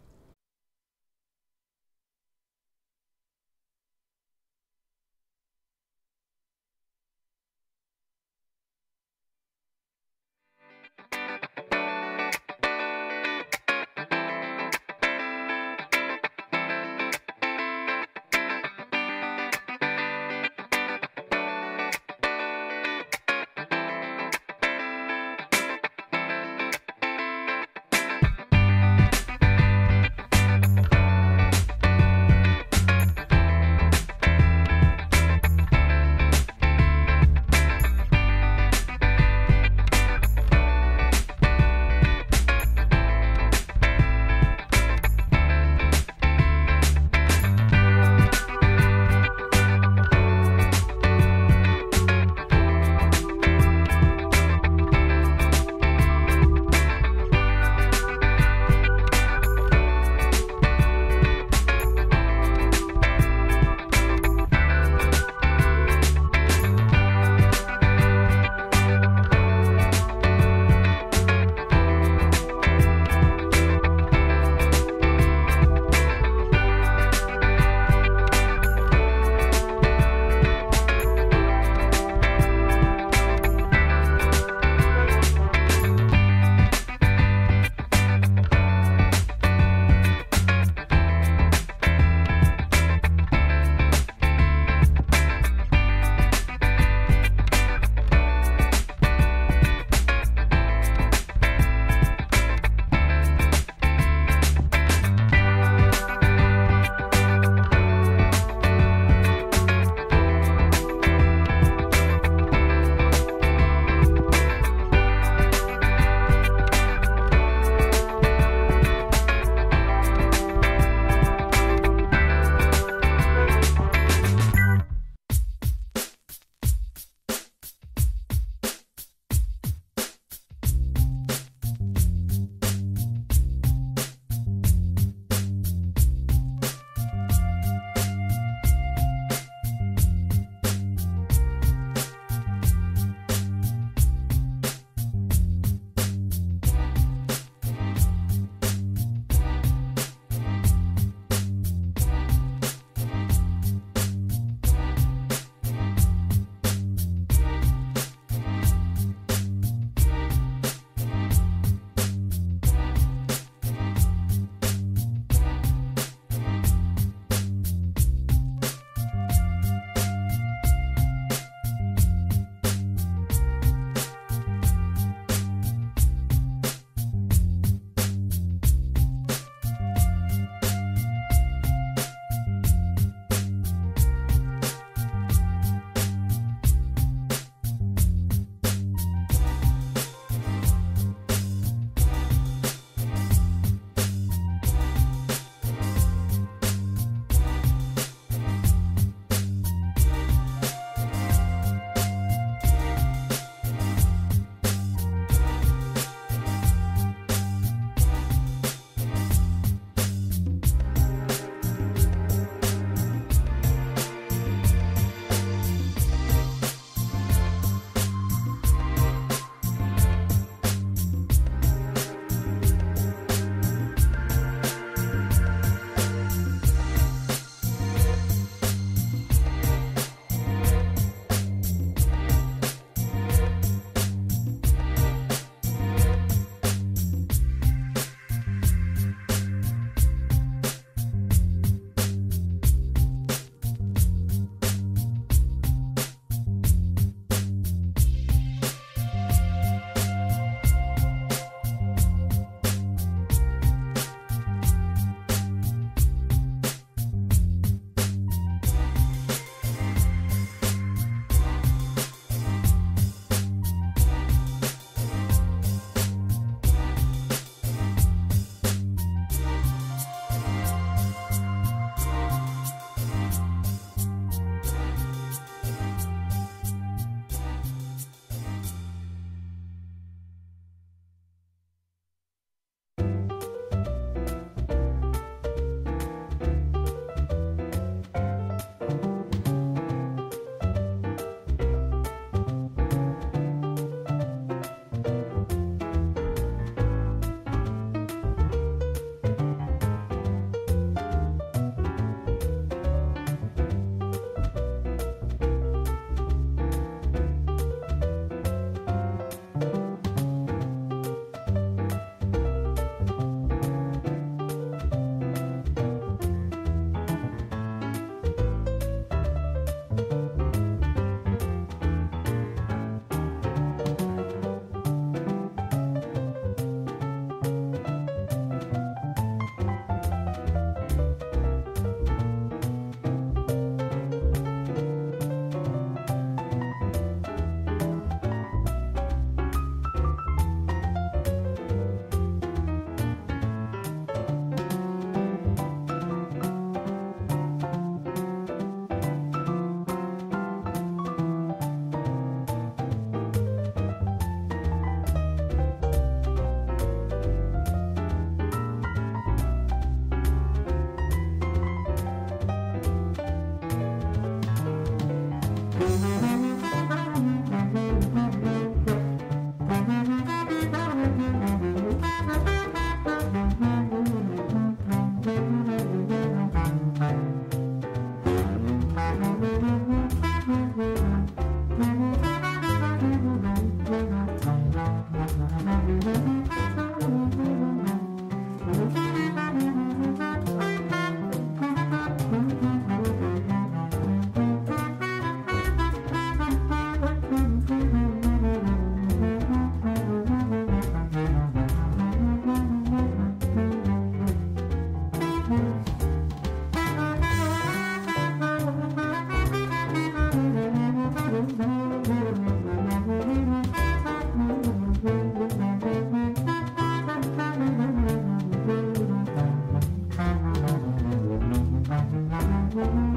you.